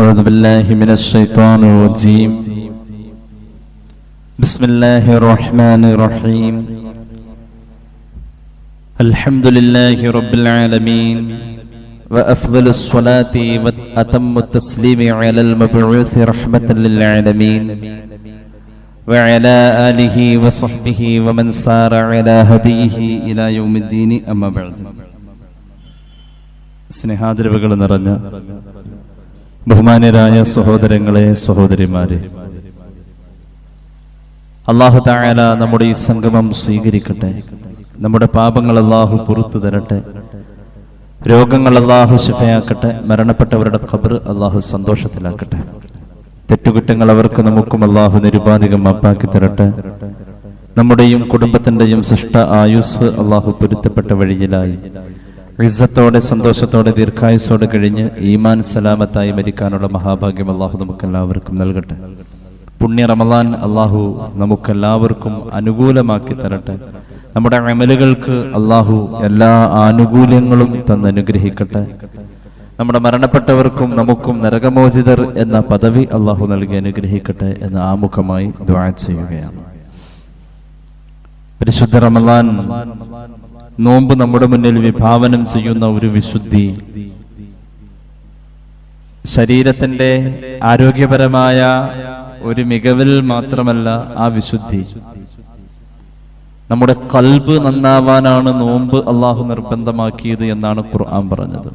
أعوذ بالله من الشيطان الرجيم. بسم الله الرحمن الرحيم. الحمد لله رب العالمين، وأفضل الصلاة وأتم التسليم على المبعوث رحمة للعالمين وعلى آله وصحبه ومن سار على هديه إلى يوم الدين. أما بعد. സ്നേഹാദരവുകൾ നിറഞ്ഞ ബഹുമാന്യരായ സഹോദരങ്ങളെ, സഹോദരിമാരെ, അല്ലാഹു തആല നമ്മുടെ ഈ സംഗമം സ്വീകരിക്കട്ടെ. നമ്മുടെ പാപങ്ങൾ അല്ലാഹു പുറത്തു തരട്ടെ. രോഗങ്ങൾ അല്ലാഹു ശിഫയാക്കട്ടെ. മരണപ്പെട്ടവരുടെ ഖബർ അല്ലാഹു സന്തോഷത്തിലാക്കട്ടെ. തെറ്റുകുറ്റങ്ങൾ അവർക്ക് നമുക്കും അല്ലാഹു നിരുപാധികം മാപ്പാക്കി തരട്ടെ. നമ്മുടെയും കുടുംബത്തിന്റെയും സൃഷ്ട ആയുസ് അല്ലാഹു പൊരുത്തപ്പെട്ട വഴിയിലായി ഇസ്സത്തോടെ സന്തോഷത്തോടെ ദീർഘായുസോടെ കഴിഞ്ഞ് ഈമാൻ സലാമത്തായി മരിക്കാനുള്ള മഹാഭാഗ്യം അല്ലാഹു നമുക്കെല്ലാവർക്കും നൽകട്ടെ. പുണ്യ റമളാൻ അല്ലാഹു നമുക്കെല്ലാവർക്കും അനുകൂലമാക്കി തരട്ടെ. നമ്മുടെ അമലുകൾക്ക് അല്ലാഹു എല്ലാ ആനുകൂല്യങ്ങളും തന്നനുഗ്രഹിക്കട്ടെ. നമ്മുടെ മരണപ്പെട്ടവർക്കും നമുക്കും നരകമോചിതർ എന്ന പദവി അല്ലാഹു നൽകി അനുഗ്രഹിക്കട്ടെ എന്ന് ആമുഖമായി ദുആ ചെയ്യുകയാണ്. പരിശുദ്ധ റമളാൻ നോമ്പ് നമ്മുടെ മുന്നിൽ വിഭാവനം ചെയ്യുന്ന ഒരു വിശുദ്ധി, ശരീരത്തിന്റെ ആരോഗ്യപരമായ ഒരു മികവിൽ മാത്രമല്ല, ആ വിശുദ്ധി നമ്മുടെ ഖൽബ് നന്നാവാനാണ് നോമ്പ് അല്ലാഹു നിർബന്ധമാക്കിയത് എന്നാണ് ഖുർആൻ പറഞ്ഞത്.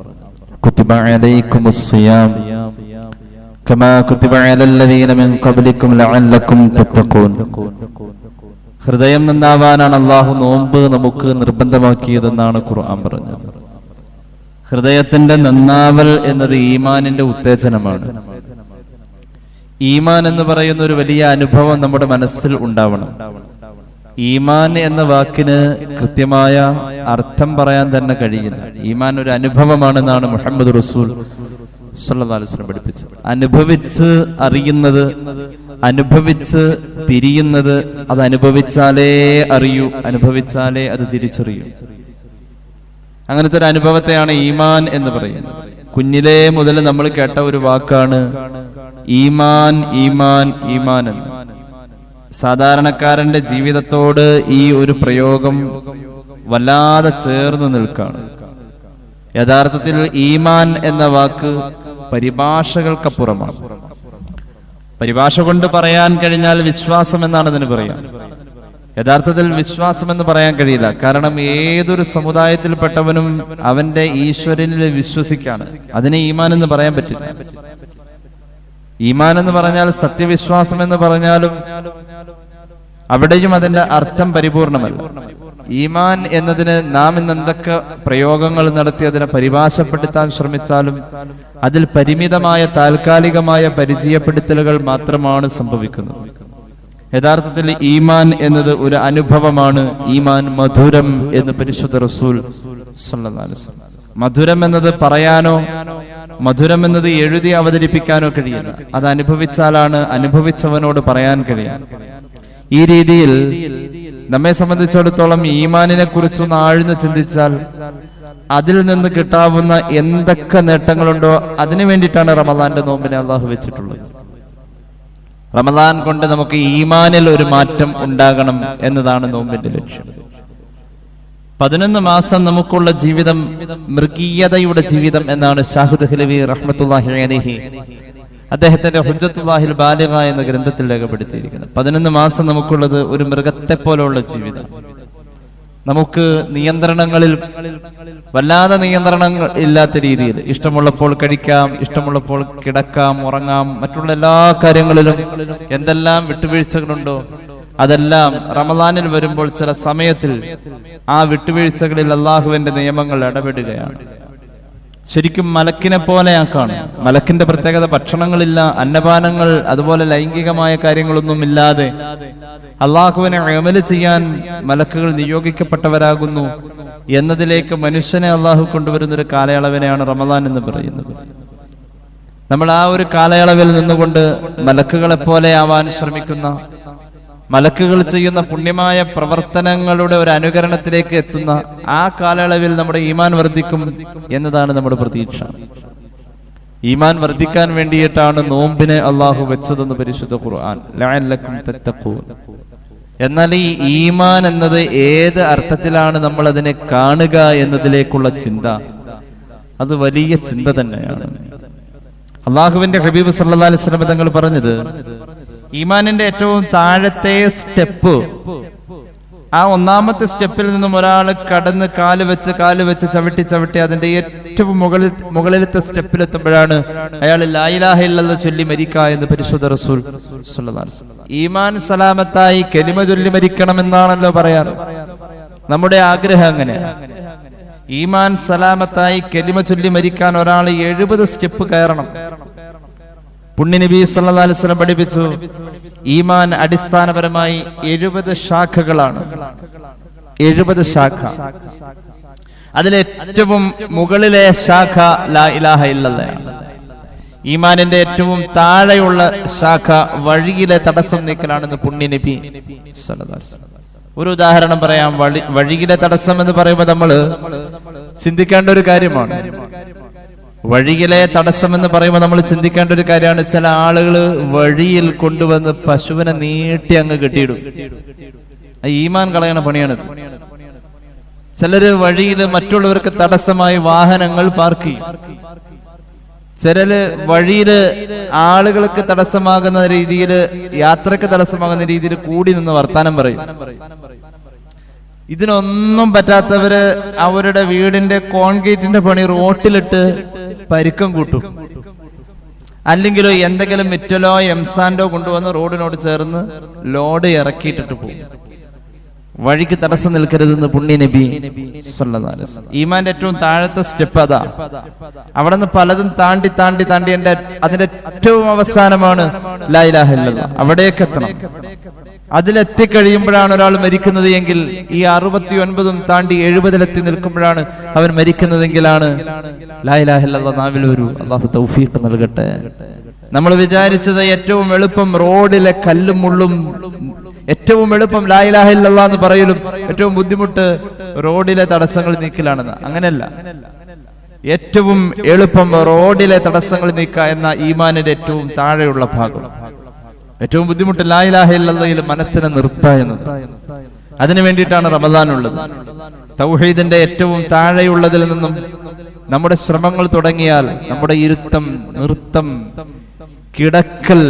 കുതിബ അലൈക്കുമുസ് സിയാം കമാ കുതിബ അലല്ലദീന മിൻ ഖബ്ലിക്കും ലഅല്ലക്കും തത്തഖൂൻ. ഹൃദയം നന്നാവാനാണ് അല്ലാഹു നോമ്പ് നമുക്ക് നിർബന്ധമാക്കിയതെന്നാണ് ഖുർആൻ പറഞ്ഞത്. ഹൃദയത്തിന്റെ നന്നാവൽ എന്നത് ഈമാനിന്റെ ഉത്തേജനമാണ്. ഈമാൻ എന്ന് പറയുന്ന ഒരു വലിയ അനുഭവം നമ്മുടെ മനസ്സിൽ ഉണ്ടാവണം. ഈമാൻ എന്ന വാക്കിന് കൃത്യമായ അർത്ഥം പറയാൻ തന്നെ കഴിയില്ല. ഈമാൻ ഒരു അനുഭവമാണെന്നാണ് മുഹമ്മദ് റസൂൽ സ്വല്ലല്ലാഹു അലൈഹി വസല്ലം പഠിപ്പിച്ചത്. അനുഭവിച്ച് അറിയുന്നത്, അനുഭവിച്ച് തിരിയുന്നത്, അത് അനുഭവിച്ചാലേ അറിയൂ, അനുഭവിച്ചാലേ അത് തിരിച്ചറിയൂ. അങ്ങനത്തെ ഒരു അനുഭവത്തെയാണ് ഈമാൻ എന്ന് പറയുന്നത്. കുഞ്ഞിലേ മുതൽ നമ്മൾ കേട്ട ഒരു വാക്കാണ് ഈമാൻ, ഈമാൻ, ഈമാൻ എന്ന്. സാധാരണക്കാരന്റെ ജീവിതത്തോട് ഈ ഒരു പ്രയോഗം വല്ലാതെ ചേർന്ന് നിൽക്കാണ്. യഥാർത്ഥത്തിൽ ഈമാൻ എന്ന വാക്ക് പരിഭാഷകൾക്കപ്പുറമാണ്. പരിഭാഷ കൊണ്ട് പറയാൻ കഴിഞ്ഞാൽ വിശ്വാസം എന്നാണ് അതിന് പറയാം. യഥാർത്ഥത്തിൽ വിശ്വാസം എന്ന് പറയാൻ കഴിയില്ല. കാരണം ഏതൊരു സമുദായത്തിൽപ്പെട്ടവനും അവന്റെ ഈശ്വരനിൽ വിശ്വസിക്കാണ്. അതിനെ ഈമാൻ എന്ന് പറയാൻ പറ്റില്ല. ഈമാൻ എന്ന് പറഞ്ഞാൽ സത്യവിശ്വാസം എന്ന് പറഞ്ഞാലും അവിടെയും അതിന്റെ അർത്ഥം പരിപൂർണമല്ല. ഈമാൻ എന്നതിന് നാം ഇന്ന് എന്തൊക്കെ പ്രയോഗങ്ങൾ നടത്തി അതിനെ പരിഭാഷപ്പെടുത്താൻ ശ്രമിച്ചാലും അതിൽ പരിമിതമായ താൽക്കാലികമായ പരിചയപ്പെടുത്തലുകൾ മാത്രമാണ് സംഭവിക്കുന്നത്. യഥാർത്ഥത്തിൽ ഈമാൻ എന്നത് ഒരു അനുഭവമാണ്. ഈമാൻ മധുരം എന്ന് പരിശുദ്ധ റസൂൽ സ്വല്ലല്ലാഹു അലൈഹി വസല്ലം. മധുരം എന്നത് പറയാനോ മധുരം എന്നത് എഴുതി അവതരിപ്പിക്കാനോ കഴിയില്ല. അത് അനുഭവിച്ചാലാണ് അനുഭവിച്ചവനോട് പറയാൻ കഴിയും. ഈ രീതിയിൽ നമ്മെ സംബന്ധിച്ചിടത്തോളം ഈമാനിനെ കുറിച്ചൊന്ന് ആഴ്ന്ന് ചിന്തിച്ചാൽ അതിൽ നിന്ന് കിട്ടാവുന്ന എന്തൊക്കെ നേട്ടങ്ങളുണ്ടോ അതിനു വേണ്ടിയിട്ടാണ് റമളാന്റെ നോമ്പിനെ അല്ലാഹു വെച്ചിട്ടുള്ളത്. റമളാൻ കൊണ്ട് നമുക്ക് ഈമാനിൽ ഒരു മാറ്റം ഉണ്ടാകണം എന്നതാണ് നോമ്പിന്റെ ലക്ഷ്യം. 11 മാസം നമുക്കുള്ള ജീവിതം മൃഗീയതയുടെ ജീവിതം എന്നാണ് ഷാഹിദ് ദഹ്ലവി റഹ്മത്തുള്ളാഹി അലൈഹി അദ്ദേഹത്തിന്റെ ഹുജ്ജത്തുല്ലാഹിൽ ബാലിഗ എന്ന ഗ്രന്ഥത്തിൽ രേഖപ്പെടുത്തിയിരിക്കുന്നത്. 11 മാസം നമുക്കുള്ളത് ഒരു മൃഗത്തെ പോലുള്ള ജീവിതം. നമുക്ക് നിയന്ത്രണങ്ങളിൽ വല്ലാതെ നിയന്ത്രണങ്ങൾ ഇല്ലാത്ത രീതിയിൽ ഇഷ്ടമുള്ളപ്പോൾ കഴിക്കാം, ഇഷ്ടമുള്ളപ്പോൾ കിടക്കാം, ഉറങ്ങാം, മറ്റുള്ള എല്ലാ കാര്യങ്ങളിലും എന്തെല്ലാം വിട്ടുവീഴ്ചകളുണ്ടോ അതെല്ലാം റമളാനിൽ വരുമ്പോൾ ചില സമയത്തിൽ ആ വിട്ടുവീഴ്ചകളിൽ അല്ലാഹുവിന്റെ നിയമങ്ങൾ ഇടപെടുകയാണ്. ശരിക്കും മലക്കിനെ പോലെയാക്കാണ്. മലക്കിന്റെ പ്രത്യേകത ഭക്ഷണങ്ങളില്ല, അന്നപാനങ്ങൾ, അതുപോലെ ലൈംഗികമായ കാര്യങ്ങളൊന്നും ഇല്ലാതെ അള്ളാഹുവിനെ അമല് ചെയ്യാൻ മലക്കുകൾ നിയോഗിക്കപ്പെട്ടവരാകുന്നു എന്നതിലേക്ക് മനുഷ്യനെ അള്ളാഹു കൊണ്ടുവരുന്ന ഒരു കാലയളവിനെയാണ് റമളാൻ എന്ന് പറയുന്നത്. നമ്മൾ ആ ഒരു കാലയളവിൽ നിന്നുകൊണ്ട് മലക്കുകളെ പോലെ ആവാൻ ശ്രമിക്കുന്ന, മലക്കുകൾ ചെയ്യുന്ന പുണ്യമായ പ്രവർത്തനങ്ങളുടെ ഒരു അനുകരണത്തിലേക്ക് എത്തുന്ന ആ കാലയളവിൽ നമ്മുടെ ഈമാൻ വർദ്ധിക്കും എന്നതാണ് നമ്മുടെ പ്രതീക്ഷ. ഈമാൻ വർദ്ധിക്കാൻ വേണ്ടിയിട്ടാണ് നോമ്പിനെ അള്ളാഹു വെച്ചതെന്ന് പരിശുദ്ധ ഖുർആൻ. ലഅല്ലക്കും തത്തഖൂൻ. എന്നാൽ ഈ ഈമാൻ എന്നത് ഏത് അർത്ഥത്തിലാണ് നമ്മൾ അതിനെ കാണുക എന്നതിലേക്കുള്ള ചിന്ത, അത് വലിയ ചിന്ത തന്നെയാണ്. അള്ളാഹുവിന്റെ ഹബീബ് സല്ലല്ലാഹു അലൈഹി വസല്ലം തങ്ങൾ പറഞ്ഞത്, ഈമാനിന്റെ ഏറ്റവും താഴത്തെ സ്റ്റെപ്പ്, ആ ഒന്നാമത്തെ സ്റ്റെപ്പിൽ നിന്നും ഒരാൾ കടന്ന് കാല് വെച്ച് ചവിട്ടി അതിന്റെ ഏറ്റവും മുകളിലത്തെ സ്റ്റെപ്പിലെത്തുമ്പോഴാണ് അയാൾ ലാ ഇലാഹ ഇല്ലല്ലാഹ് ചൊല്ലി മരിക്കുക എന്ന് പരിശുദ്ധ റസൂൽ സല്ലല്ലാഹു അലൈഹി വസല്ലം. ഈമാൻ സലാമത്തായി കലിമ ചൊല്ലി മരിക്കണമെന്നാണല്ലോ പറയാറ്. നമ്മുടെ ആഗ്രഹം അങ്ങനെ. ഈമാൻ സലാമത്തായി കലിമ ചൊല്ലി മരിക്കാൻ ഒരാൾ 70 സ്റ്റെപ്പ് കയറണം. പുണ്യനബി സല്ലല്ലാഹു അലൈഹി വസല്ലം പഠിപ്പിച്ചു, ഈമാൻ അടിസ്ഥാനപരമായി 70 ശാഖകളാണ്. 70 ശാഖ. അതിലേറ്റവും മുകളിലെ ശാഖ ലാ ഇലാഹ ഇല്ലല്ലാഹ്. ഈമാനിന്റെ ഏറ്റവും താഴെയുള്ള ശാഖ വഴിയിലെ തടസ്സം നീക്കലാണെന്ന് പുണ്യനബി സല്ലല്ലാഹു അലൈഹി വസല്ലം. ഒരു ഉദാഹരണം പറയാം. വഴിയിലെ തടസ്സം എന്ന് പറയുമ്പോൾ നമ്മൾ ചിന്തിക്കേണ്ട ഒരു കാര്യമാണ്. വഴിയിലെ തടസ്സം എന്ന് പറയുമ്പോൾ നമ്മൾ ചിന്തിക്കേണ്ട ഒരു കാര്യമാണ്, ചില ആളുകൾ വഴിയിൽ കൊണ്ടുവന്ന് പശുവിനെ നീട്ടി അങ്ങ് കെട്ടിയിടും. ഈമാൻ കളയണ പണിയാണിത്. ചിലര് വഴിയിൽ മറ്റുള്ളവർക്ക് തടസ്സമായി വാഹനങ്ങൾ പാർക്ക് ചെയ്യും. ചിലര് വഴിയില് ആളുകൾക്ക് തടസ്സമാകുന്ന രീതിയിൽ, യാത്രക്ക് തടസ്സമാകുന്ന രീതിയിൽ കൂടി നിന്ന് വർത്താനം പറയും. ഇതിനൊന്നും പറ്റാത്തവര് അവരുടെ വീടിന്റെ കോൺക്രീറ്റിന്റെ പണി റോട്ടിലിട്ട് പരിക്കം കൂട്ടും. അല്ലെങ്കിലോ എന്തെങ്കിലും മിറ്റലോ എംസാൻഡോ കൊണ്ടുവന്ന് റോഡിനോട് ചേർന്ന് ലോഡ് ഇറക്കിയിട്ടിട്ട് പോകും. വഴിക്ക് തടസ്സം നിൽക്കരുതെന്ന് പുണ്യ നബി സല്ലല്ലാഹു അലൈഹി വസല്ലം. ഈമാന്റെ ഏറ്റവും താഴത്തെ സ്റ്റെപ്പ് അതാ. അവിടെ നിന്ന് പലതും താണ്ടി അതിന്റെ ഏറ്റവും അവസാനമാണ് ലാ ഇലാഹ ഇല്ലല്ലാഹ്. അവിടേക്ക് എത്തണം. അതിലെത്തിക്കഴിയുമ്പോഴാണ് ഒരാൾ മരിക്കുന്നത് എങ്കിൽ, ഈ 69 താണ്ടി 70 നിൽക്കുമ്പോഴാണ് അവൻ മരിക്കുന്നതെങ്കിലാണ് ലാ ഇലാഹ ഇല്ലല്ലാഹ് നാവിൽ വരൂ. അല്ലാഹു തൗഫീഖ് നൽകട്ടെ. നമ്മൾ വിചാരിച്ചത് ഏറ്റവും എളുപ്പം റോഡിലെ കല്ലും മുള്ളും, ഏറ്റവും എളുപ്പം ലാ ഇലാഹ ഇല്ലല്ലാഹ് എന്ന് പറയലും, ഏറ്റവും ബുദ്ധിമുട്ട് റോഡിലെ തടസ്സങ്ങൾ നീക്കലാണെന്ന്. അങ്ങനെയല്ല. ഏറ്റവും എളുപ്പം റോഡിലെ തടസ്സങ്ങൾ നീക്കുക എന്ന ഈമാനിന്റെ ഏറ്റവും താഴെയുള്ള ഭാഗം. ഏറ്റവും ബുദ്ധിമുട്ട് ലാ ഇലാഹ ഇല്ലല്ലാഹയിൽ മനസ്സിനെ നിർത്തുക എന്നത്. അതിനു വേണ്ടിയിട്ടാണ് റമദാൻ ഉള്ളത്. തൗഹീദിന്റെ ഏറ്റവും താഴെയുള്ളതിൽ നിന്നും നമ്മുടെ ശ്രമങ്ങൾ തുടങ്ങിയാൽ, നമ്മുടെ ഇരുത്തം, നൃത്തം, കിടക്കൽ,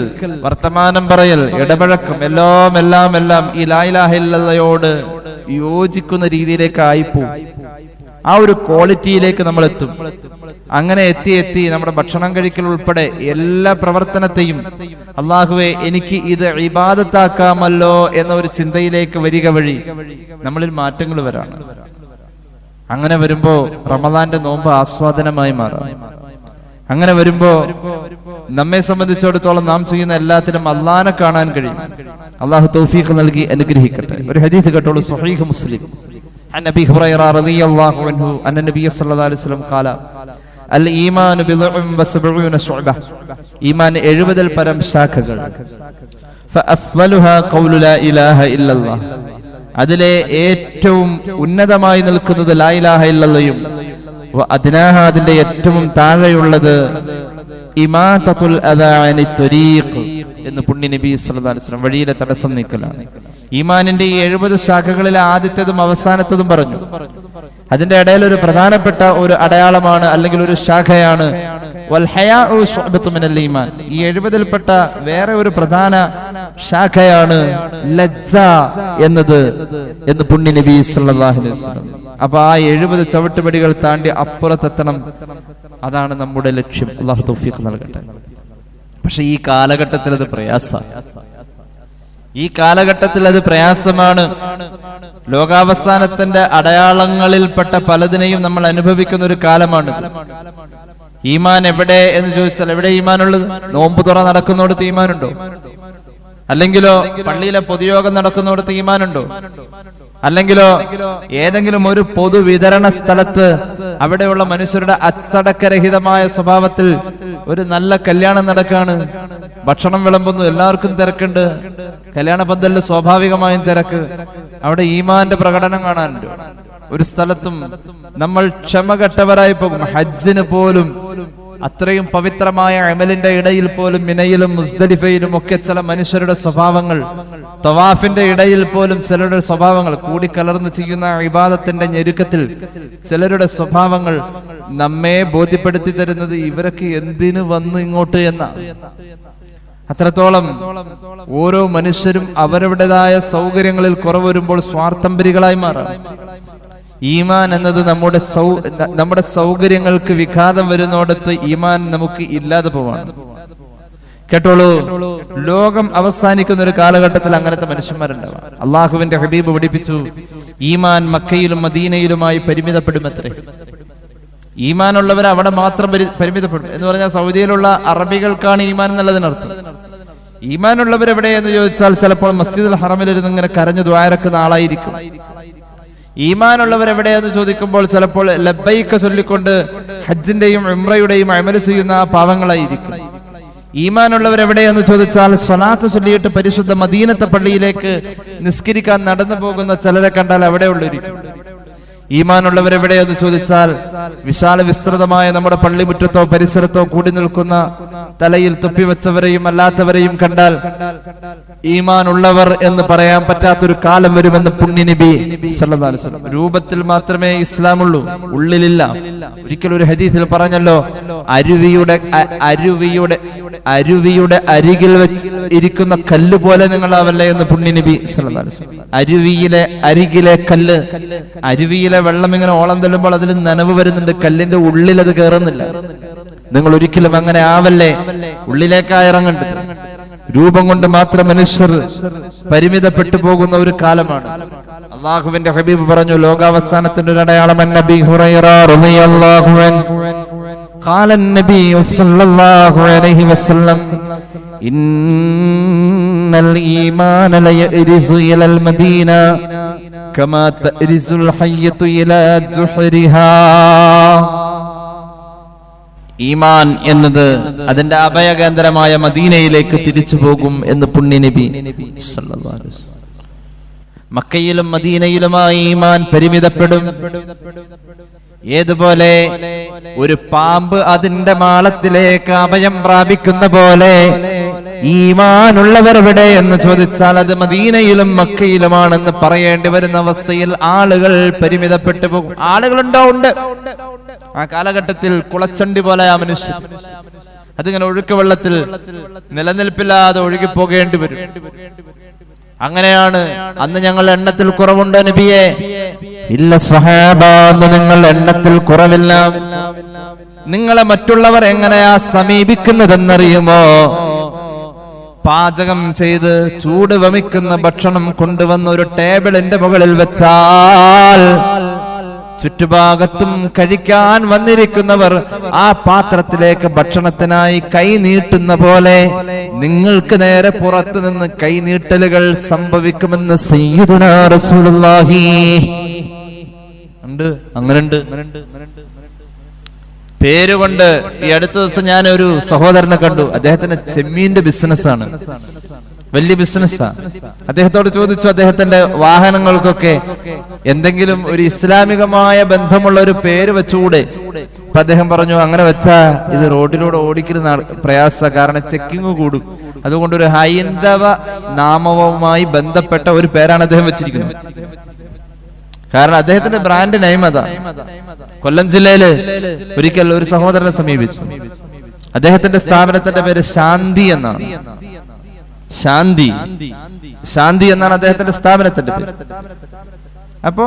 വർത്തമാനം പറയൽ, ഇടപഴക്കം, എല്ലാം ഈ ലാ ഇലാഹ ഇല്ലല്ലാഹയോട് യോജിക്കുന്ന രീതിയിലേക്ക് ആയിപ്പോവും. ആ ഒരു ക്വാളിറ്റിയിലേക്ക് നമ്മൾ എത്തും. അങ്ങനെ എത്തി നമ്മുടെ ഭക്ഷണം കഴിക്കൽ ഉൾപ്പെടെ എല്ലാ പ്രവർത്തനത്തെയും അള്ളാഹുവേ എനിക്ക് ഇത് ഇബാദത്താക്കാമല്ലോ എന്ന ഒരു ചിന്തയിലേക്ക് വരിക വഴി നമ്മളിൽ മാറ്റങ്ങൾ വരാണ്. അങ്ങനെ വരുമ്പോ റമദാന്റെ നോമ്പ് ആസ്വാദനമായി മാറാം. അങ്ങനെ വരുമ്പോ നമ്മെ സംബന്ധിച്ചിടത്തോളം നാം ചെയ്യുന്ന എല്ലാത്തിനും അള്ളാനെ കാണാൻ കഴിയും. അള്ളാഹു തൗഫീഖ് നൽകി അനുഗ്രഹിക്കട്ടെ. ഒരു ഹദീസ് കേട്ടോളൂ, സ്വഹീഹ് മുസ്ലിം. عن أبي هريرة رضي الله عنه أن النبي صلى الله عليه وسلم قال الإيمان بضع وسبعون شعبة. ഈമാൻ 70 പരം ശാഖകൾ. فأفضلها قول لا إله إلا الله. അതിലെ ഏറ്റവും ഉന്നതമായി നിൽക്കുന്നത് ലാ ഇലാഹ ഇല്ലല്ലാഹും വഅദ്നാഹ അതിന്റെ ഏറ്റവും താഴെയുള്ളത് ഇമാതത്തുൽ അദാ അനി ത്വരീഖ് എന്ന് പുണ്യ നബി സല്ലല്ലാഹു അലൈഹി വസല്ലം. വഴിയിലെ തടസ്സം നീക്കലാണ്. ഈമാനിന്റെ ഈ 70 ശാഖകളിലെ ആദ്യത്തേതും അവസാനത്തേതും പറഞ്ഞു. അതിന്റെ ഇടയിൽ ഒരു പ്രധാനപ്പെട്ട ഒരു അടയാളമാണ്, അല്ലെങ്കിൽ ഒരു ശാഖയാണ് വൽ ഹയാഉ ശുഅബത്തുൻ മിനൽ ഈമാൻ. ഈ 70ൽപ്പെട്ട വേറെ ഒരു പ്രധാന ശാഖയാണ് ലജ്ജ എന്നത് എന്ന് പുണ്യ നബി സല്ലല്ലാഹു അലൈഹി വസല്ലം. അപ്പൊ ആ 70 ചവിട്ടുപടികൾ താണ്ടി അപ്പുറത്തെത്തണം. അതാണ് നമ്മുടെ ലക്ഷ്യം. അല്ലാഹു തൗഫീഖ് നൽകട്ടെ. പക്ഷെ ഈ കാലഘട്ടത്തിൽ അത് പ്രയാസമാണ്. ലോകാവസാനത്തിന്റെ അടയാളങ്ങളിൽപ്പെട്ട പലതിനെയും നമ്മൾ അനുഭവിക്കുന്ന ഒരു കാലമാണ്. ഈമാൻ എവിടെ എന്ന് ചോദിച്ചാൽ, എവിടെ ഈമാനുള്ളത്? നോമ്പ് തുറ നടക്കുന്നിടത്ത് ഈമാനുണ്ടോ? അല്ലെങ്കിലോ പള്ളിയിലെ പൊതുയോഗം നടക്കുന്നിടത്ത് ഈമാനുണ്ടോ? അല്ലെങ്കിലോ ഏതെങ്കിലും ഒരു പൊതുവിതരണ സ്ഥലത്ത് അവിടെയുള്ള മനുഷ്യരുടെ അച്ചടക്കരഹിതമായ സ്വഭാവത്തിൽ ഒരു നല്ല കല്യാണം നടക്കാണ്, ഭക്ഷണം വിളമ്പുന്നു, എല്ലാവർക്കും തിരക്കുണ്ട്, കല്യാണ പന്തലിൽ സ്വാഭാവികമായും തിരക്ക്, അവിടെ ഈമാന്റെ പ്രകടനം കാണാനുണ്ട്. ഒരു സ്ഥലത്തും നമ്മൾ ക്ഷമ കെട്ടവരായി പോകും. ഹജ്ജിന് പോലും അത്രയും പവിത്രമായ അമലിന്റെ ഇടയിൽ പോലും മിനയിലും മുസ്ദലിഫയിലും ഒക്കെ ചില മനുഷ്യരുടെ സ്വഭാവങ്ങൾ, തവാഫിന്റെ ഇടയിൽ പോലും ചിലരുടെ സ്വഭാവങ്ങൾ, കൂടിക്കലർന്ന് ചെയ്യുന്ന ഇബാദത്തിന്റെ ഞെരുക്കത്തിൽ ചിലരുടെ സ്വഭാവങ്ങൾ നമ്മെ ബോധ്യപ്പെടുത്തി തരുന്നത് ഇവരൊക്കെ എന്തിനു വന്നു ഇങ്ങോട്ട് എന്നാണ്. അത്രത്തോളം ഓരോ മനുഷ്യരും അവരവരുടേതായ സൗകര്യങ്ങളിൽ കുറവ് വരുമ്പോൾ സ്വാർത്ഥംബരികളായി മാറാം. ഈമാൻ എന്നത് നമ്മുടെ സൗകര്യങ്ങൾക്ക് വിഘാതം വരുന്നിടത്ത് ഈമാൻ നമുക്ക് ഇല്ലാതെ പോവാണ്. കേട്ടോളൂ, ലോകം അവസാനിക്കുന്ന ഒരു കാലഘട്ടത്തിൽ അങ്ങനത്തെ മനുഷ്യന്മാരുണ്ടാവാം. അള്ളാഹുവിന്റെ ഹബീബ് പഠിപ്പിച്ചു, ഈമാൻ മക്കയിലും മദീനയിലുമായി പരിമിതപ്പെടുമത്രേ. ഈമാനുള്ളവർ അവിടെ മാത്രം പരിമിതപ്പെടും എന്ന് പറഞ്ഞാൽ സൗദിയിലുള്ള അറബികൾക്കാണ് ഈമാൻ എന്നുള്ളതിനർത്ഥം. ഈമാനുള്ളവർ എവിടെയെന്ന് ചോദിച്ചാൽ ചിലപ്പോൾ മസ്ജിദുൽ ഹറമിലിരുന്ന് ഇങ്ങനെ കരഞ്ഞു ദ്വാരക്കുന്ന ആളായിരിക്കും. ഈമാനുള്ളവർ എവിടെയെന്ന് ചോദിക്കുമ്പോൾ ചിലപ്പോൾ ലബ്ബൈക ചൊല്ലിക്കൊണ്ട് ഹജ്ജിന്റെയും ഉംറയുടെയും അമൽ ചെയ്യുന്ന ആ പാവങ്ങളായിരിക്കും. ഈമാനുള്ളവർ എവിടെയെന്ന് ചോദിച്ചാൽ സ്വലാത്ത് ചൊല്ലിയിട്ട് പരിശുദ്ധ മദീനത്തെ പള്ളിയിലേക്ക് നിസ്കരിക്കാൻ നടന്നു പോകുന്ന ചിലരെ കണ്ടാൽ അവിടെ ഉള്ളിരിക്കും. ഈമാനുള്ളവർ എവിടെയെന്ന് ചോദിച്ചാൽ വിശാല വിസ്തൃതമായ നമ്മുടെ പള്ളിമുറ്റത്തോ പരിസരത്തോ കൂടി നിൽക്കുന്ന തലയിൽ തൊപ്പിവെച്ചവരെയും അല്ലാത്തവരെയും കണ്ടാൽ ഈമാനുള്ളവർ എന്ന് പറയാൻ പറ്റാത്തൊരു കാലം വരുമെന്ന് പുണ്യനബി സല്ലല്ലാഹു അലൈഹി വസല്ലം. രൂപത്തിൽ മാത്രമേ ഇസ്ലാമുള്ളൂ, ഉള്ളിലില്ല. ഒരിക്കൽ ഒരു ഹദീസിൽ പറഞ്ഞല്ലോ, അരുവിയുടെ അരികിൽ വെച്ച് ഇരിക്കുന്ന കല്ല് പോലെ നിങ്ങളാവല്ലേ എന്ന് പുണ്യനബി സല്ലല്ലാഹു അലൈഹി വസല്ലം. അരുവിയിലെ അരികിലെ കല്ല്, അരുവിയിലെ വെള്ളം ഇങ്ങനെ ഓളം തള്ളുമ്പോൾ അതിൽ നനവ് വരുന്നുണ്ട്, കല്ലിന്റെ ഉള്ളിൽ അത് കയറുന്നില്ല. നിങ്ങൾ ഒരിക്കലും അങ്ങനെ ആവല്ലേ, ഉള്ളിലേക്കായി ഇറങ്ങേണ്ടത്. രൂപം കൊണ്ട് മാത്രം മനുഷ്യർ പരിമിതപ്പെട്ടു പോകുന്ന ഒരു കാലമാണ്. അള്ളാഹുവിന്റെ ഹബീബ് പറഞ്ഞു, ലോകാവസാനത്തിന്റെ ഒരു അടയാളം. നബി ഹുറൈറ റളിയല്ലാഹു അൻഹു ഖാല നബി സല്ലല്ലാഹു അലൈഹി വസല്ലം ഇന്നൽ ഈമാന ലയരിസു ഇലൽ മദീന കമാ തരിസുൽ ഹയ്യതു ഇലാ ജുഹരിഹാ. ഈമാൻ എന്നത് അതിന്റെ അഭയകേന്ദ്രമായ മദീനയിലേക്ക് തിരിച്ചു പോകും എന്ന് പുണ്യനബി സല്ലല്ലാഹു അലൈഹി വസല്ലം. മക്കയിലും മദീനയിലുമായി ഈമാൻ പരിമിതപ്പെടും. ഏതുപോലെ ഒരു പാമ്പ് അതിന്റെ മാളത്തിലേക്ക് അഭയം പ്രാപിക്കുന്ന പോലെ ഈമാനുള്ളവർ എവിടെ എന്ന് ചോദിച്ചാൽ അത് മദീനയിലും മക്കയിലുമാണെന്ന് പറയേണ്ടി വരുന്ന അവസ്ഥയിൽ ആളുകൾ പരിമിതപ്പെട്ടു പോകും. ആളുകളുണ്ടോ? ഉണ്ട്. ആ കാലഘട്ടത്തിൽ കുളച്ചണ്ടി പോലെ ആ മനുഷ്യൻ അതിങ്ങനെ ഒഴുക്ക് വെള്ളത്തിൽ നിലനിൽപ്പില്ലാതെ ഒഴുകിപ്പോകേണ്ടി വരും. അങ്ങനെയാണ്. അന്ന് ഞങ്ങൾ എണ്ണത്തിൽ കുറവുണ്ട് നബിയെ. ഇല്ല സ്വഹാബ, നിങ്ങൾ എണ്ണത്തിൽ കുറവില്ല. നിങ്ങളെ മറ്റുള്ളവർ എങ്ങനെയാ സമീപിക്കുന്നതെന്നറിയുമോ? പാചകം ചെയ്ത് ചൂട് വമിക്കുന്ന ഭക്ഷണം കൊണ്ടുവന്ന് ഒരു ടേബിളിന്റെ മുകളിൽ വെച്ചാൽ ചുറ്റുഭാഗത്തും കഴിക്കാൻ വന്നിരിക്കുന്നവർ ആ പാത്രത്തിലേക്ക് ഭക്ഷണത്തിനായി കൈ നീട്ടുന്ന പോലെ നിങ്ങൾക്ക് നേരെ പുറത്തു നിന്ന് കൈ നീട്ടലുകൾ സംഭവിക്കുമെന്ന് സയ്യിദുനാ റസൂലുള്ളാഹി. ഉണ്ട്, അങ്ങനുണ്ട്. പേരുകൊണ്ട് ഈ അടുത്ത ദിവസം ഞാൻ ഒരു സഹോദരനെ കണ്ടു. അദ്ദേഹത്തിന് ചെമ്മീന്റെ ബിസിനസ്സാണ്, വലിയ ബിസിനസ്സാ. അദ്ദേഹത്തോട് ചോദിച്ചു, അദ്ദേഹത്തിന്റെ വാഹനങ്ങൾക്കൊക്കെ എന്തെങ്കിലും ഒരു ഇസ്ലാമികമായ ബന്ധമുള്ള ഒരു പേര് വെച്ചുകൂടെ? അപ്പൊ അദ്ദേഹം പറഞ്ഞു, അങ്ങനെ വെച്ചാ ഇത് റോഡിലൂടെ ഓടിക്കുന്ന പ്രയാസ, കാരണം ചെക്കിങ് കൂടും. അതുകൊണ്ട് ഒരു ഹൈന്ദവ നാമവുമായി ബന്ധപ്പെട്ട ഒരു പേരാണ് അദ്ദേഹം വെച്ചിരിക്കുന്നത്. കാരണം അദ്ദേഹത്തിന്റെ ബ്രാൻഡ് നെയിം അതാ. കൊല്ലം ജില്ലയില് ഒരിക്കൽ ഒരു സഹോദരനെ സമീപിച്ചു. അദ്ദേഹത്തിന്റെ സ്ഥാപനത്തിന്റെ പേര് ശാന്തി എന്നാണ്. ശാന്തി എന്നാണ് അദ്ദേഹത്തിന്റെ സ്ഥാപനത്തിന്റെ പേര്. അപ്പോ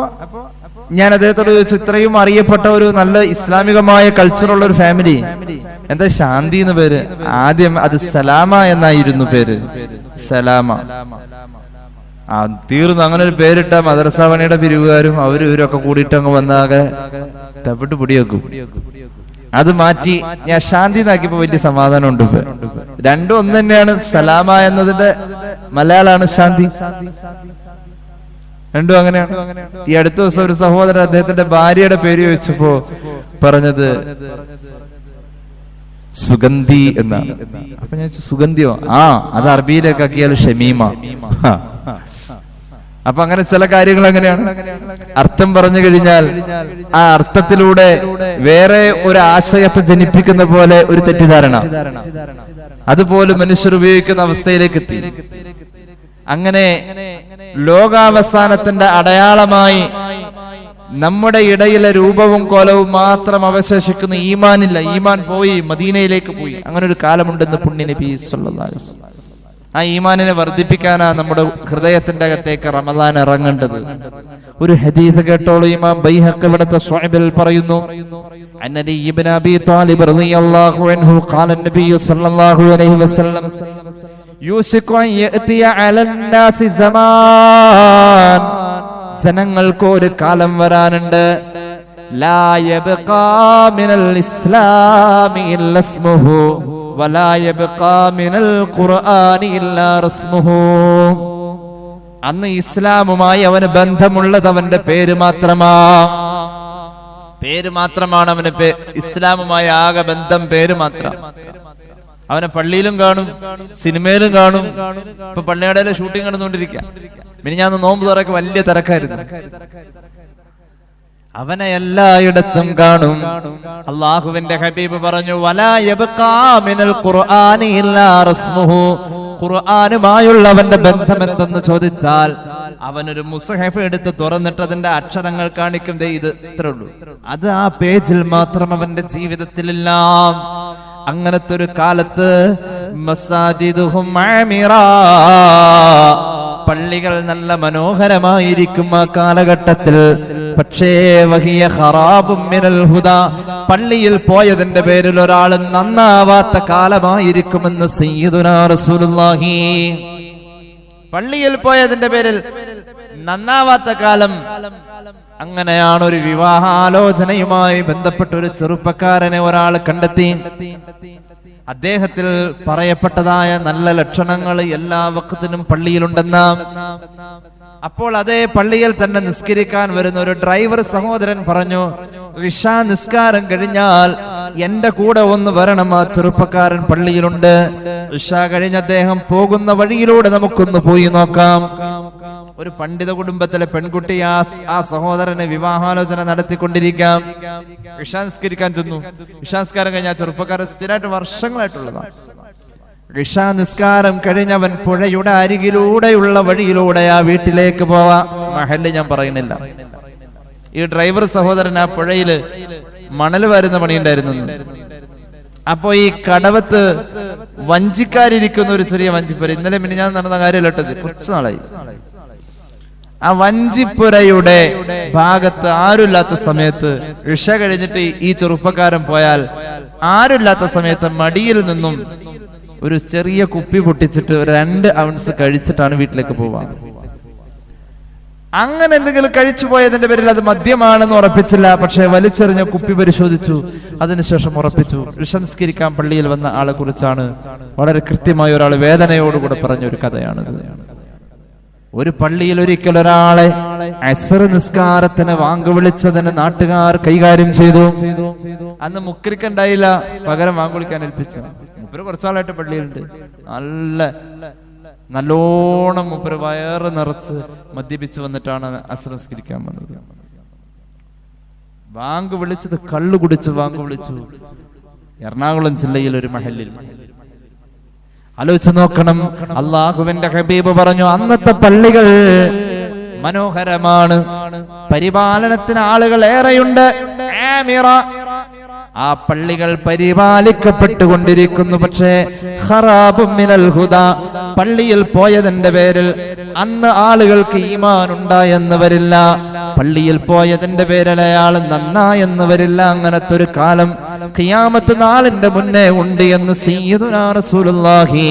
ഞാൻ അദ്ദേഹത്തോട് ചോദിച്ചു, ഇത്രയും അറിയപ്പെട്ട ഒരു നല്ല ഇസ്ലാമികമായ കൾച്ചറുള്ള ഒരു ഫാമിലി, എന്താ ശാന്തി എന്ന് പേര്? ആദ്യം അത് സലാമ എന്നായിരുന്നു പേര്. സലാമ തീർന്നു. അങ്ങനെ ഒരു പേരിട്ട മദ്രസാവണിയുടെ പിരിവുകാരും ഇവരൊക്കെ കൂടിയിട്ട് അങ്ങ് വന്നാകെ തപ്പിട്ട് പൊടിയാക്കും. അത് മാറ്റി ഞാൻ ശാന്തി എന്നാക്കിയപ്പോ വലിയ സമാധാനം ഉണ്ട്. രണ്ടും ഒന്ന് തന്നെയാണ്. സലാമ എന്നതിന്റെ മലയാളമാണ് ശാന്തി. രണ്ടും അങ്ങനെയാണ്. ഈ അടുത്ത ദിവസം ഒരു സഹോദരൻ അദ്ദേഹത്തിന്റെ ഭാര്യയുടെ പേര് ചോദിച്ചപ്പോ പറഞ്ഞത് സുഗന്ധി എന്നാണ്. അപ്പൊ ഞാൻ സുഗന്ധിയോ? അത് അറബിയിലേക്ക് ആക്കിയാൽ ഷമീമ. അപ്പൊ അങ്ങനെ ചില കാര്യങ്ങൾ അങ്ങനെയാണ്. അർത്ഥം പറഞ്ഞു കഴിഞ്ഞാൽ ആ അർത്ഥത്തിലൂടെ വേറെ ഒരു ആശയത്തെ ജനിപ്പിക്കുന്ന പോലെ ഒരു തെറ്റിദ്ധാരണ, അതുപോലെ മനുഷ്യർ ഉപയോഗിക്കുന്ന അവസ്ഥയിലേക്ക് എത്തി. അങ്ങനെ ലോകാവസാനത്തിന്റെ അടയാളമായി നമ്മുടെ ഇടയിലെ രൂപവും കോലവും മാത്രം അവശേഷിക്കുന്ന ഈമാനില്ല. ഈമാൻ പോയി, മദീനയിലേക്ക് പോയി. അങ്ങനെ ഒരു കാലമുണ്ടെന്ന് പുണ്യ നബി സല്ലല്ലാഹു അലൈഹി വസല്ലം. ആ ഈമാനിനെ വർദ്ധിപ്പിക്കാനാ നമ്മുടെ ഹൃദയത്തിന്റെ അകത്തേക്ക് റമദാൻ ഇറങ്ങേണ്ടത്. ഒരു ഹദീസ് കേട്ടോളൂ. ഇമാം ബൈഹഖി ഇവിടുത്തെ സ്വഅബിൽ പറയുന്നു, അന്നലി ഇബ്നു അബീ ത്വാലിബ് റളിയല്ലാഹു അൻഹു ഖാല നബി സല്ലല്ലാഹു അലൈഹി വസല്ലം യൂസികു അൻ യഅതിയ അലന്നാസി സമാൻ, ജനങ്ങൾക്ക് ഒരു കാലം വരാനുണ്ട്, ലാ യബ്ഖാ മിനൽ ഇസ്ലാമി ഇല്ലാ ഇസ്മുഹു വലാ യബ്ഖാ മിനൽ ഖുർആനി ഇല്ലാ റസ്മുഹു. അന്ന് ഇസ്ലാമുമായി അവന് ബന്ധമുള്ളത് അവന്റെ പേര് മാത്രമാണ്. അവന് ഇസ്ലാമുമായി ആകെ ബന്ധം പേര് മാത്രം. അവനെ പള്ളിയിലും കാണും, സിനിമയിലും കാണും. ഇപ്പൊ പള്ളിയുടെ ഷൂട്ടിംഗ് നടന്നുകൊണ്ടിരിക്കുക. മിനിഞ്ഞാന്ന് നോമ്പ് തുറക്ക് വലിയ തിരക്കായിരുന്നു. അവനെ എല്ലായിടത്തും കാണും. അള്ളാഹുവിന്റെ ഹബീബ് പറഞ്ഞു, വലാ യബ്ഖാ മിനൽ ഖുർആനി ഇല്ലാ റസ്മുഹു. ഖുർആനുമായുള്ളവന്റെ ബന്ധം എന്തെന്ന് ചോദിച്ചാൽ അവനൊരു മുസ്ഹഫ് എടുത്ത് തുറന്നിട്ട് അതിന്റെ അക്ഷരങ്ങൾ കാണിക്കും. ദേ ഇത് ഇത്രേ ഉള്ളൂ. അത് ആ പേജിൽ മാത്രം അവന്റെ ജീവിതത്തിലില്ല. അങ്ങനത്തെ ഒരു കാലത്ത് മസാജിദുഹും ആമിറാ, പള്ളികൾ നല്ല മനോഹരമായിരിക്കും ആ കാലഘട്ടത്തിൽ. പക്ഷേ വഹിയ ഖറാബും മിനൽ ഹുദാ, പള്ളിയിൽ പോയതിന്റെ പേരിൽ ഒരാൾ നന്നാവാത്ത കാലമായിരിക്കുമെന്ന് സയ്യിദുനാ റസൂലുള്ളാഹി. പള്ളിയിൽ പോയതിന്റെ പേരിൽ നന്നാവാത്ത കാലം. അങ്ങനെയാണ് ഒരു വിവാഹാലോചനയുമായി ബന്ധപ്പെട്ട ഒരു ചെറുപ്പക്കാരനെ ഒരാൾ കണ്ടെത്തി. അദ്ദേഹത്തിൽ പറയപ്പെട്ടതായ നല്ല ലക്ഷണങ്ങൾ എല്ലാ വഖത്തിനും പള്ളിയിലുണ്ടെന്ന. അപ്പോൾ അതേ പള്ളിയിൽ തന്നെ നിസ്കരിക്കാൻ വരുന്ന ഒരു ഡ്രൈവർ സഹോദരൻ പറഞ്ഞു, ഇശാ നിസ്കാരം കഴിഞ്ഞാൽ എന്റെ കൂടെ ഒന്ന് വരണം, ആ ചെറുപ്പക്കാരൻ പള്ളിയിലുണ്ട്. ഇശാ കഴിഞ്ഞ് അദ്ദേഹം പോകുന്ന വഴിയിലൂടെ നമുക്കൊന്ന് പോയി നോക്കാം. ഒരു പണ്ഡിത കുടുംബത്തിലെ പെൺകുട്ടി ആ സഹോദരനെ വിവാഹാലോചന നടത്തിക്കൊണ്ടിരിക്കാം. ഇശാ നിസ്കരിക്കാൻ ചെന്നു. ഇശാ നിസ്കാരം കഴിഞ്ഞ ചെറുപ്പക്കാരൻ സ്ഥിരമായിട്ട് വർഷങ്ങളായിട്ടുള്ളതാണ്. ഇശാ നിസ്കാരം കഴിഞ്ഞവൻ പുഴയുടെ അരികിലൂടെയുള്ള വഴിയിലൂടെ ആ വീട്ടിലേക്ക് പോവാ. മഹല്ല് ഞാൻ പറയുന്നില്ല. ഈ ഡ്രൈവർ സഹോദരൻ ആ പുഴയില് മണൽ വരുന്ന പണിയുണ്ടായിരുന്നു. അപ്പൊ ഈ കടവത്ത് വഞ്ചിക്കാരിരിക്കുന്ന ഒരു ചെറിയ വഞ്ചിപ്പുര, ഇന്നലെ മിനിഞ്ഞാന്ന് നടന്ന കാര്യമല്ലട്ടത്, കുറച്ചു നാളായി. ആ വഞ്ചിപ്പുരയുടെ ഭാഗത്ത് ആരുമില്ലാത്ത സമയത്ത് ഇശ കഴിഞ്ഞിട്ട് ഈ ചെറുപ്പക്കാരൻ പോയാൽ ആരുമില്ലാത്ത സമയത്ത് മടിയിൽ നിന്നും ഒരു ചെറിയ കുപ്പി പൊട്ടിച്ചിട്ട് 2 ഔൺസ് കഴിച്ചിട്ടാണ് വീട്ടിലേക്ക് പോവാ. അങ്ങനെ എന്തെങ്കിലും കഴിച്ചു പോയതിന്റെ പേരിൽ അത് മദ്യമാണെന്ന് ഉറപ്പിച്ചില്ല. പക്ഷെ വലിച്ചെറിഞ്ഞ കുപ്പി പരിശോധിച്ചു. അതിനുശേഷം ഉറപ്പിച്ചു. ഇശ നിസ്കരിക്കാൻ പള്ളിയിൽ വന്ന ആളെ കുറിച്ചാണ് വളരെ കൃത്യമായി ഒരാൾ വേദനയോടുകൂടെ പറഞ്ഞ ഒരു കഥയാണിത്. ഒരു പള്ളിയിൽ ഒരിക്കൽ ഒരാളെ അസ്ർ നിസ്കാരത്തിന് വാങ്ക് വിളിച്ചതിന് നാട്ടുകാർ കൈകാര്യം ചെയ്തു. അന്ന് മുക്രിക്കുണ്ടായില്ല, പകരം വാങ്ക് വിളിക്കാൻ ഏൽപ്പിച്ചു. മുപ്പര് കുറച്ചാളായിട്ട് പള്ളിയിലുണ്ട്. നല്ലോണം മുപ്പര് വയറ് നിറച്ച് മദ്യപിച്ച് വന്നിട്ടാണ് അസ്ർ നിസ്കരിക്കാൻ വന്നത്. വാങ്ക് വിളിച്ചത് കള്ളു കുടിച്ച് വാങ്ക് വിളിച്ചു. എറണാകുളം ജില്ലയിൽ ഒരു മഹല്ലിൽ. ആലോചിച്ച് നോക്കണം. അള്ളാഹുവിന്റെ ഹബീബ് പറഞ്ഞു, അന്നത്തെ പള്ളികൾ മനോഹരമാണ്, പരിപാലനത്തിന് ആളുകൾ ഏറെയുണ്ട്. ആ പള്ളികൾ പരിപാലിക്കപ്പെട്ടുകൊണ്ടിരിക്കുന്നു. പക്ഷേ ഖറാബും മിനൽ ഹുദാ, പള്ളിയിൽ പോയതിന്റെ പേരിൽ അന്ന് ആളുകൾക്ക് ഈമാൻ ഉണ്ടായെന്ന് വരില്ല. പള്ളിയിൽ പോയതിന്റെ പേരിൽ അയാൾ നന്നായെന്ന് വരില്ല. അങ്ങനത്തെ ഒരു കാലം ഖിയാമത്ത് നാളിന്റെ മുന്നേ ഉണ്ട് എന്ന് സയ്യിദുനാ റസൂലുള്ളാഹി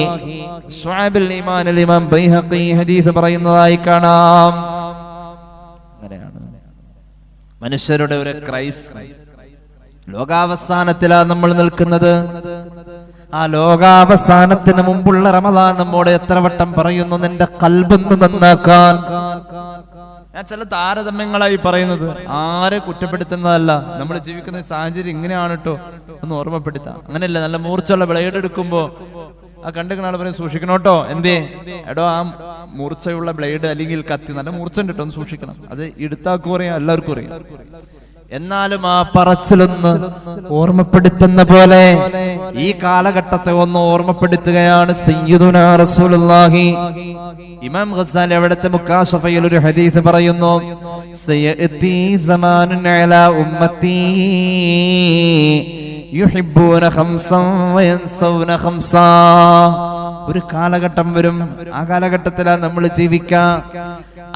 സ്വഅബുൽ ഈമാനിൽ ഇമാം ബൈഹഖി ഹദീസ് പറയുന്നതായി കാണാം. അങ്ങനെയാണ് മനുഷ്യരുടെ ഒരു ക്രൈസിസ്. ലോകാവസാനത്തിലാണ് നമ്മൾ നിൽക്കുന്നത്. ആ ലോകാവസാനത്തിന് മുമ്പുള്ള റമദാൻ നമ്മോട് എത്ര വട്ടം പറയുന്നു, നിന്റെ ഖൽബൊന്ന് നന്നാക്കാൻ. ഞാൻ ചില താരതമ്യങ്ങളായി പറയുന്നത് ആരെ കുറ്റപ്പെടുത്തുന്നതല്ല. നമ്മൾ ജീവിക്കുന്ന സാഹചര്യം ഇങ്ങനെയാണ് കേട്ടോ ഒന്ന് ഓർമ്മപ്പെടുത്താം. അങ്ങനെയല്ല, നല്ല മൂർച്ചയുള്ള ബ്ലേഡ് എടുക്കുമ്പോ ആ കണ്ടുക്കുന്ന ആൾ പറയും സൂക്ഷിക്കണോട്ടോ. എന്തേ? എടോ ആ മൂർച്ചയുള്ള ബ്ലേഡ് അല്ലെങ്കിൽ കത്തി നല്ല മൂർച്ച ഉണ്ട് കേട്ടോ, ഒന്ന് സൂക്ഷിക്കണം. അത് എടുത്താക്കും അറിയാം, എല്ലാവർക്കും അറിയാം. എന്നാലും ആ പറച്ചിലൊന്ന് ഓർമ്മപ്പെടുത്തുന്ന പോലെ ഈ കാലഘട്ടത്തെ ഒന്ന് ഓർമ്മപ്പെടുത്തുകയാണ് സയ്യിദുനാ റസൂലുള്ളാഹി. ഇമാം ഗസാലി അവിടുത്തെ മുക്കാശഫയിൽ ഒരു ഹദീസ് പറയുന്നു, സയഅതി സമാനുൻ അലാ ഉമ്മത്തി യുഹിബ്ബൂന ഖംസൻ വയൻസൗന ഖംസാ. ഒരു കാലഘട്ടം വരും, ആ കാലഘട്ടത്തിലാണ് നമ്മൾ ജീവിക്കുക.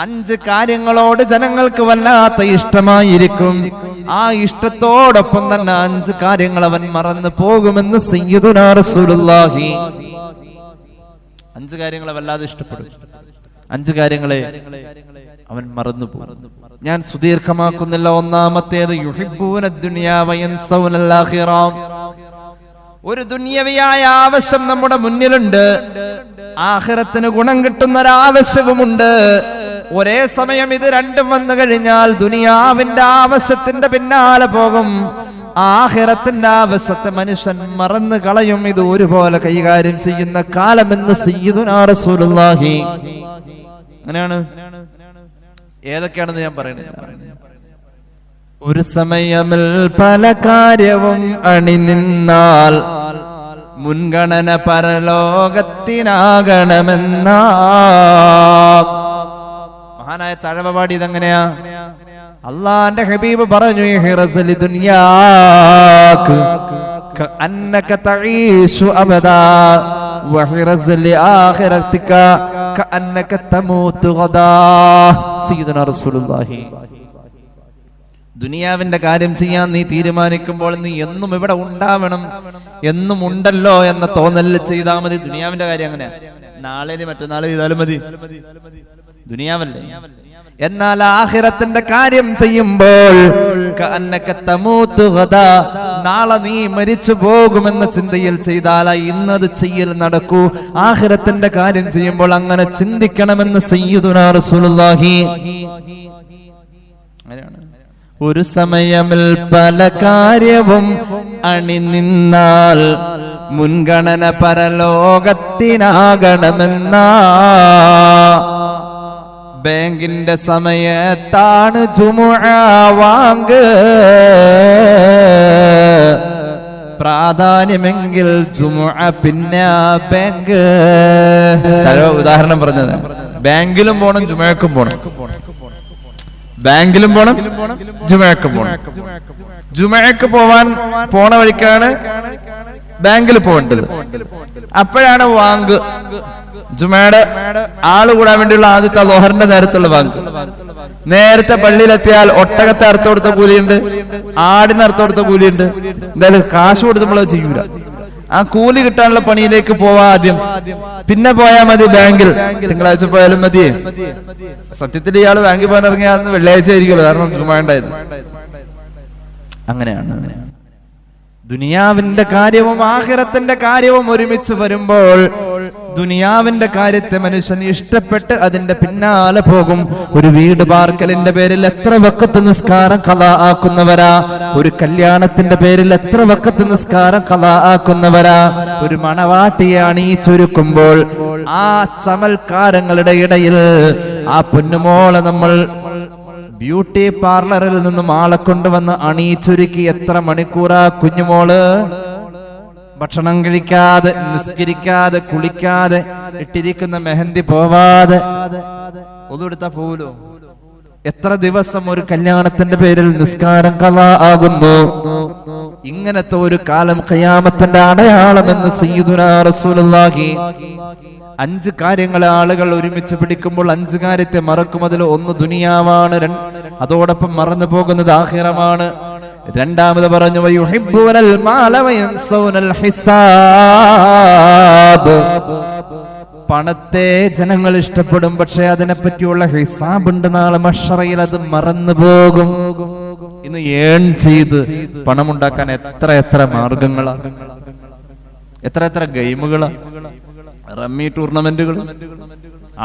5 കാര്യങ്ങളോട് ജനങ്ങൾക്ക് വല്ലാത്ത ഇഷ്ടമായിരിക്കും. ആ ഇഷ്ടത്തോടൊപ്പം തന്നെ 5 കാര്യങ്ങൾ അവൻ മറന്നു പോകുമെന്ന് സയ്യിദുനാ റസൂലുള്ളാഹി. 5 കാര്യങ്ങളെ വല്ലാതെ ഇഷ്ടപ്പെടും, 5 കാര്യങ്ങളെ അവൻ മറന്നു പോകും. ഞാൻ സുദീർഘമാക്കുന്നില്ല. ഒന്നാമത്തേത് യുഹിബ്ബൂന ദുനിയാ വയൻസൗനൽ ആഖിറ. ഒരു ദുനിയവിയായ ആവശ്യം നമ്മുടെ മുന്നിലുണ്ട്, ആഖിറത്തിന് ഗുണം കിട്ടുന്ന ഒരു ആവശ്യവുമുണ്ട്. ഒരേ സമയം ഇത് രണ്ടും വന്നു കഴിഞ്ഞാൽ ദുനിയാവിന്റെ ആവശ്യത്തിന്റെ പിന്നാലെ പോകും, ആഖിറത്തിന്റെ ആവശ്യത്തെ മനുഷ്യൻ മറന്നു കളയും. ഇത് ഒരുപോലെ കൈകാര്യം ചെയ്യുന്ന കാലമെന്ന് സയ്യിദുനാ റസൂലുള്ളാഹി. അങ്ങനെയാണ്. ഏതൊക്കെയാണെന്ന് ഞാൻ പറയുന്നത്. ഒരു സമയമിൽ പല കാര്യവും അണിനിന്നാൽ മുൻഗണന പരലോകത്തിനാകണമെന്ന മഹാനായ തഴവപാടി ഇതെങ്ങനെയാ? അള്ളാന്റെ ഹബീബ് പറഞ്ഞു, ഹിറസലി ദുനിയാക്ക് കഅന്നക തഈശു അബദാ വഹിറസലി ആഖിറതിക കഅന്നക തമൂതു ഗദാ. സയ്യിദുനാ റസൂലുള്ളാഹി. ദുനിയാവിന്റെ കാര്യം ചെയ്യാൻ നീ തീരുമാനിക്കുമ്പോൾ നീ എന്നും ഇവിടെ ഉണ്ടാവണം, എന്നും ഉണ്ടല്ലോ എന്ന തോന്നലിൽ ചെയ്താൽ മതി. ദുനിയാവിന്റെ കാര്യം അങ്ങനെ നാളെ മറ്റന്നാളെ ചെയ്താലും മതി, ദുനിയാവല്ലേ. എന്നാൽ ആഖിറത്തിന്റെ കാര്യം ചെയ്യുമ്പോൾ നാളെ നീ മരിച്ചു പോകുമെന്ന ചിന്തയിൽ ചെയ്താല ഇന്നത് ചെയ്യൽ നടക്കൂ. ആഖിറത്തിന്റെ കാര്യം ചെയ്യുമ്പോൾ അങ്ങനെ ചിന്തിക്കണമെന്ന് സയ്യിദുനാ റസൂലുള്ളാഹി. അങ്ങനെയാണ്. ഒരു സമയമിൽ പല കാര്യവും അണിനിന്നാൽ മുൻഗണന പരലോകത്തിനാകണമെന്ന ബാങ്കിന്റെ സമയത്താണ് ജുമുഅ വാങ്ക് പ്രാധാന്യമെങ്കിൽ ജുമുഅ പിന്നെ ബാങ്ക്. ഉദാഹരണം പറഞ്ഞത്, ബാങ്കിലും പോണം ജുമുഅക്കും പോണം, ബാങ്കിലും പോണം ജുമുഅക്കും പോണം. ജുമുഅക്ക് പോണ വഴിക്കാണ് ബാങ്കിൽ പോകേണ്ടത്. അപ്പോഴാണ് വാങ്ക്, ജുമുഅയുടെ ആള് കൂടാൻ വേണ്ടിയുള്ള ആദ്യത്തെ ലോഹറിന്റെ നേരത്തുള്ള വാങ്ക്. നേരത്തെ പള്ളിയിലെത്തിയാൽ ഒട്ടകത്തെ അർത്ഥം കൊടുത്ത കൂലിയുണ്ട്, ആടിന് അർത്ഥം കൊടുത്ത കൂലിയുണ്ട്. എന്തായാലും കാശ് കൊടുത്തുമ്പോൾ ചെയ്യൂല. ആ കൂലി കിട്ടാനുള്ള പണിയിലേക്ക് പോവാ ആദ്യം, പിന്നെ പോയാ മതി ബാങ്കിൽ. തിങ്കളാഴ്ച പോയാലും മതി. സത്യത്തിൽ ഇയാള് ബാങ്കിൽ പോകാൻ ഇറങ്ങിയാൽ വെള്ളിയാഴ്ച ആയിരിക്കുമല്ലോ, കാരണം ജുമുഅ ഉണ്ടായത്. അങ്ങനെയാണ്. ദുനിയാവിന്റെ കാര്യവും ആഖിറത്തിന്റെ കാര്യവും ഒരുമിച്ച് വരുമ്പോൾ ദുനിയാവിന്റെ കാര്യത്തെ മനുഷ്യൻ ഇഷ്ടപ്പെട്ട് അതിന്റെ പിന്നാലെ പോകും. ഒരു വീട് പാർക്കലിന്റെ പേരിൽ എത്ര വഖത്ത് നിസ്കാരം ഖളാ ആക്കുന്നവരാ, ഒരു കല്യാണത്തിന്റെ പേരിൽ എത്ര വഖത്ത് നിസ്കാരം ഖളാ ആക്കുന്നവരാ. ഒരു മണവാട്ടിയെ അണിയിച്ചൊരുക്കുമ്പോൾ ആ ചമൽക്കാരങ്ങളുടെ ഇടയിൽ ആ പൊന്നുമോളെ നമ്മൾ ബ്യൂട്ടി പാർലറിൽ നിന്നും ആളെ കൊണ്ടുവന്ന് അണിയിച്ചൊരുക്കി എത്ര മണിക്കൂറാ കുഞ്ഞുമോള് ഭക്ഷണം കഴിക്കാതെ, നിസ്കരിക്കാതെ, കുളിക്കാതെ, ഇട്ടിരിക്കുന്ന മെഹന്തി പോവാതെ ഒതു എടുത്താ പോവൂലോ. എത്ര ദിവസം ഒരു കല്യാണത്തിന്റെ പേരിൽ നിസ്കാരം ഖളാ ആകുന്നു. ഇങ്ങനത്തെ ഒരു കാലം ഖിയാമത്തിന്റെ അടയാളമെന്ന് സയ്യിദുനാ റസൂലുള്ളാഹി. 5 കാര്യങ്ങളെ ആളുകൾ ഒരുമിച്ച് പിടിക്കുമ്പോൾ 5 കാര്യത്തെ മറക്കും. അതിൽ ഒന്ന് ദുനിയാവാണ്, അതോടൊപ്പം മറന്നു പോകുന്നത് ആഖിറമാണ്. രണ്ടാമത് പറഞ്ഞു വയുഹിബ്ബൂനൽ മാല വയൻസൗനൽ ഹിസാബ്. പണത്തെ ജനങ്ങൾ ഇഷ്ടപ്പെടും, പക്ഷെ അതിനെ പറ്റിയുള്ള ഹിസാബ് ഉണ്ട് നാളെ മഹ്ശറയിൽ, അത് മറന്നു പോകും. ഇന്ന് ഏൺ ചെയ്ത് പണമുണ്ടാക്കാൻ എത്ര മാർഗങ്ങളാ, എത്ര ഗെയിമുകളാ, റമ്മി ടൂർണമെന്റുകൾ,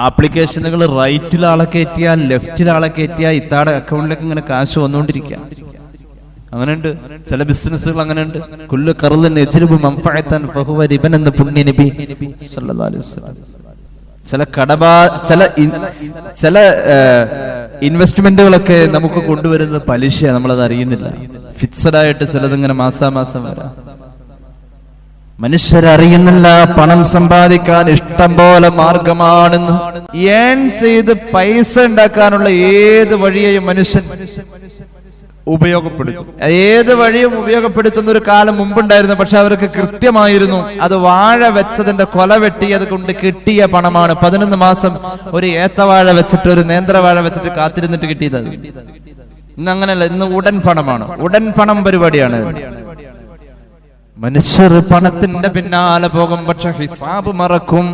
ആപ്ലിക്കേഷനുകൾ. റൈറ്റിൽ ആളെ കയറ്റിയാൽ ലെഫ്റ്റിൽ ആളെ കയറ്റിയാൽ ഇത്താടെ അക്കൗണ്ടിലേക്ക് ഇങ്ങനെ കാശ് വന്നുകൊണ്ടിരിക്കുക. അങ്ങനെയുണ്ട് ചില ബിസിനസ്സുകൾ, അങ്ങനെയുണ്ട്. കുല്ലു ഖർളിൻ യജ്ലിബു മൻഫഅതൻ ഫഹുവ റിബൻ എന്ന് പുണ്യ നബി സല്ലല്ലാഹു അലൈഹി വസല്ലം. ചില ഇൻവെസ്റ്റ്മെന്റുകളൊക്കെ നമുക്ക് കൊണ്ടുവരുന്നത് പലിശ, നമ്മളത് അറിയുന്നില്ല. ഫിക്സഡ് ആയിട്ട് ചിലതിങ്ങനെ മാസാമാസം വരാം. മനുഷ്യരറിയുന്നില്ല പണം സമ്പാദിക്കാൻ ഇഷ്ടം പോലെ മാർഗമാണെന്ന്. ഏൺ ചെയ്ത് പൈസ ഉണ്ടാക്കാനുള്ള ഏത് വഴിയെയും മനുഷ്യൻ ഉപയോഗപ്പെടുത്തും. ഏത് വഴിയും ഉപയോഗപ്പെടുത്തുന്ന ഒരു കാലം മുമ്പുണ്ടായിരുന്നു. പക്ഷെ അവർക്ക് കൃത്യമായിരുന്നു, അത് വാഴ വെച്ചതിന്റെ കൊല വെട്ടിയത് കൊണ്ട് കിട്ടിയ പണമാണ്. 11 മാസം ഒരു ഏത്തവാഴ വെച്ചിട്ട്, ഒരു നേന്ത്രവാഴ വെച്ചിട്ട് കാത്തിരുന്നിട്ട് കിട്ടിയത്. ഇന്ന് അങ്ങനെയല്ല, ഇന്ന് ഉടൻ പണമാണ്, ഉടൻ പണം പരിപാടിയാണ്. മനുഷ്യർ പണത്തിന്റെ പിന്നാലെ പോകും, പക്ഷെ ഹിസാബ് മറക്കും.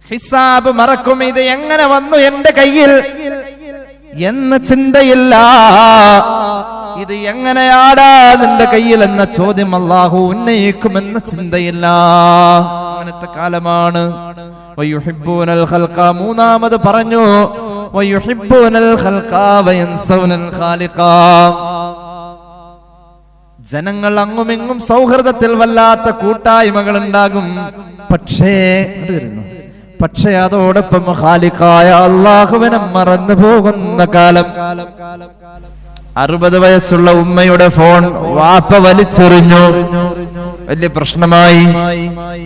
ഹിസാബ് മറക്കും. ഇത് എങ്ങനെ വന്നു എന്റെ കയ്യിൽ എന്ന ചിന്തയില്ല. ഇത് എങ്ങനെയാടാ നിന്റെ കയ്യിൽ എന്ന ചോദ്യം അല്ലാഹു ഉന്നയിക്കുമെന്ന ചിന്തയില്ല. അങ്ങനത്തെ കാലമാണ്. വയുഹിബ്ബൂനൽ ഖൽഖ, മൂന്നാമത് പറഞ്ഞു വയുഹിബ്ബൂനൽ ഖൽഖ വയൻസൗനൽ ഖാലിഖ. ജനങ്ങൾ അങ്ങുമിങ്ങും സൗഹൃദത്തിൽ വല്ലാത്ത കൂട്ടായ്മകൾ ഉണ്ടാകും. പക്ഷേ അതോടൊപ്പം ഖാലിഖായ അല്ലാഹുവിനെ മറന്നു പോകുന്ന കാലം. 60 വയസ്സുള്ള ഉമ്മയുടെ ഫോൺ വാപ്പ വലിച്ചെറിഞ്ഞു, വലിയ പ്രശ്നമായി.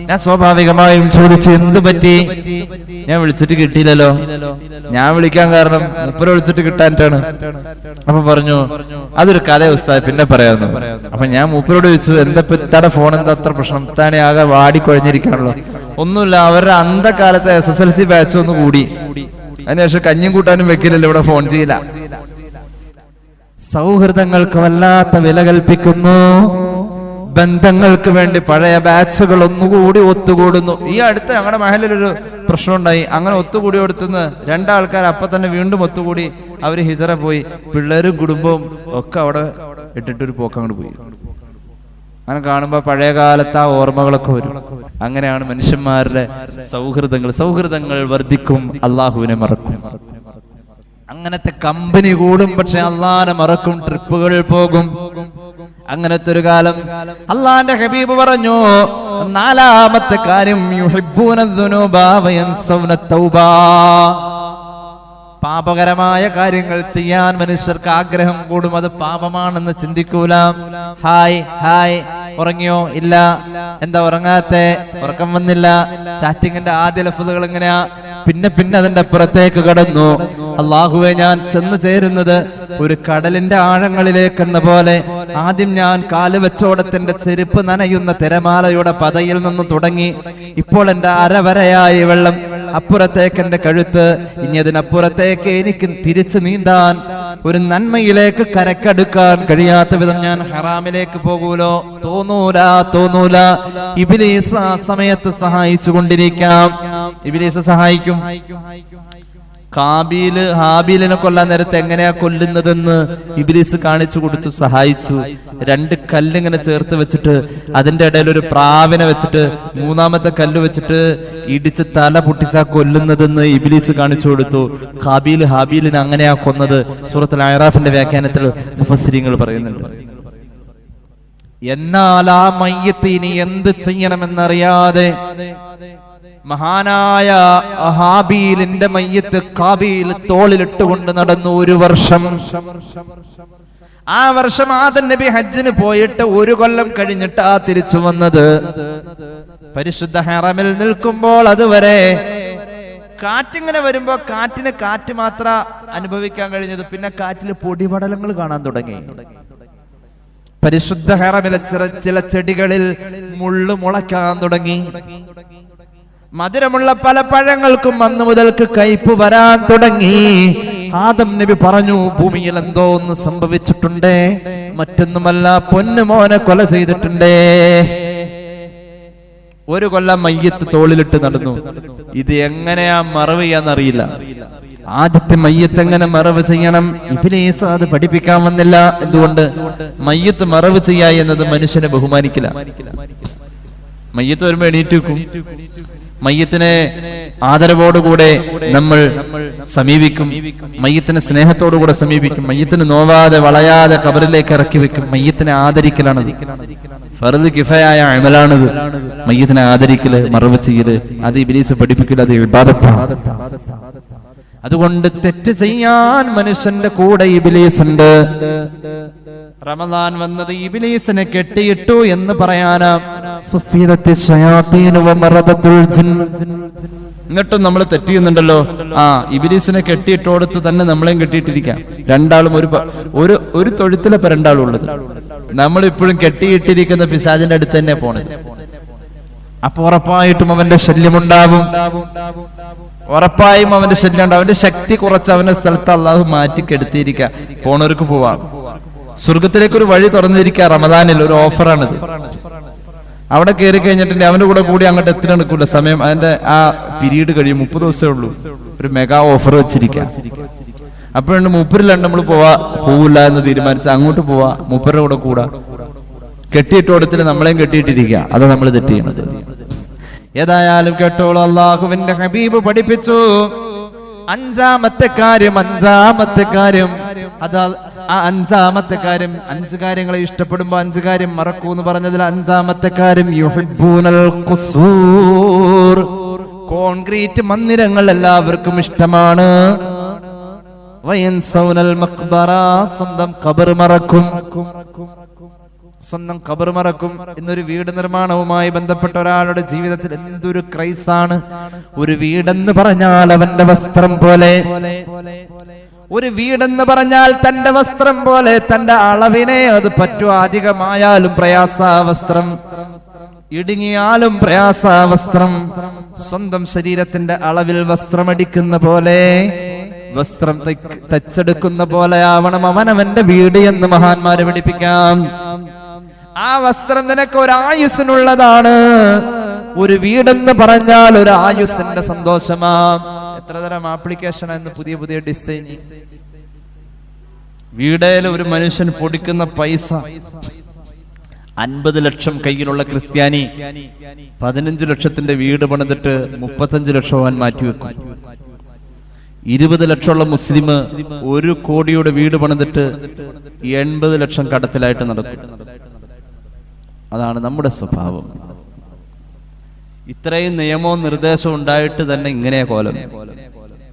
ഞാൻ സ്വാഭാവികമായും ചോദിച്ചു, എന്ത് പറ്റി? ഞാൻ വിളിച്ചിട്ട് കിട്ടിയില്ലല്ലോ. ഞാൻ വിളിക്കാൻ കാരണം മുപ്പര വിളിച്ചിട്ട് കിട്ടാനായിട്ടാണ്. അപ്പൊ പറഞ്ഞു, അതൊരു കഥ ഉസ്താദ്, പിന്നെ പറയാമെന്ന്. അപ്പൊ ഞാൻ മൂപ്പരോട് ചോദിച്ചു, എന്താ ഇത്താടെ ഫോൺ എന്താ അത്ര പ്രശ്നം? ഇത്താണെ ആകെ വാടിക്കൊഴഞ്ഞിരിക്കാണല്ലോ. ഒന്നുമില്ല, അവരുടെ അന്ധകാലത്തെ SSLC ബാച്ച് ഒന്ന് കൂടി, അതിനുശേഷം കഞ്ഞിയും കൂട്ടാനും വെക്കില്ലല്ലോ, ഇവിടെ ഫോൺ ചെയ്യില്ല. സൗഹൃദങ്ങൾക്ക് വല്ലാത്ത വില കൽപ്പിക്കുന്നു. ബന്ധങ്ങൾക്ക് വേണ്ടി പഴയ ബാച്ചുകൾ ഒന്നുകൂടി ഒത്തുകൂടുന്നു. ഈ അടുത്ത് ഞങ്ങളുടെ മഹലിലൊരു പ്രശ്നം ഉണ്ടായി. അങ്ങനെ ഒത്തുകൂടി കൊടുത്തുനിന്ന് 2 ആൾക്കാർ അപ്പൊ തന്നെ വീണ്ടും ഒത്തുകൂടി. അവര് ഹിജറ പോയി, പിള്ളേരും കുടുംബവും ഒക്കെ അവിടെ ഇട്ടിട്ടൊരു പോക്കങ്ങോട്ട് പോയി. അങ്ങനെ കാണുമ്പോ പഴയ കാലത്ത് ആ ഓർമ്മകളൊക്കെ വരും. അങ്ങനെയാണ് മനുഷ്യന്മാരുടെ സൗഹൃദങ്ങൾ വർദ്ധിക്കും, അള്ളാഹുവിനെ മറക്കും. അങ്ങനത്തെ കമ്പനി കൂടും, പക്ഷെ അള്ളാഹിനെ മറക്കും, ട്രിപ്പുകൾ പോകും. അങ്ങനത്തെ ഒരു കാലം. അള്ളാന്റെ ഹബീബ് പറഞ്ഞു, 4ാമത്തെ കാര്യം യുഹിബ്ബൂനദ്ദുനൂബ വയൻസൗന തൗബാ. പാപകരമായ കാര്യങ്ങൾ ചെയ്യാൻ മനുഷ്യർക്ക് ആഗ്രഹം കൂടും. അത് പാപമാണെന്ന് ചിന്തിക്കൂല. ഹായ് ഉറങ്ങിയോ? ഇല്ല. എന്താ ഉറങ്ങാത്തെ? ഉറക്കം വന്നില്ല. ചാറ്റിങ്ങിന്റെ ആദ്യ ലഫ്ളുകൾ എങ്ങനെയാ? പിന്നെ അതിന്റെ അപ്പുറത്തേക്ക് കടന്നു. അള്ളാഹുവെ, ഞാൻ ചെന്ന് ചേരുന്നത് ഒരു കടലിന്റെ ആഴങ്ങളിലേക്കെന്ന പോലെ ആദ്യം ഞാൻ കാല് വെച്ചോടത്തിന്റെ ചെരുപ്പ് നനയുന്ന തിരമാലയുടെ പതയിൽ നിന്ന് തുടങ്ങി. ഇപ്പോൾ എന്റെ അരവരയായി വെള്ളം, അപ്പുറത്തേക്ക് എന്റെ കഴുത്ത്, ഇനി അതിനപ്പുറത്തേക്ക് എനിക്ക് തിരിച്ചു നീന്താൻ, ഒരു നന്മയിലേക്ക് കരക്കടുക്കാൻ കഴിയാത്ത വിധം ഞാൻ ഹറാമിലേക്ക് പോകൂലോ? തോന്നൂല. ഇബ്ലീസ് ആ സമയത്ത് സഹായിച്ചു കൊണ്ടിരിക്കാം. ഇബ്ലീസ് സഹായിക്കും. ഹാബീലിനെ കൊല്ലാൻ നേരത്തെ എങ്ങനെയാ കൊല്ലുന്നതെന്ന് ഇബ്ലീസ് കാണിച്ചു കൊടുത്തു, സഹായിച്ചു. 2 കല്ലിങ്ങനെ ചേർത്ത് വെച്ചിട്ട് അതിന്റെ ഇടയിൽ ഒരു പ്രാവിനെ വെച്ചിട്ട് 3ാമത്തെ കല്ല് വെച്ചിട്ട് ഇടിച്ച് തല പൊട്ടിച്ചാ കൊല്ലുന്നതെന്ന് ഇബ്ലീസ് കാണിച്ചു കൊടുത്തു. ഹാബീലിനെ അങ്ങനെയാ കൊന്നത്. സൂറത്തുൽ അഅറാഫിന്റെ വ്യാഖ്യാനത്തിൽ മുഫസ്സിരീങ്ങൾ പറയുന്നുണ്ട്. എന്നാൽ ആ മയ്യത്ത് ഇനി എന്ത് ചെയ്യണമെന്നറിയാതെ മഹാനായ ഹാബീലിന്റെ മയ്യത്ത് ഖാബീൽ തോളിലിട്ടുകൊണ്ട് നടന്നു 1 വർഷം. ആ വർഷം ആദം നബി ഹജ്ജിന് പോയിട്ട് 1 കൊല്ലം കഴിഞ്ഞിട്ടാ തിരിച്ചു വന്നത്. പരിശുദ്ധ ഹറമിൽ നിൽക്കുമ്പോൾ അതുവരെ കാറ്റിങ്ങനെ വരുമ്പോ കാറ്റ് മാത്ര അനുഭവിക്കാൻ കഴിഞ്ഞത്. പിന്നെ കാറ്റിൽ പൊടിപടലങ്ങൾ കാണാൻ തുടങ്ങി. പരിശുദ്ധ ഹറമിലെ ചില ചെടികളിൽ മുള്ളു മുളയ്ക്കാൻ തുടങ്ങി. മധുരമുള്ള പല പഴങ്ങൾക്കും അന്ന് മുതൽക്ക് കയ്പ് വരാൻ തുടങ്ങി. ആദം നബി പറഞ്ഞു, ഭൂമിയിൽ എന്തോ ഒന്ന് സംഭവിച്ചിട്ടുണ്ടേ, മറ്റൊന്നുമല്ല, പൊന്നുമോനെ കൊല ചെയ്തിട്ടുണ്ടേ. 1 കൊല്ലം മയ്യത്ത് തോളിലിട്ട് നടന്നു. ഇത് എങ്ങനെയാ മറവ് ചെയ്യാന്നറിയില്ല. ആദ്യത്തെ മയ്യത്ത് എങ്ങനെ മറവ് ചെയ്യണം ഇബ്ലീസ് അത് പഠിപ്പിക്കാൻ വന്നില്ല. എന്തുകൊണ്ട്? മയ്യത്ത് മറവ് ചെയ്യാ എന്നത് മനുഷ്യനെ ബഹുമാനിക്കില്ല. മയ്യത്ത് വരുമ്പോ എണീറ്റ് വെക്കും. മയ്യത്തിനെ ആദരവോടുകൂടെ നമ്മൾ സമീപിക്കും, മയ്യത്തിനെ സ്നേഹത്തോടുകൂടെ സമീപിക്കും, മയ്യത്തിന് നോവാതെ വളയാതെ ഖബറിലേക്ക് ഇറക്കി വെക്കും. മയ്യത്തിനെ ആദരിക്കലാണത്, ഫർദ് കിഫയായ അമലാണത്. മയ്യത്തിനെ ആദരിക്കല്, മറവ് ചെയ്യല്, അത് ഇബ്ലീസ് പഠിപ്പിക്കല്, അത് ഇബാദത്താണ്. അതുകൊണ്ട് തെറ്റ് ചെയ്യാൻ മനുഷ്യന്റെ കൂടെ ഇബ്ലീസ് ഉണ്ട്. റമദാൻ വന്നത് ഇബ്ലീസിനെ കെട്ടിയിട്ടു എന്ന് പറയാനാ. എന്നിട്ടും നമ്മൾ തെറ്റ് ചെയ്യുന്നുണ്ടല്ലോ. ഇബ്ലീസിനെ കെട്ടിയിട്ടോടത്ത് തന്നെ നമ്മളെയും കെട്ടിയിട്ടിരിക്കാം. രണ്ടാളും ഒരു തൊഴുത്തിലപ്പോ രണ്ടാളും ഉള്ളത്. നമ്മളിപ്പോഴും കെട്ടിയിട്ടിരിക്കുന്ന പിശാചിന്റെ അടുത്ത് തന്നെ പോണത്. അപ്പൊ ഉറപ്പായിട്ടും അവന്റെ ശല്യമുണ്ടാവും, ഉറപ്പായും അവന്റെ ശല്യം ഉണ്ടാവും. അവന്റെ ശക്തി കുറച്ച് അവന്റെ സ്ഥലത്ത് അള്ളാഹു മാറ്റിക്കെടുത്തിരിക്കുക. പോണവർക്ക് പോവാം. സ്വർഗത്തിലേക്ക് ഒരു വഴി തുറന്നിരിക്കുക. റമദാനിൽ ഒരു ഓഫറാണിത്. അവിടെ കയറി കഴിഞ്ഞിട്ടുണ്ട് അവന്റെ കൂടെ കൂടി അങ്ങോട്ട് എത്തി നടക്കൂല. സമയം അതിന്റെ ആ പീരീഡ് കഴിയും, 30 ദിവസമേ ഉള്ളൂ. ഒരു മെഗാ ഓഫർ വെച്ചിരിക്കാം. അപ്പോഴുണ്ട് മൂപ്പരിലാണ് നമ്മൾ പോവില്ല എന്ന് തീരുമാനിച്ച അങ്ങോട്ട് പോവാ, മൂപ്പരുടെ കൂടെ കൂടാ. കെട്ടിയിട്ടോടത്തിൽ നമ്മളെയും കെട്ടിയിട്ടിരിക്കുക. അത് നമ്മൾ തെറ്റ് ചെയ്യണത്. ഏതായാലും കേട്ടോളൂ, അള്ളാഹുവിന്റെ ഹബീബ് പഠിപ്പിച്ചു. അഞ്ചാമത്തെ കാര്യം അതാ ആ അഞ്ചാമത്തെ കാര്യം, 5 കാര്യങ്ങളെ ഇഷ്ടപ്പെടുമ്പോ 5 കാര്യം മറക്കൂ എന്ന് പറഞ്ഞതിൽ 5-ാമത്തെ കാര്യം യുഹിബ്ബൂനൽ ഖുസൂർ. കോൺക്രീറ്റ് മന്ദിരങ്ങൾ എല്ലാവർക്കും ഇഷ്ടമാണ്. വയൻസൗനൽ മഖ്ബറ, സ്വന്തം ഖബർ മറക്കും. ഇന്നൊരു വീട് നിർമ്മാണവുമായി ബന്ധപ്പെട്ട ഒരാളുടെ ജീവിതത്തിൽ എന്തൊരു ക്രൈസാണ്. ഒരു വീടെന്ന് പറഞ്ഞാൽ അവന്റെ വസ്ത്രം പോലെ, ഒരു വീടെന്ന് പറഞ്ഞാൽ തന്റെ വസ്ത്രം പോലെ. തന്റെ അളവിനെ അത് പറ്റൂ. അധികമായാലും പ്രയാസവസ്ത്രം, ഇടുങ്ങിയാലും പ്രയാസവസ്ത്രം. സ്വന്തം ശരീരത്തിന്റെ അളവിൽ വസ്ത്രമടിക്കുന്ന പോലെ, വസ്ത്രം തച്ചെടുക്കുന്ന പോലെ ആവണം അവനവന്റെ വീട് എന്ന് മഹാന്മാരെ പഠിപ്പിക്കാം. ആ വസ്ത്രം നിനക്ക് ഒരു ആയുസ്സിനുള്ളതാണ്. ഒരു വീടെന്ന് പറഞ്ഞാൽ ഒരു ആയുസ്സിന്റെ സന്തോഷമാ. എത്ര തരം ആപ്ലിക്കേഷൻ എന്ന് പുതിയ ഡിസൈൻ. വീടേൽ ഒരു മനുഷ്യൻ പൊടിക്കുന്ന പൈസ 50 ലക്ഷം കയ്യിലുള്ള ക്രിസ്ത്യാനി 15 ലക്ഷത്തിന്റെ വീട് പണിതിട്ട് 35 ലക്ഷം അവൻ മാറ്റിവെക്കും. 20 ലക്ഷമുള്ള മുസ്ലിം 1 കോടിയുടെ വീട് പണിതിട്ട് 80 ലക്ഷം കടത്തിലായിട്ട് നടക്കും. അതാണ് നമ്മുടെ സ്വഭാവം. ഇത്രയും നിയമവും നിർദ്ദേശവും ഉണ്ടായിട്ട് തന്നെ ഇങ്ങനെ കോലം.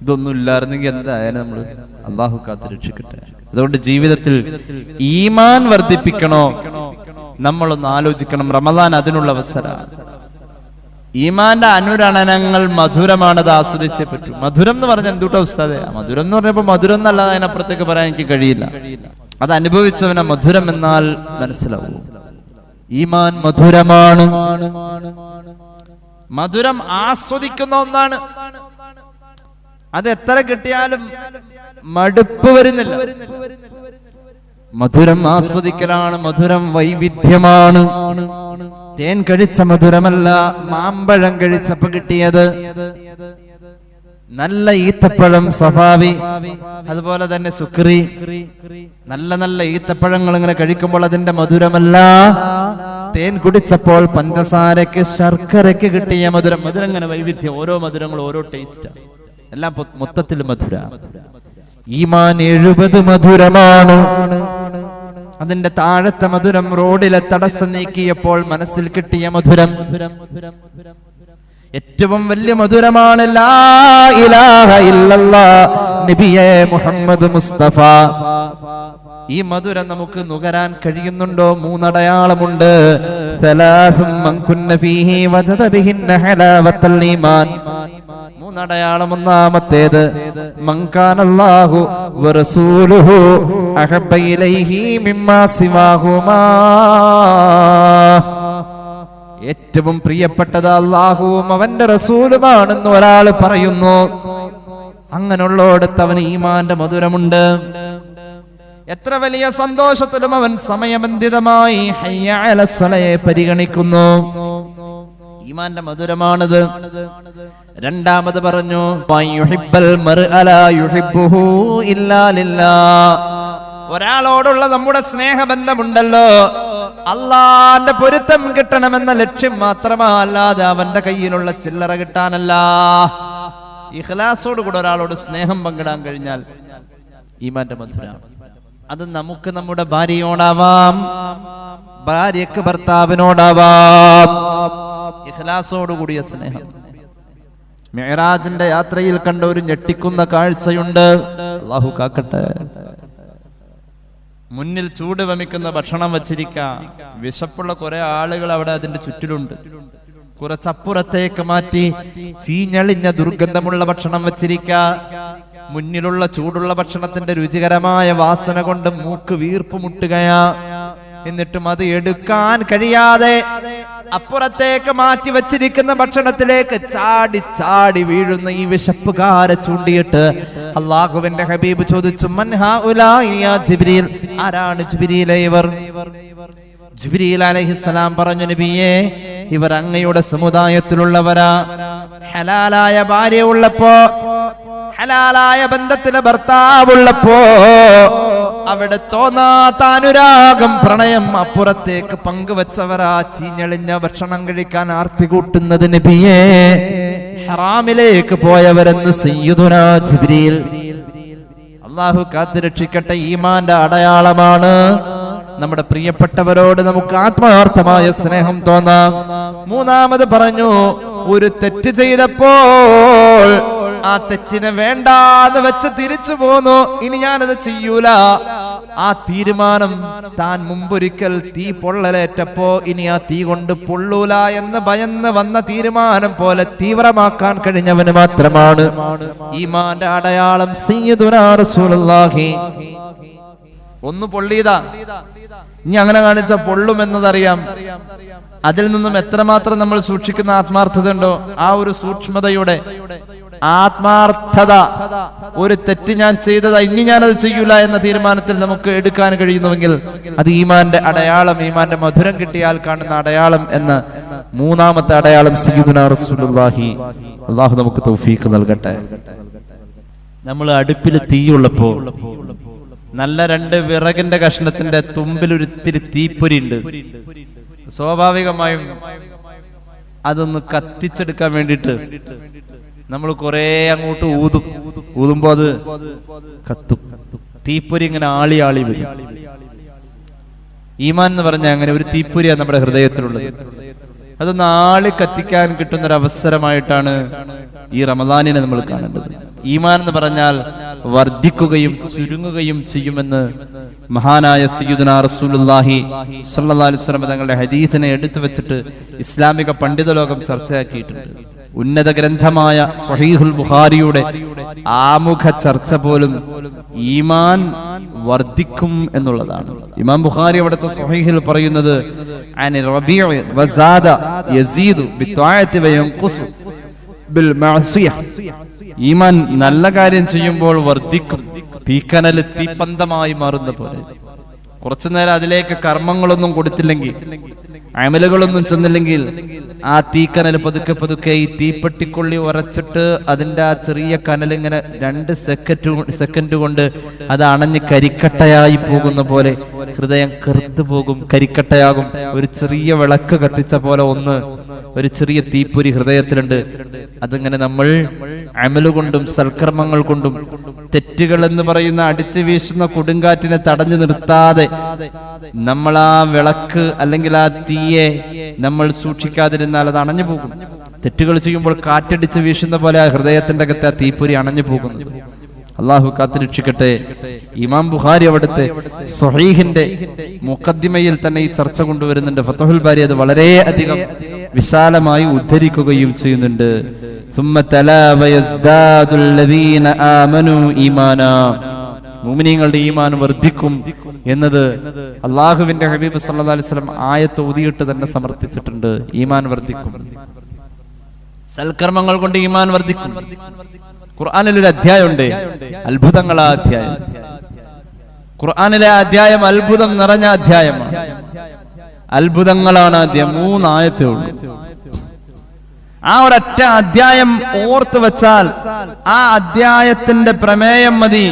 ഇതൊന്നും ഇല്ലായിരുന്നെങ്കിൽ എന്തായാലും നമ്മൾ അള്ളാഹു കാത്ത് രക്ഷിക്കട്ടെ. അതുകൊണ്ട് ജീവിതത്തിൽ ഈമാൻ വർദ്ധിപ്പിക്കണോ, നമ്മളൊന്ന് ആലോചിക്കണം. റമദാൻ അതിനുള്ള അവസരമാണ്. ഈമാന്റെ അനുരണനങ്ങൾ മധുരമാണത്, ആസ്വദിച്ചേ പറ്റൂ. മധുരം എന്ന് പറഞ്ഞാൽ എന്തുട്ടാ ഉസ്താദേ? മധുരം എന്ന് പറഞ്ഞപ്പോ മധുരം എന്നല്ലാതെ അതിനപ്പുറത്തേക്ക് പറയാൻ എനിക്ക് കഴിയില്ല. അത് അനുഭവിച്ചവനെ മധുരം എന്നാൽ മനസ്സിലാവും. ഈമാൻ മധുരമാണ്. മധുരം ആസ്വദിക്കുന്ന ഒന്നാണ്. അത് എത്ര കിട്ടിയാലും മടുപ്പ് വരുന്നില്ല. മധുരം ആസ്വദിക്കലാണ്. മധുരം വൈവിധ്യമാണ്. തേൻ കഴിച്ച മധുരമല്ല, മാമ്പഴം കഴിച്ചപ്പോ കിട്ടിയത്. നല്ല ഈത്തപ്പഴം സഫാവി, അതുപോലെ തന്നെ സുക്രി, നല്ല ഈത്തപ്പഴങ്ങൾ ഇങ്ങനെ കഴിക്കുമ്പോൾ അതിന്റെ മധുരമല്ല, തേൻ കുടിച്ചപ്പോൾ പഞ്ചസാരക്ക് ശർക്കരക്ക് കിട്ടിയ മധുരം. മധുരം ഇങ്ങനെ വൈവിധ്യം, ഓരോ മധുരങ്ങളും ഓരോ ടേസ്റ്റ്, എല്ലാം മൊത്തത്തിൽ മധുര. ഈമാൻ 70 മധുരമാണ്. അതിന്റെ താഴത്തെ മധുരം റോഡിലെ തടസ്സം നീക്കിയപ്പോൾ മനസ്സിൽ കിട്ടിയ മധുരം. ഏറ്റവും വലിയ മധുരമാണ് ലാ ഇലാഹ ഇല്ലല്ലാഹ് നബിയേ മുഹമ്മദ് മുസ്തഫ. ഈ മധുരം നമുക്ക് നുകരാൻ കഴിയുന്നുണ്ടോ? 3 അടയാളമുണ്ട്. സലാസും മൻ കുന്ന ഫീഹി വജദ ബിഹിന്ന ഹലാവത്തൽ ഈമാൻ. 3 അടയാളം. ഒന്നാമത്തേത് മൻ കാനല്ലാഹു വറസൂലുഹു അഹബ്ബ ഇലൈഹി മിമ്മാ സിവാഹുമാ. ഏറ്റവും പ്രിയപ്പെട്ടത് അല്ലാഹുവും അവന്റെ റസൂലുമാണെന്ന് ഒരാൾ പറയുന്നു. അങ്ങനെയുള്ളോടത്ത് അവന് ഈമാന്റെ മധുരമുണ്ട്. എത്ര വലിയ സന്തോഷത്തിലും അവൻ സമയബന്ധിതമായി ഹയ്യ അലസ് സ്വലയെ പരിഗണിക്കുന്നു. ഈമാന്റെ മധുരമാണത്. രണ്ടാമത് പറഞ്ഞു ഒരാളോടുള്ള നമ്മുടെ സ്നേഹബന്ധമുണ്ടല്ലോ, അള്ളാന്റെ പൊരുത്തം കിട്ടണമെന്ന ലക്ഷ്യം മാത്രമല്ലാതെ അവന്റെ കയ്യിലുള്ള ചില്ലറ കിട്ടാനല്ല. ഇഖ്ലാസോട് കൂടെ ഒരാളോട് സ്നേഹം പങ്കിടാൻ കഴിഞ്ഞാൽ ഈമാന്റെ മധുരമാണ്. അത് നമുക്ക് നമ്മുടെ ഭാര്യയോടാവാം, ഭാര്യക്ക് ഭർത്താവിനോടാവാം. ഇഖ്ലാസോട് കൂടിയ സ്നേഹം. മിഅ്റാജിന്റെ യാത്രയിൽ കണ്ട ഒരു ഞെട്ടിക്കുന്ന കാഴ്ചയുണ്ട്. അല്ലാഹു കാക്കട്ടെ. മുന്നിൽ ചൂട് വമിക്കുന്ന ഭക്ഷണം വച്ചിരിക്കുക. വിശപ്പുള്ള കുറെ ആളുകൾ അവിടെ അതിന്റെ ചുറ്റിലുണ്ട്. കുറച്ചപ്പുറത്തേക്ക് മാറ്റി ചീഞ്ഞളിഞ്ഞ ദുർഗന്ധമുള്ള ഭക്ഷണം വച്ചിരിക്കുക. മുന്നിലുള്ള ചൂടുള്ള ഭക്ഷണത്തിന്റെ രുചികരമായ വാസന കൊണ്ട് മൂക്ക് വീർപ്പ് മുട്ടുകയാ. എന്നിട്ടും അത് എടുക്കാൻ കഴിയാതെ അപ്പുറത്തേക്ക് മാറ്റി വച്ചിരിക്കുന്ന ഭക്ഷണത്തിലേക്ക് ചാടി ചാടി വീഴുന്ന ഈ വിശപ്പുകാരെ ചൂണ്ടിയിട്ട് അല്ലാഹുവിന്റെ ഹബീബ് ചോദിച്ചു, മൻ ഹൗലാഇ യാ ജിബ്രീൽ, ആരാണ് ജിബ്രീലേ ഇവർ? ജിബ്രീൽ അലൈഹിസ്സലാം പറഞ്ഞു, നബിയേ, ഇവർ അങ്ങയുടെ സമുദായത്തിലുള്ളവരാ. ഹലാലായ ഭാര്യ ഉള്ളപ്പോ, ഹലാലായ ബന്ധത്തിലെ ഭർത്താവുള്ളപ്പോ അവിടെ തോന്നാത്ത അനുരാഗം, പ്രണയം അപ്പുറത്തേക്ക് പങ്കുവച്ചവരാ ചീഞ്ഞളിഞ്ഞ ഭക്ഷണം കഴിക്കാൻ ആർത്തി കൂട്ടുന്നത് നബിയേ. ഹറാമിലേക്ക് പോയവരെന്ന് സയ്യിദുനാ ജിബ്രീൽ. അല്ലാഹു കാത്തുരക്ഷിക്കട്ടെ. ഈമാന്റെ അടയാളമാണ്. നമ്മുടെ പ്രിയപ്പെട്ടവരോട് നമുക്ക് ആത്മാർത്ഥമായ സ്നേഹം തോന്നാം. മൂന്നാമത് പറഞ്ഞു, ഒരു തെറ്റ് ചെയ്തപ്പോൾ ആ തെറ്റിനെ വേണ്ടാന്ന് വെച്ച് തിരിച്ചു പോന്നു. ഇനി ഞാനത് ചെയ്യൂല. ആ തീരുമാനം താൻ മുമ്പൊരിക്കൽ തീ പൊള്ളലേറ്റപ്പോ ഇനി ആ തീ കൊണ്ട് പൊള്ളൂല എന്ന് ഭയന്ന് വന്ന തീരുമാനം പോലെ തീവ്രമാക്കാൻ കഴിഞ്ഞവന് മാത്രമാണ് ഈമാന്റെ അടയാളം. സയ്യിദുനാ റസൂലുള്ളാഹി. ഒന്ന് പൊള്ളിയതാ, ഇനി അങ്ങനെ കാണിച്ച പൊള്ളുമെന്നതറിയാം. അതിൽ നിന്നും എത്രമാത്രം നമ്മൾ സൂക്ഷിക്കുന്ന ആത്മാർത്ഥത ഉണ്ടോ, ആ ഒരു സൂക്ഷ്മതയുടെ ആത്മാർത്ഥത. ഒരു തെറ്റ് ഞാൻ ചെയ്തതാ, ഇനി ഞാനത് ചെയ്യൂല എന്ന തീരുമാനത്തിൽ നമുക്ക് എടുക്കാൻ കഴിയുന്നുവെങ്കിൽ അത് ഈമാന്റെ അടയാളം, ഈമാന്റെ മധുരം കിട്ടിയാൽ കാണുന്ന അടയാളം എന്ന മൂന്നാമത്തെ അടയാളം സയ്യിദുനാ റസൂലുള്ളാഹി. അല്ലാഹു നമുക്ക് തൗഫീഖ് നൽകട്ടെ. നമ്മൾ അടുപ്പിൽ തീയുള്ളപ്പോ നല്ല രണ്ട് വിറകിന്റെ കഷ്ണത്തിന്റെ തുമ്പിൽ ഒരിത്തിരി തീപ്പൊരി ഉണ്ട്. സ്വാഭാവികമായും അതൊന്ന് കത്തിച്ചെടുക്കാൻ വേണ്ടിയിട്ട് നമ്മൾ കുറെ അങ്ങോട്ട് ഊതുമ്പോ അത് കത്തും. തീപ്പൊരി ഇങ്ങനെ ആളി ആളി വരും. ഈമാൻ എന്ന് പറഞ്ഞാൽ അങ്ങനെ ഒരു തീപ്പൊരിയാണ് നമ്മുടെ ഹൃദയത്തിലുള്ളത്. അതൊന്ന് ആളി കത്തിക്കാൻ കിട്ടുന്ന ഒരു അവസരമായിട്ടാണ് ഈ റമദാനിനെ നമ്മൾ കാണേണ്ടത്. ഈമാൻ എന്ന് പറഞ്ഞാൽ വർദ്ധിക്കുകയും ചുരുങ്ങുകയും ചെയ്യുമെന്ന് മഹാനായ സയ്യിദുനാ റസൂലുള്ളാഹി സ്വല്ലല്ലാഹു അലൈഹി വസല്ലം തങ്ങളുടെ ഹദീസിനെ എടുത്തു വെച്ചിട്ട് ഇസ്ലാമിക പണ്ഡിത ലോകം ചർച്ചയാക്കിയിട്ടുണ്ട്. ഉന്നത ഗ്രന്ഥമായ സ്വഹീഹുൽ ബുഖാരിയുടെ ആമുഖ ചർച്ച പോലും ഈമാൻ വർദ്ധിക്കും എന്നുള്ളതാണ്. ഇമാം ബുഖാരി അവിടുത്തെ സ്വഹീഹിൽ പറയുന്നത് അനി റബീഉ വസാദ യസീദു ബിത്വാഅത്തി വയൻഖുസു ബിൽ മഅസിയ. ഈമാൻ നല്ല കാര്യം ചെയ്യുമ്പോൾ വർദ്ധിക്കും, തീക്കനൽ തീപ്പന്തമായി മാറുന്ന പോലെ. കുറച്ചു നേരം അതിലേക്ക് കർമ്മങ്ങളൊന്നും കൊടുത്തില്ലെങ്കിൽ, അമലുകളൊന്നും ചെന്നില്ലെങ്കിൽ ആ തീക്കനൽ പതുക്കെ പതുക്കെ ഈ തീപ്പെട്ടിക്കൊള്ളി ഉറച്ചിട്ട് അതിന്റെ ആ ചെറിയ കനൽ ഇങ്ങനെ 2 സെക്കൻഡ് കൊണ്ട് അത് അണഞ്ഞ് കരിക്കട്ടയായി പോകുന്ന പോലെ ഹൃദയം കറുത്തു പോകും, കരിക്കട്ടയാകും. ഒരു ചെറിയ വിളക്ക് കത്തിച്ച പോലെ ഒരു ചെറിയ തീപ്പൊരി ഹൃദയത്തിലുണ്ട്. അതിങ്ങനെ നമ്മൾ അമലുകൊണ്ടും സൽക്കർമ്മങ്ങൾ കൊണ്ടും തെറ്റുകൾ എന്ന് പറയുന്ന അടിച്ചു വീശുന്ന കൊടുങ്കാറ്റിനെ തടഞ്ഞു നിർത്താതെ നമ്മൾ ആ വിളക്ക് അല്ലെങ്കിൽ ആ തീയെ നമ്മൾ സൂക്ഷിക്കാതിരുന്നാൽ അത് അണഞ്ഞു പോകും. തെറ്റുകൾ ചെയ്യുമ്പോൾ കാറ്റടിച്ച് വീശുന്ന പോലെ ആ ഹൃദയത്തിന്റെ അകത്ത് ആ തീപ്പൊരി അണഞ്ഞു പോകുന്നത്. അള്ളാഹു കാത്തുരക്ഷിക്കട്ടെ. ഇമാം ബുഖാരി അവിടുത്തെ സ്വഹീഹിന്റെ മുഖദ്ദിമയിൽ തന്നെ ഈ ചർച്ച കൊണ്ടുവരുന്നുണ്ട്. ഫത്ഹുൽ ബാരി അത് വളരെ അധികം വിശാലമായി ഉദ്ധരിക്കുകയും ചെയ്യുന്നുണ്ട്. മുഅ്മിനീങ്ങളുടെ ഈമാൻ വർദ്ധിക്കും എന്നത് അള്ളാഹുവിന്റെ ഹബീബ് സല്ലല്ലാഹു അലൈഹി വസല്ലം ആയത്ത് ഓതിയിട്ട് തന്നെ സമർത്ഥിച്ചിട്ടുണ്ട്. ഈമാൻ വർദ്ധിക്കും, സൽക്കർമ്മങ്ങൾ കൊണ്ട് ഈമാൻ വർദ്ധിക്കും. ഖുർആനിൽ ഒരു അധ്യായമുണ്ട്, അത്ഭുതങ്ങളാ അധ്യായം. ഖുർആനിലെ അധ്യായം അത്ഭുതം നിറഞ്ഞ അധ്യായമാണ്. അത്ഭുതങ്ങളാണ് അധ്യായം. 3 ആയത്തേ ഉള്ളൂ. ആ ഒരൊറ്റ അധ്യായം ഓർത്ത് വെച്ചാൽ ആ അധ്യായത്തിന്റെ പ്രമേയം മതി,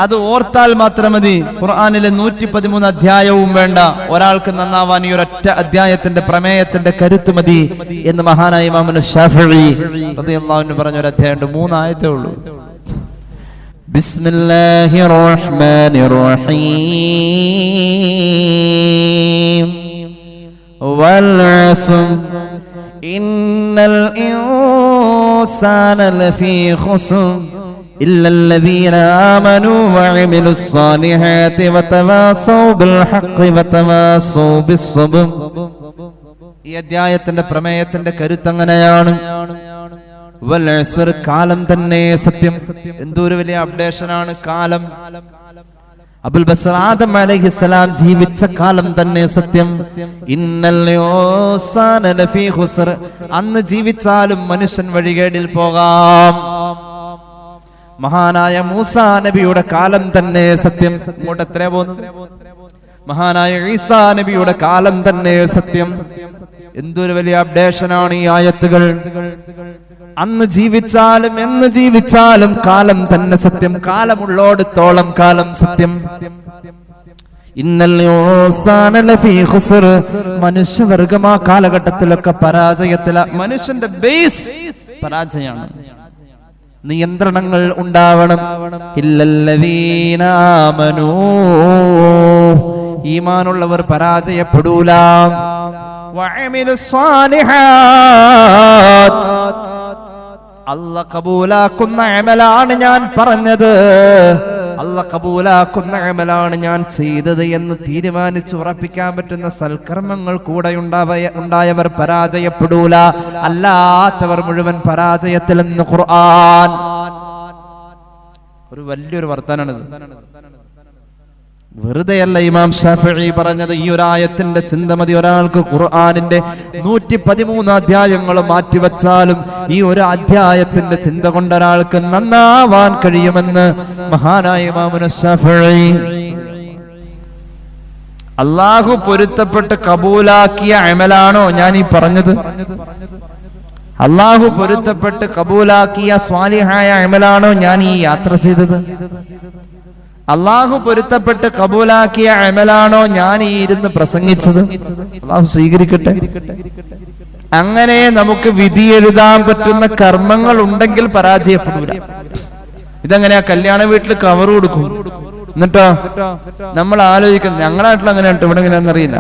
അത് ഓർത്താൽ മാത്രം മതി. ഖുർആനിലെ 113 അധ്യായവും വേണ്ട, ഒരാൾക്ക് നന്നാവാൻ ഈ ഒരൊറ്റ അധ്യായത്തിന്റെ പ്രമേയത്തിന്റെ കരുത്ത് മതി എന്ന് മഹാനായ ഇമാം ശാഫിഈ റളിയല്ലാഹു അൻഹു പറഞ്ഞ ഒരു അധ്യായമുണ്ട്. 3 ആയത്തേ ഉള്ളൂ. ബിസ്മില്ലാഹിർ റഹ്മാനിർ റഹീം വൽ അസ്ർ ഇന്നൽ ഇൻസാന ലഫീ ഖുസ്ർ ഇല്ലല്ലദീന ആമനൂ വഅമിലുസ് സ്വാലിഹാത്തി വതവാസൗ ബിൽ ഹഖ് വതവാസൗ ബിസ്സബ്ർ. ഈ അധ്യായത്തിന്റെ പ്രമേയത്തിന്റെ കരുത്ത് അങ്ങനെയാണ്. വൽ അസ്ർ, കാലം തന്നെ സത്യം. എന്തൊരു വലിയ അപ്ഡേഷനാണ് കാലം. അബുൽ ബസർ ആദം അലൈഹിസ്സലാം ജീവിച്ച കാലം തന്നെ സത്യം. ഇന്നൽ ഇൻസാന ലഫീ ഖുസ്ർ, അന്ന് ജീവിച്ചാലും മനുഷ്യൻ വഴികേടിൽ പോകാം. മഹാനായ മൂസാ നബിയുടെ കാലം തന്നെ സത്യം. ഇങ്ങോട്ട് എത്രയാ പോകുന്നത്? മഹാനായ ഈസാ നബിയുടെ കാലം തന്നെ സത്യം. എന്തൊരു വലിയ അപ്ഡേഷനാണ് ഈ ആയത്തുകൾ. അന്ന് ജീവിച്ചാലും എന്ന് ജീവിച്ചാലും കാലം തന്നെ സത്യം. കാലമുള്ളോടത്തോളം കാലം സത്യം. ഇന്നൽ ഇൻസാന ലഫീ ഖുസ്ർ, മനുഷ്യവർഗം ആ കാലഘട്ടത്തിലൊക്കെ പരാജയത്തില. മനുഷ്യന്റെ ബേസ് പരാജയമാണ്. നിയന്ത്രണങ്ങൾ ഉണ്ടാവണം. ഇല്ലല്ലദീന ആമനൂ, ഈമാനുള്ളവർ പരാജയപ്പെടൂല. വഅമിലുസ് സ്വാലിഹാത്ത്, അല്ലാഹ് കബൂലാക്കുന്ന അമലാണ് ഞാൻ പറഞ്ഞത്, അല്ലാഹ് കബൂലാക്കുന്ന അമലാണ് ഞാൻ ചെയ്തത് എന്ന് തീരുമാനിച്ചു ഉറപ്പിക്കാൻ പറ്റുന്ന സൽക്കർമ്മങ്ങൾ കൂടെ ഉണ്ടായവർ പരാജയപ്പെടൂല. അല്ലാത്തവർ മുഴുവൻ പരാജയത്തിലെന്ന് ഖുർആൻ. ഒരു വലിയൊരു വർത്തമാനാണിത്. വെറുതെയല്ല ഇമാം ശാഫിഈ പറഞ്ഞത്. ഈ ഒരു ആയത്തിന്റെ ചിന്ത മതി ഒരാൾക്ക്. ഖുർആനിന്റെ 113 അധ്യായങ്ങൾ മാറ്റിവെച്ചാലും ഈ ഒരു അധ്യായത്തിന്റെ ചിന്ത കൊണ്ട് ഒരാൾക്ക് നന്നാവാൻ കഴിയുമെന്ന് മഹാനായ ഇമാം ശാഫിഈ. അല്ലാഹു പൊരുത്തപ്പെട്ട് കബൂലാക്കിയ അമലാണോ ഞാൻ ഈ പറഞ്ഞത്? അല്ലാഹു പൊരുത്തപ്പെട്ട് കബൂലാക്കിയ സ്വാലിഹായ അമലാണോ ഞാൻ ഈ യാത്ര ചെയ്തത്? അള്ളാഹു പൊരുത്തപ്പെട്ട് കബൂലാക്കിയ അമലാണോ ഞാൻ ഈ ഇരുന്ന് പ്രസംഗിച്ചത്? അള്ളാഹു സ്വീകരിക്കട്ടെ. അങ്ങനെ നമുക്ക് വിധി എഴുതാൻ പറ്റുന്ന കർമ്മങ്ങൾ ഉണ്ടെങ്കിൽ പരാജയപ്പെടൂല. ഇതെങ്ങനെയാ? കല്യാണ വീട്ടിൽ കവർ കൊടുക്കും, എന്നിട്ടോ നമ്മൾ ആലോചിക്കുന്നത് ഞങ്ങളുടെ നാട്ടിൽ അങ്ങനെ കേട്ടോ, ഇവിടെ എങ്ങനെയാണെന്നറിയില്ല.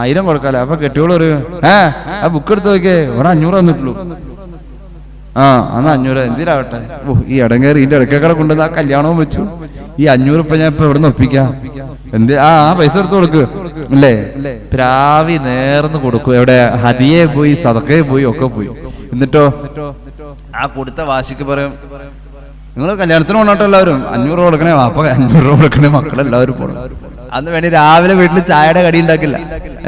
1000 കൊടുക്കാലോ. അപ്പൊ കെട്ടിയോളൊരു ആ ബുക്ക് എടുത്ത് നോക്കിയേ, ഇവിടെ 500 വന്നിട്ടുള്ളൂ. എന്നാ 500 എന്തിനാവട്ടെ. ഈ ഇടങ്ങേറി ഇതിന്റെ ഇടയ്ക്കടെ കൊണ്ടുവന്ന് ആ കല്യാണവും വെച്ചു. ഈ 500 ഇപ്പൊ ഞാൻ ഇപ്പൊ എവിടെ നിന്ന് ഒപ്പിക്കാം? എന്ത് ആ പൈസ എടുത്ത് കൊടുക്കുക അല്ലേ? പ്രാവി നേർന്ന് കൊടുക്കും. എവിടെ? ഹദിയെ പോയി, സദക്കയെ പോയി, ഒക്കെ പോയി. എന്നിട്ടോ ആ കൊടുത്ത വാശിക്ക് പറയും, നിങ്ങൾ കല്യാണത്തിന് പോകണോട്ടോ എല്ലാവരും 500 കൊടുക്കണേ, അപ്പൊ 500 കൊടുക്കണേ, മക്കളെല്ലാവരും പോകണം. അന്ന് വേണ്ടി രാവിലെ വീട്ടിൽ ചായയുടെ കടി ഉണ്ടാക്കില്ല.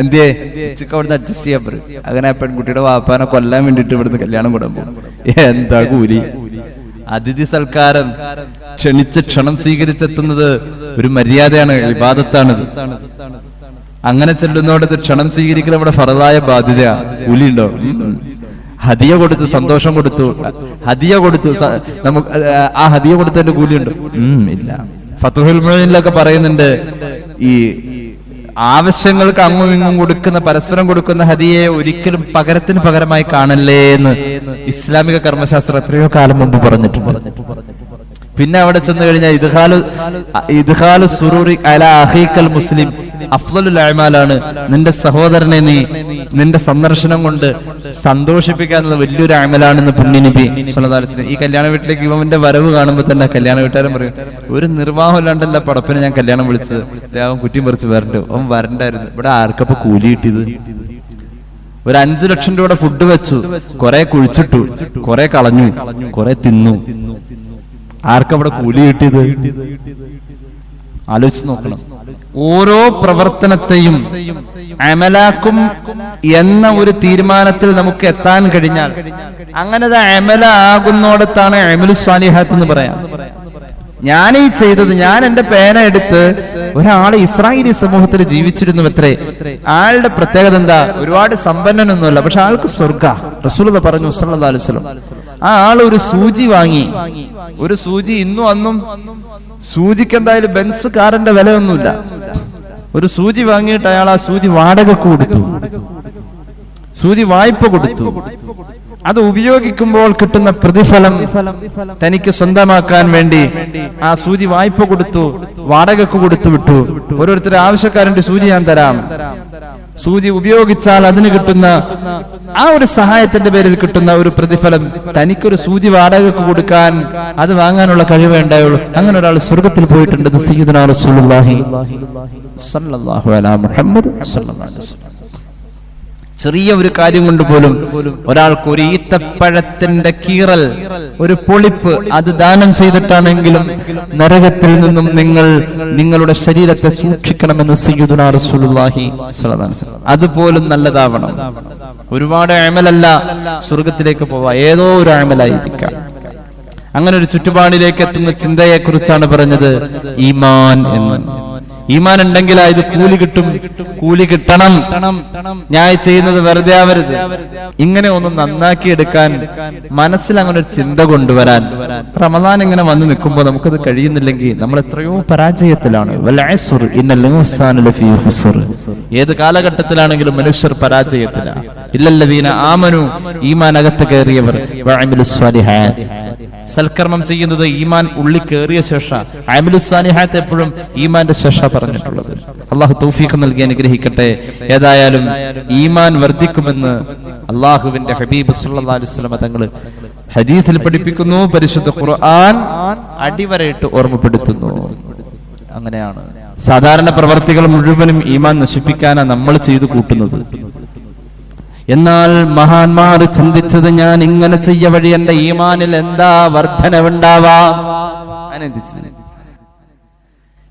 എന്തേ? ഉച്ചക്ക് അവിടുന്ന് അഡ്ജസ്റ്റ് ചെയ്യാൻ പറയും. അങ്ങനെ പെൺകുട്ടിയുടെ വാപ്പാനെ കൊല്ലാൻ വേണ്ടിട്ട് ഇവിടുന്ന് കല്യാണം കൂടാൻ പോകും. എന്താ കൂലി? അതിഥി സൽക്കാരം, ക്ഷണിച്ച് ക്ഷണം സ്വീകരിച്ചെത്തുന്നത് ഒരു മര്യാദയാണ്, ഇബാദത്താണിത്. അങ്ങനെ ചെല്ലുന്നോടത്ത് ക്ഷണം സ്വീകരിക്കുന്നത് നമ്മുടെ ഫറദായ ബാധ്യതയാണ്. കൂലിയുണ്ടോ? ഹദിയ കൊടുത്തു, സന്തോഷം കൊടുത്തു, ഹദിയ കൊടുത്തു, നമുക്ക് ആ ഹദിയ കൊടുത്തതിന്റെ കൂലിയുണ്ടോ? ഇല്ല. ഫത്ഹുൽ മുഈനിലൊക്കെ പറയുന്നുണ്ട്, ഈ ആവശ്യങ്ങൾക്ക് അങ്ങും ഇങ്ങും കൊടുക്കുന്ന, പരസ്പരം കൊടുക്കുന്ന ഹദിയെ ഒരിക്കലും പകരത്തിന് പകരമായി കാണല്ലേ എന്ന് ഇസ്ലാമിക കർമ്മശാസ്ത്രം എത്രയോ കാലം മുമ്പ് പറഞ്ഞിട്ടുണ്ട്. പിന്നെ അവിടെ ചെന്ന് കഴിഞ്ഞാൽ ഇദ്ഖാലു സുറൂരി അലാ അഖീഖൽ മുസ്ലിം അഫ്ളലുൽ അഅമാലാണ്. നിന്റെ സഹോദരനെ നീ നിന്റെ സന്ദർശനം കൊണ്ട് സന്തോഷിപ്പിക്കാനുള്ള വലിയൊരു അമലാണെന്ന് പുണ്യനബി സ്വല്ലല്ലാഹു അലൈഹി വസല്ലം. ഈ കല്യാണ വീട്ടിലേക്ക് ഇവന്റെ വരവ് കാണുമ്പോൾ തന്നെ കല്യാണ വീട്ടുകാരൻ പറയും, ഒരു നിർവാഹം ഇല്ലാണ്ടല്ല പടപ്പിനെ ഞാൻ കല്യാണം വിളിച്ചത്, അവൻ കുറ്റിയും പറിച്ച് വരണ്ടോ, അവൻ വരണ്ടായിരുന്നു. ഇവിടെ ആർക്കപ്പോ കൂലി കിട്ടിയത്? ഒരു 5 ലക്ഷം രൂപയുടെ ഫുഡ് വെച്ചു, കുറെ കുഴിച്ചിട്ടു, കുറെ കളഞ്ഞു, കുറെ തിന്നു. ആർക്കവിടെ കൂലി കിട്ടിയത്? ആലോചിച്ച് നോക്കണം. ഓരോ പ്രവർത്തനത്തെയും അമലാക്കും എന്ന ഒരു തീരുമാനത്തിൽ നമുക്ക് എത്താൻ കഴിഞ്ഞാൽ അങ്ങനെ അമലാകുന്നോടത്താണ് അമലു സ്വാലിഹാത്ത് എന്ന് പറയാം. ഞാൻ ഈ ചെയ്തത്, ഞാൻ എന്റെ പേന എടുത്ത് ഒരാള് ഇസ്രായേലി സമൂഹത്തിൽ ജീവിച്ചിരുന്നു അത്രേ. ആളുടെ പ്രത്യേകത എന്താ? ഒരുപാട് സമ്പന്നനൊന്നുമല്ല, പക്ഷെ ആൾക്ക് സ്വർഗ. റസൂലുള്ളാഹി പറഞ്ഞു സല്ലല്ലാഹു അലൈഹി വസല്ലം, ആ ആള് ഒരു സൂചി വാങ്ങി. ഒരു സൂചി ഇന്നും അന്നും സൂചിക്ക് എന്തായാലും ബെൻസ് കാറിന്റെ വിലയൊന്നുമില്ല. ഒരു സൂചി വാങ്ങിയിട്ട് അയാൾ ആ സൂചി വാടകക്ക് കൊടുത്തു, സൂചി വായ്പ കൊടുത്തു. അത് ഉപയോഗിക്കുമ്പോൾ കിട്ടുന്ന പ്രതിഫലം തനിക്ക് സ്വന്തമാക്കാൻ വേണ്ടി ആ സൂചി വായ്പ കൊടുത്തു, വാടകക്ക് കൊടുത്തു വിട്ടു. ഓരോരുത്തരുടെ ആവശ്യക്കാരന്റെ സൂചി ഞാൻ തരാം, സൂചി ഉപയോഗിച്ചാൽ അതിന് കിട്ടുന്ന ആ ഒരു സഹായത്തിന്റെ പേരിൽ കിട്ടുന്ന ഒരു പ്രതിഫലം തനിക്കൊരു സൂചി വാടകക്ക് കൊടുക്കാൻ, അത് വാങ്ങാനുള്ള കഴിവേ ഉണ്ടായുള്ളൂ. അങ്ങനെ ഒരാൾ സ്വർഗത്തിൽ പോയിട്ടുണ്ട്. സയ്യിദുനാ റസൂലുള്ളാഹി സ്വല്ലല്ലാഹു അലൈഹി മുഹമ്മദ് സ്വല്ലല്ലാഹു അലൈഹി വസല്ലം. ചെറിയ ഒരു കാര്യം കൊണ്ട് പോലും ഒരാൾക്ക് ഒരു ഈത്തപ്പഴത്തിന്റെ കീറൽ, ഒരു പൊളിപ്പ്, അത് ദാനം ചെയ്തിട്ടാണെങ്കിലും നരകത്തിൽ നിന്നും നിങ്ങൾ നിങ്ങളുടെ ശരീരത്തെ സൂക്ഷിക്കണമെന്ന് സയ്യിദുനാ റസൂലുള്ളാഹി സ്വല്ലല്ലാഹു അലൈഹി വസല്ലം. അതുപോലും നല്ലതാവണം. ഒരുപാട് അമലല്ല സ്വർഗത്തിലേക്ക് പോവാ, ഏതോ ഒരു അമലായിരിക്കാം. അങ്ങനെ ഒരു ചുറ്റുപാടിലേക്ക് എത്തുന്ന ചിന്തയെ കുറിച്ചാണ് പറഞ്ഞത് ഈമാൻ എന്ന്. ഈമാൻ ഉണ്ടെങ്കിൽ ഇത് കൂലി കിട്ടും, കൂലി കിട്ടണം, ഞാൻ ചെയ്യുന്നത് വെറുതെ ആവരുത്. ഇങ്ങനെ ഒന്ന് നന്നാക്കി എടുക്കാൻ മനസ്സിൽ അങ്ങനെ ഒരു ചിന്ത കൊണ്ടുവരാൻ റമദാൻ ഇങ്ങനെ വന്ന് നിൽക്കുമ്പോൾ നമുക്കത് കഴിയുന്നില്ലെങ്കിൽ നമ്മൾ എത്രയോ പരാജയത്തിലാണ്. ഏത് കാലഘട്ടത്തിലാണെങ്കിലും മനുഷ്യർ പരാജയത്തിലാണ്. ഇല്ലല്ലദീന ആമനു, ഈമാൻ അകത്ത് കയറിയവർ, വഅമിലുസ് സ്വാലിഹാത്ത്, സൽക്കർമ്മം ചെയ്യുന്നത് ഈമാൻ ഉള്ളി കയറിയ ശേഷം. അമലുസ് സാലിഹാത്ത് എപ്പോഴും ഈമാന്റെ ശേഷം പറഞ്ഞിട്ടുള്ളത്. അള്ളാഹു തൗഫീഖ് നൽകി അനുഗ്രഹിക്കട്ടെ. ഏതായാലും ഈമാൻ വർദ്ധിക്കുമെന്ന് അള്ളാഹുവിന്റെ ഹബീബ് സല്ലല്ലാഹു അലൈഹി വസല്ലം തങ്ങൾ ഹദീസിൽ പഠിപ്പിക്കുന്നു. പരിശുദ്ധ ഖുർആൻ അടിവരയിട്ട് ഓർമ്മപ്പെടുത്തുന്നു. അങ്ങനെയാണ് സാധാരണ പ്രവർത്തികൾ മുഴുവനും ഈമാൻ നശിപ്പിക്കാനാണ് നമ്മൾ ചെയ്തു കൂട്ടുന്നത്. എന്നാൽ മഹാന്മാർ ചിന്തിച്ചത്, ഞാൻ ഇങ്ങനെ ചെയ്യ വഴി എന്റെ ഈമാനിൽ എന്താ വർധനവുണ്ടാവാം,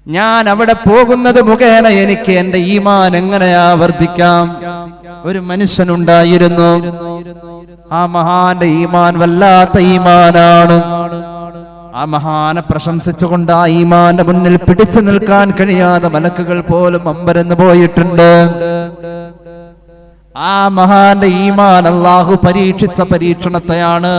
ഞാൻ അവിടെ പോകുന്നത് മുഖേന എനിക്ക് എന്റെ ഈമാൻ എങ്ങനെയാ വർദ്ധിക്കാം. ഒരു മനുഷ്യനുണ്ടായിരുന്നു, ആ മഹാന്റെ ഈമാൻ വല്ലാത്ത ഈമാനാണ്. ആ മഹാനെ പ്രശംസിച്ചുകൊണ്ട് ആ ഈമാന്റെ മുന്നിൽ പിടിച്ചു നിൽക്കാൻ കഴിയാതെ മലക്കുകൾ പോലും അമ്പരന്ന് പോയിട്ടുണ്ട്. ആ മഹാന്റെ ഈമാൻ അല്ലാഹു പരീക്ഷിച്ച പരീക്ഷണത്തെയാണ്.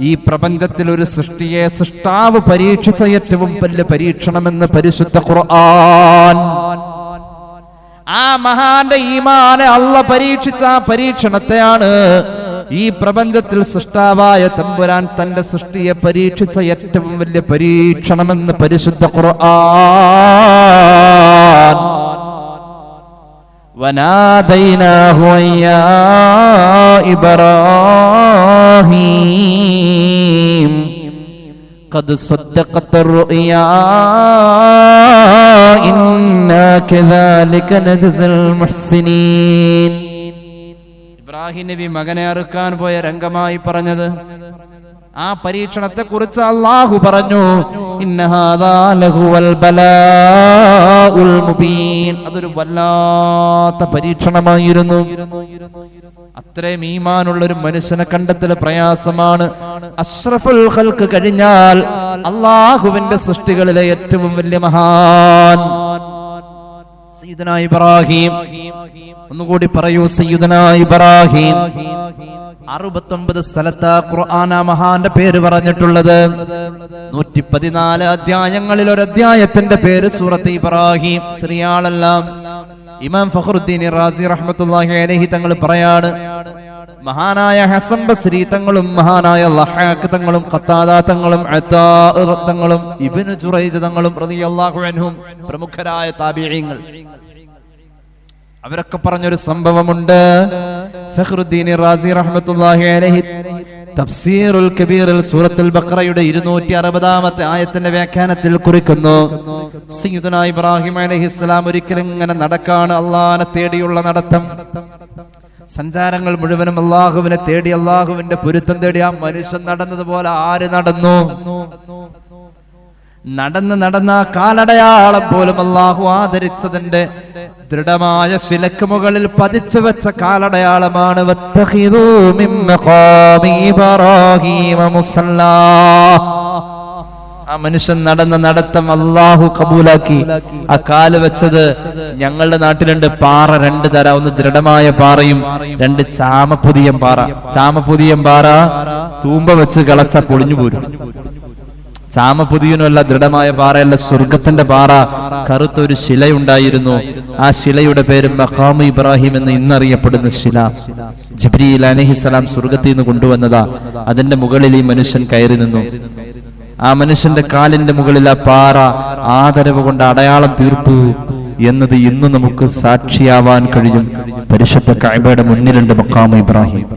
ഈ പ്രപഞ്ചത്തിൽ ഒരു സൃഷ്ടിയെ സൃഷ്ടാവ് പരീക്ഷിച്ച ഏറ്റവും വലിയ പരീക്ഷണമെന്ന് പരിശുദ്ധ ഖുർആൻ. ആ മഹാന്റെ ഈമാനെ അല്ലാഹു പരീക്ഷിച്ച പരീക്ഷണത്തെയാണ് ഈ പ്രപഞ്ചത്തിൽ സൃഷ്ടാവായ തമ്പുരാൻ തന്റെ സൃഷ്ടിയെ പരീക്ഷിച്ച ഏറ്റവും വലിയ പരീക്ഷണമെന്ന് പരിശുദ്ധ ഖുർആൻ. وَنَادَيْنَاهُ يَا إِبْرَاهِيمُ قَدْ صَدَّقْتَ الرُّؤْيَا إِنَّا كَذَلِكَ نَجْزِي الْمُحْسِنِينَ. ഇബ്രാഹിം നബി മകനെ അറുക്കാൻ പോയ രംഗമായി പറഞ്ഞത്. ആ പരീക്ഷണത്തെ കുറിച്ച് അല്ലാഹു പറഞ്ഞു, ഇന്ന ഹാദാ ലഹുവൽ ബലാഉൽ മുബീൻ. അതൊരു വല്ലാത്ത പരീക്ഷണമായിരുന്നു. അത്രയും ഈമാനുള്ള ഒരു മനുഷ്യനെ കണ്ടെത്തൽ പ്രയാസമാണ്. അഷ്റഫുൽ ഖൽഖ് കഴിഞ്ഞാൽ അല്ലാഹുവിന്റെ സൃഷ്ടികളിലെ ഏറ്റവും വലിയ മഹാൻ സയ്യിദുനാ ഇബ്രാഹിം. ഒന്നുകൂടി പറയൂ, സയ്യിദുനാ ഇബ്രാഹിം. 69 സ്ഥലത്ത് ഖുർആൻ മഹാന്റെ പേര് പറഞ്ഞിട്ടുള്ളത്. 114 അധ്യായങ്ങളിൽ ഒരു അധ്യായത്തിന്റെ പേര് സൂറത്ത് ഇബ്രാഹിം. ചെറിയ ആളല്ല. ഇമാം ഫഖറുദ്ദീൻ റാസി റഹ്മത്തുള്ളാഹി അലൈഹി തങ്ങൾ പറയാണ്, മഹാനായ ഹസൻ ബസ്രി തങ്ങളും മഹാനായ ലഹാഖ് തങ്ങളും ഖത്താദ തങ്ങളും അതാ തങ്ങളും ഇബ്നു ജുറൈജ് തങ്ങളും റളിയല്ലാഹു അൻഹും പ്രമുഖരായ താബിഈങ്ങൾ, അവരൊക്കെ പറഞ്ഞൊരു സംഭവമുണ്ട്. ഫഖറുദ്ദീൻ റാസി റഹ്മത്തുള്ളാഹി അലൈഹി തഫ്സീറുൽ കബീറിൽ സൂറത്തുൽ ബഖറയുടെ 260-ാമത്തെ ആയത്തിന്റെ വ്യാഖ്യാനത്തിൽ കുറിക്കുന്നു, സയ്യിദുനാ ഇബ്രാഹിം അലൈഹിസ്സലാം ഒരിക്കലും ഇങ്ങനെ നടക്കാണ്, അല്ലാഹുവിനെ തേടിയുള്ള നടത്തം. സഞ്ചാരങ്ങൾ മുഴുവനും അല്ലാഹുവിനെ തേടി, അല്ലാഹുവിന്റെ പൊരുത്തം തേടി. ആ മനുഷ്യൻ നടന്നതുപോലെ ആര് നടന്നു? നടന്ന കാലടയാളം പോലും അല്ലാഹു ആദരിച്ചതിന്റെ ദൃഢമായ ശിലക്ക് മുകളിൽ പതിച്ചു വെച്ച കാലടയാളമാണ്. വത്തഖിദൂ മിൻ മഖാമി ഇബ്രാഹീമ മുസല്ലാ. ആ ആ മനുഷ്യൻ നടന്ന നടത്തം അള്ളാഹു കബൂലാക്കി. ആ കാല് വെച്ചത് ഞങ്ങളുടെ നാട്ടിലുണ്ട് പാറ, രണ്ട് തരം, ഒന്ന് ദൃഢമായ പാറയും രണ്ട് ചാമപുതിയം പാറ. ചാമപുതിയം പാറ തൂമ്പ വെച്ച് കളച്ച പൊളിഞ്ഞു പോരും. ചാമപുതിയനുമല്ല, ദൃഢമായ പാറയല്ല, സ്വർഗത്തിന്റെ പാറ. കറുത്തൊരു ശിലയുണ്ടായിരുന്നു. ആ ശിലയുടെ പേര് മഖാമു ഇബ്രാഹിം എന്ന് ഇന്നറിയപ്പെടുന്ന ശില. ജിബ്രീൽ അലൈഹിസ്സലാം സ്വർഗത്തിൽ നിന്ന് കൊണ്ടുവന്നതാ. അതിന്റെ മുകളിൽ ഈ മനുഷ്യൻ കയറി നിന്നു. ആ മനുഷ്യന്റെ കാലിന്റെ മുകളിൽ ആ പാറ ആദരവ് കൊണ്ട് അടയാളം തീർത്തു എന്നത് ഇന്ന് നമുക്ക് സാക്ഷിയാവാൻ കഴിയും. പരിശുദ്ധ കഅബയുടെ മുന്നിലുണ്ട് മഖാമു ഇബ്രാഹിം.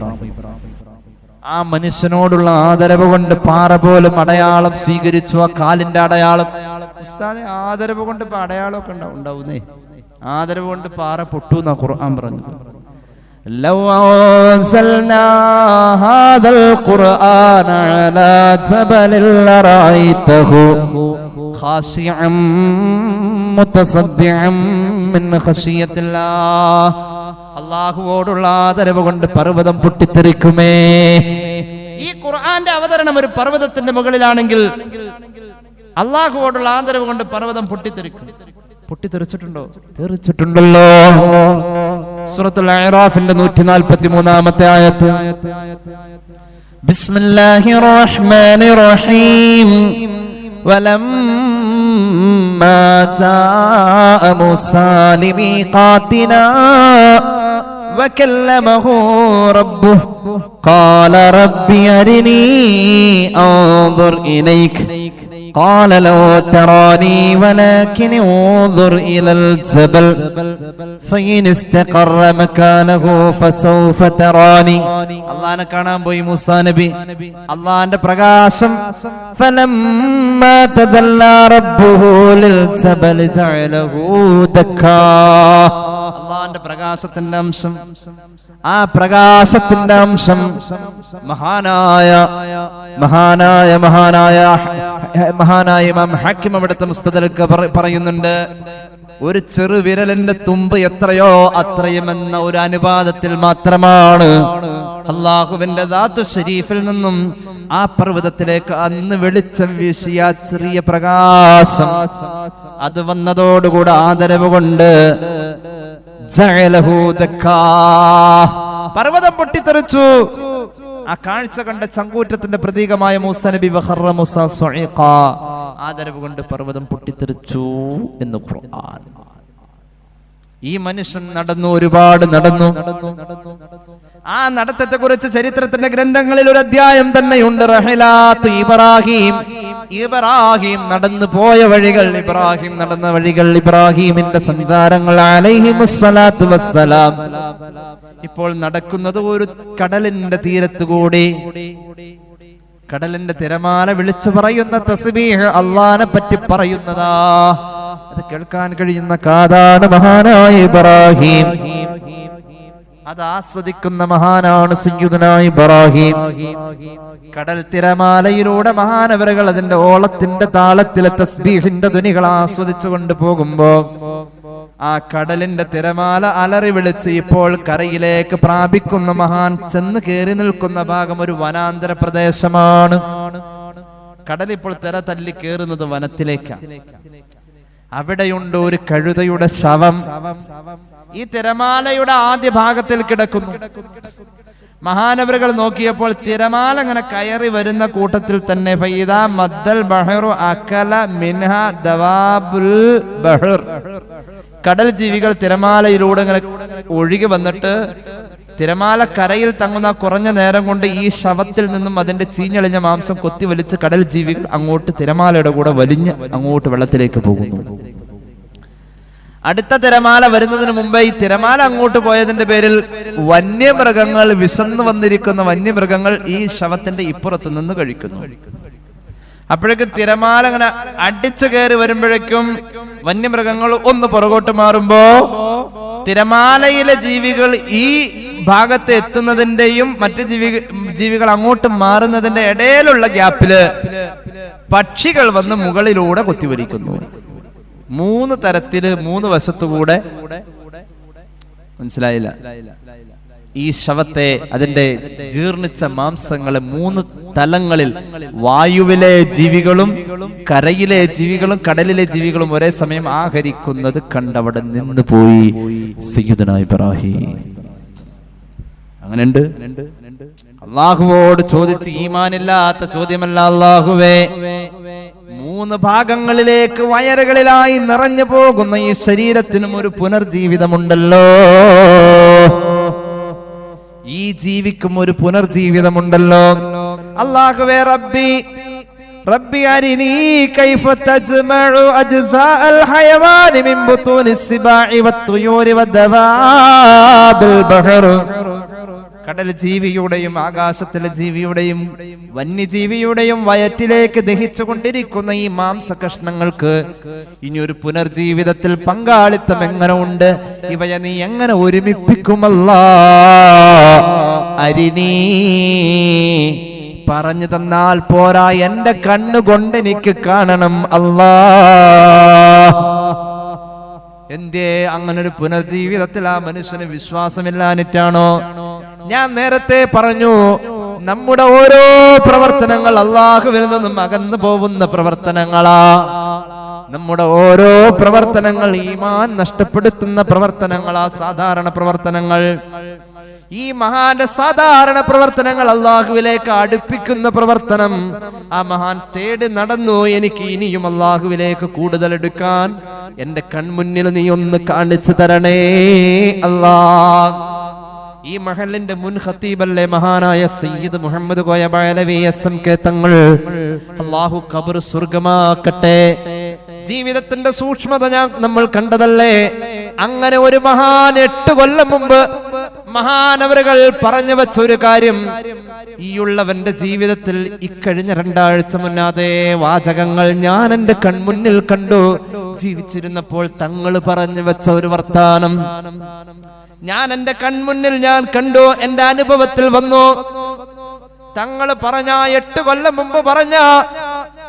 ആ മനുഷ്യനോടുള്ള ആദരവ് കൊണ്ട് പാറ പോലും അടയാളം സ്വീകരിച്ചു. ആ കാലിന്റെ അടയാളം. ഉസ്താദെ, ആദരവ് കൊണ്ട് ഇപ്പൊ അടയാളമൊക്കെ ഉണ്ടാവുന്നേ. ആദരവ് കൊണ്ട് പാറ പൊട്ടു എന്നാ ഖുർആൻ പറഞ്ഞത്. ലൗ അൻസൽനാ ഹാദൽ ഖുർആന അലാ ജബലിൽ ലറഅയ്തഹു ഖാശിഅൻ മുതസദ്ദിഅൻ മിൻ ഖശിയത്തില്ലാഹ്. അല്ലാഹുവോടുള്ള ആദരവ് കൊണ്ട് പർവ്വതം പൊട്ടിത്തെറിക്കുമേ. ഈ ഖുർആന്റെ അവതരണം ഒരു പർവ്വതത്തിന്റെ മുകളിലാണെങ്കിൽ അല്ലാഹുവോടുള്ള ആദരവ് കൊണ്ട് പർവ്വതം പൊട്ടിത്തെറിക്കും. പൊട്ടിത്തെറിച്ചിട്ടുണ്ടോ? തെറിച്ചിട്ടുണ്ടല്ലോ. സൂറത്തുൽ അഅറാഫിന്റെ 143-ാമത്തെ ആയത്ത്. ബിസ്മില്ലാഹിർ റഹ്മാനിർ റഹീം. വലമ്മാ ജാഅ മൂസാ ലിമീഖാതിനാ വകല്ലമഹു റബ്ബുഹു ഖാല റബ്ബി അരിനീ അൻദുർ ഇലൈക قال لو تراني ولكن انظر إلى الجبل فإن استقر مكانه فسوف تراني. അല്ലാഹനെ കാണാൻ പോയി മൂസാ നബി. അല്ലാഹന്റെ പ്രകാശം فلما تجلى ربه للجبل جعله دكا. അല്ലാഹന്റെ പ്രകാശത്തിന്റെ അംശം, ആ പ്രകാശത്തിന്റെ അംശം മഹാനായ ഇമാം ഹക്കീം അവിടുത്തെ മുസ്തദർക്ക് പറയുന്നുണ്ട്. ഒരു ചെറു വിരലിന്റെ തുമ്പ് എത്രയോ അത്രയുമെന്ന ഒരു അനുപാതത്തിൽ മാത്രമാണ് അള്ളാഹുവിന്റെ ദാത്തു ശരീഫിൽ നിന്നും ആ പർവ്വതത്തിലേക്ക് അന്ന് വെളിച്ചം വീശിയ ചെറിയ പ്രകാശം. അത് വന്നതോടുകൂടെ ആദരവ് കൊണ്ട് പർവ്വതം പൊട്ടിത്തെറിച്ചു. ആ കാഴ്ച കണ്ട ചങ്കൂറ്റത്തിന്റെ പ്രതീകമായ മൂസാ നബി വഖറ മൂസാ സ്വഈഖാ. ആദരവ് കൊണ്ട് പർവ്വതം പൊട്ടിത്തെറിച്ചു എന്ന് ഖുർആൻ. ഈ മനുഷ്യൻ നടന്നു, ഒരുപാട് നടന്നു. ആ നടത്തത്തെ കുറിച്ച് ചരിത്രത്തിന്റെ ഗ്രന്ഥങ്ങളിൽ ഒരു അധ്യായം തന്നെയുണ്ട്. റഹിലാത്ത് ഇബ്രാഹിം. ഇബ്രാഹിം നടന്നു പോയ വഴികൾ, ഇബ്രാഹിം നടന്ന വഴികൾ, ഇബ്രാഹിമിന്റെ സഞ്ചാരങ്ങൾ അലൈഹിമുസ്സലാത്തു വസ്സലാം. ഇപ്പോൾ നടക്കുന്നത് ഒരു കടലിന്റെ തീരത്ത് കൂടി. കടലിന്റെ തിരമാല വിളിച്ചു പറയുന്ന തസ്ബീഹ് അല്ലാഹനെ പറ്റി പറയുന്നതാ. അത് കേൾക്കാൻ കഴിയുന്ന കാതാണ് മഹാനായ ഇബ്രാഹിം. അത് ആസ്വദിക്കുന്ന മഹാനാണ് സയ്യിദുനാ ഇബ്രാഹിം. കടൽ തിരമാലയിലൂടെ മഹാനവറുകൾ അതിന്റെ ഓളത്തിന്റെ താളത്തിലെ തസ്ബീഹിന്റെ ധ്വനികൾ ആസ്വദിച്ചു കൊണ്ടുപോകുമ്പോ ആ കടലിന്റെ തിരമാല അലറി വിളിച്ച് ഇപ്പോൾ കരയിലേക്ക് പ്രാപിക്കുന്ന മഹാൻ ചെന്ന് കയറി നിൽക്കുന്ന ഭാഗം ഒരു വനാന്തര പ്രദേശമാണ്. കടൽ ഇപ്പോൾ തിര തല്ലി കയറുന്നത് വനത്തിലേക്കാണ്. അവിടെയുണ്ട് ഒരു കഴുതയുടെ ശവം. ഈ തിരമാലയുടെ ആദ്യ ഭാഗത്തിൽ കിടക്കുന്നു. മഹാനവറുകൾ നോക്കിയപ്പോൾ തിരമാല അങ്ങനെ കയറി വരുന്ന കൂട്ടത്തിൽ തന്നെ ഫൈദാ മദ്ദൽ ബഹറു അകല മിൻഹ ദവാബുൽ ബഹർ. കടൽ ജീവികൾ തിരമാലയിലൂടെ ഇങ്ങനെ ഒഴുകി വന്നിട്ട് തിരമാല കരയിൽ തങ്ങുന്ന കുറഞ്ഞ നേരം കൊണ്ട് ഈ ശവത്തിൽ നിന്നും അതിന്റെ ചീഞ്ഞളിഞ്ഞ മാംസം കൊത്തി വലിച്ച് കടൽ ജീവികൾ അങ്ങോട്ട് തിരമാലയുടെ കൂടെ വലിഞ്ഞ് അങ്ങോട്ട് വെള്ളത്തിലേക്ക് പോകുന്നു. അടുത്ത തിരമാല വരുന്നതിന് മുമ്പേ ഈ തിരമാല അങ്ങോട്ട് പോയതിന്റെ പേരിൽ വന്യമൃഗങ്ങൾ, വിശന്നു വന്നിരിക്കുന്ന വന്യമൃഗങ്ങൾ ഈ ശവത്തിന്റെ ഇപ്പുറത്ത് നിന്ന് കഴിക്കുന്നു. അപ്പോഴേക്കും തിരമാല അങ്ങനെ അടിച്ചു കയറി വരുമ്പോഴേക്കും വന്യമൃഗങ്ങൾ ഒന്ന് പുറകോട്ട് മാറുമ്പോ തിരമാലയിലെ ജീവികൾ ഈ ഭാഗത്ത് എത്തുന്നതിന്റെയും മറ്റ് ജീവികൾ അങ്ങോട്ട് മാറുന്നതിന്റെ ഇടയിലുള്ള ഗ്യാപ്പില് പക്ഷികൾ വന്ന് മുകളിലൂടെ കൊത്തിവലിക്കുന്നു. 3 തരത്തില് 3 വശത്തുകൂടെ. മനസ്സിലായില്ല? ഈ ശവത്തെ, അതിന്റെ ജീർണിച്ച മാംസങ്ങളെ 3 സ്ഥലങ്ങളിൽ വായുവിലെ ജീവികളും കരയിലെ ജീവികളും കടലിലെ ജീവികളും ഒരേ സമയം ആഹരിക്കുന്നത് കണ്ടവിടെ നിന്ന് പോയി സയ്യിദുനാ ഇബ്രാഹിം. അങ്ങനെയുണ്ട്. അള്ളാഹുവോട് ചോദിച്ച് ഈമാനില്ലാത്ത ചോദ്യമല്ല. അള്ളാഹുവേ, 3 ഭാഗങ്ങളിലേക്ക് വയറുകളിലായി നിറഞ്ഞു പോകുന്ന ഈ ശരീരത്തിനും ഒരു പുനർജീവിതമുണ്ടല്ലോ, ഈ ജീവിക്കും ഒരു പുനർജീവിതമുണ്ടല്ലോ. അല്ലാഹുവേ, റബ്ബി അരിനി കൈഫ തജ്മഉ അജ്സാഅൽ ഹയവാനി മിൻ ബുതൂനിസ് സിബാഇ വത്തുയൂരി വദ്ദവാബിൽ ബഹർ. കടൽ ജീവിയുടെയും ആകാശത്തിലെ ജീവിയുടെയും വന്യജീവിയുടെയും വയറ്റിലേക്ക് ദഹിച്ചുകൊണ്ടിരിക്കുന്ന ഈ മാംസ കഷ്ണങ്ങൾക്ക് ഇനി ഒരു പുനർജീവിതത്തിൽ പങ്കാളിത്തം എങ്ങനെ ഉണ്ട്? ഇവയെ നീ എങ്ങനെ ഒരുമിപ്പിക്കുമല്ലാ? അരിനീ, പറഞ്ഞു തന്നാൽ പോരാ, എന്റെ കണ്ണുകൊണ്ട് എനിക്ക് കാണണം അല്ലാ. എന്തേ അങ്ങനൊരു പുനർജീവിതത്തിൽ ആ മനുഷ്യന് വിശ്വാസമില്ലാഞ്ഞിട്ടാണോ? ഞാൻ നേരത്തെ പറഞ്ഞു, നമ്മുടെ ഓരോ പ്രവർത്തനങ്ങൾ അല്ലാഹുവിൽ നിന്നും അകന്നു പോകുന്ന പ്രവർത്തനങ്ങളാ. നമ്മുടെ ഓരോ പ്രവർത്തനങ്ങൾ ഈമാൻ നഷ്ടപ്പെടുത്തുന്ന പ്രവർത്തനങ്ങളാ. സാധാരണ പ്രവർത്തനങ്ങൾ, ഈ മഹാന്റെ സാധാരണ പ്രവർത്തനങ്ങൾ അല്ലാഹുവിലേക്ക് അടുപ്പിക്കുന്ന പ്രവർത്തനം. ആ മഹാൻ തേടി നടന്നു, എനിക്ക് ഇനിയും അല്ലാഹുവിലേക്ക് കൂടുതൽ എടുക്കാൻ എന്റെ കൺമുന്നിൽ നീ ഒന്ന് കാണിച്ചു തരണേ അല്ലാ. ഈ മഹലിന്റെ മുൻ ഖതീബല്ലേ മഹാനായ സയ്യിദ് മുഹമ്മദ് കോയ ബഅലവി SMK തങ്ങൾ. അല്ലാഹു ഖബർ സ്വർഗമാക്കട്ടെ. ജീവിതത്തിന്റെ സൂക്ഷ്മത നമ്മൾ കണ്ടതല്ലേ. അങ്ങനെ ഒരു മഹാൻ 8 കൊല്ലം മുമ്പ് മഹാനവറുകൾ പറഞ്ഞു വെച്ച ഒരു കാര്യം, ഈയുള്ളവന്റെ ജീവിതത്തിൽ ഇക്കഴിഞ്ഞ 2 ആഴ്ച മുന്നേ വാചകങ്ങൾ ഞാൻ എന്റെ കൺമുന്നിൽ കണ്ടു. ജീവിച്ചിരുന്നപ്പോൾ തങ്ങൾ പറഞ്ഞു വെച്ച ഒരു വർത്താനം ഞാൻ എന്റെ കൺമുന്നിൽ ഞാൻ കണ്ടു, എന്റെ അനുഭവത്തിൽ വന്നു. തങ്ങൾ പറഞ്ഞ 8 കൊല്ലം മുമ്പ് പറഞ്ഞ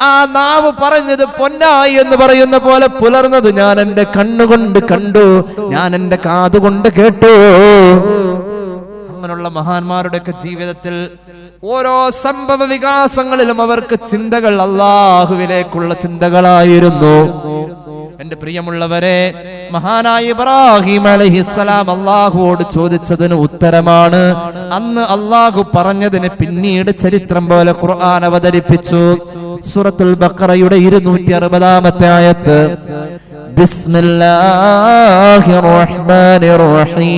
ആ നാവ് പറഞ്ഞത് പൊന്നായി എന്ന് പറയുന്ന പോലെ പുലർന്നത് ഞാൻ എന്റെ കണ്ണുകൊണ്ട് കണ്ടു, ഞാൻ എന്റെ കാതുകൊണ്ട് കേട്ടു. അങ്ങനെയുള്ള മഹാന്മാരുടെയൊക്കെ ജീവിതത്തിൽ ഓരോ സംഭവ വികാസങ്ങളിലും അവർക്ക് ചിന്തകൾ അല്ലാഹുവിലേക്കുള്ള ചിന്തകളായിരുന്നു. എന്റെ പ്രിയമുള്ളവരെ, മഹാനായ ഇബ്രാഹിം അലൈഹിസ്സലാം അല്ലാഹുവോട് ചോദിച്ചതിന് ഉത്തരമാണ് അന്ന് അല്ലാഹു പറഞ്ഞതിന് പിന്നീട് ചരിത്രം പോലെ ഖുർആൻ അവതരിപ്പിച്ചു. സൂറത്തുൽ ബഖറയുടെ 260-ാമത്തെ ആയത്ത്, ബിസ്മില്ലാഹിർ റഹ്മാനിർ റഹീം.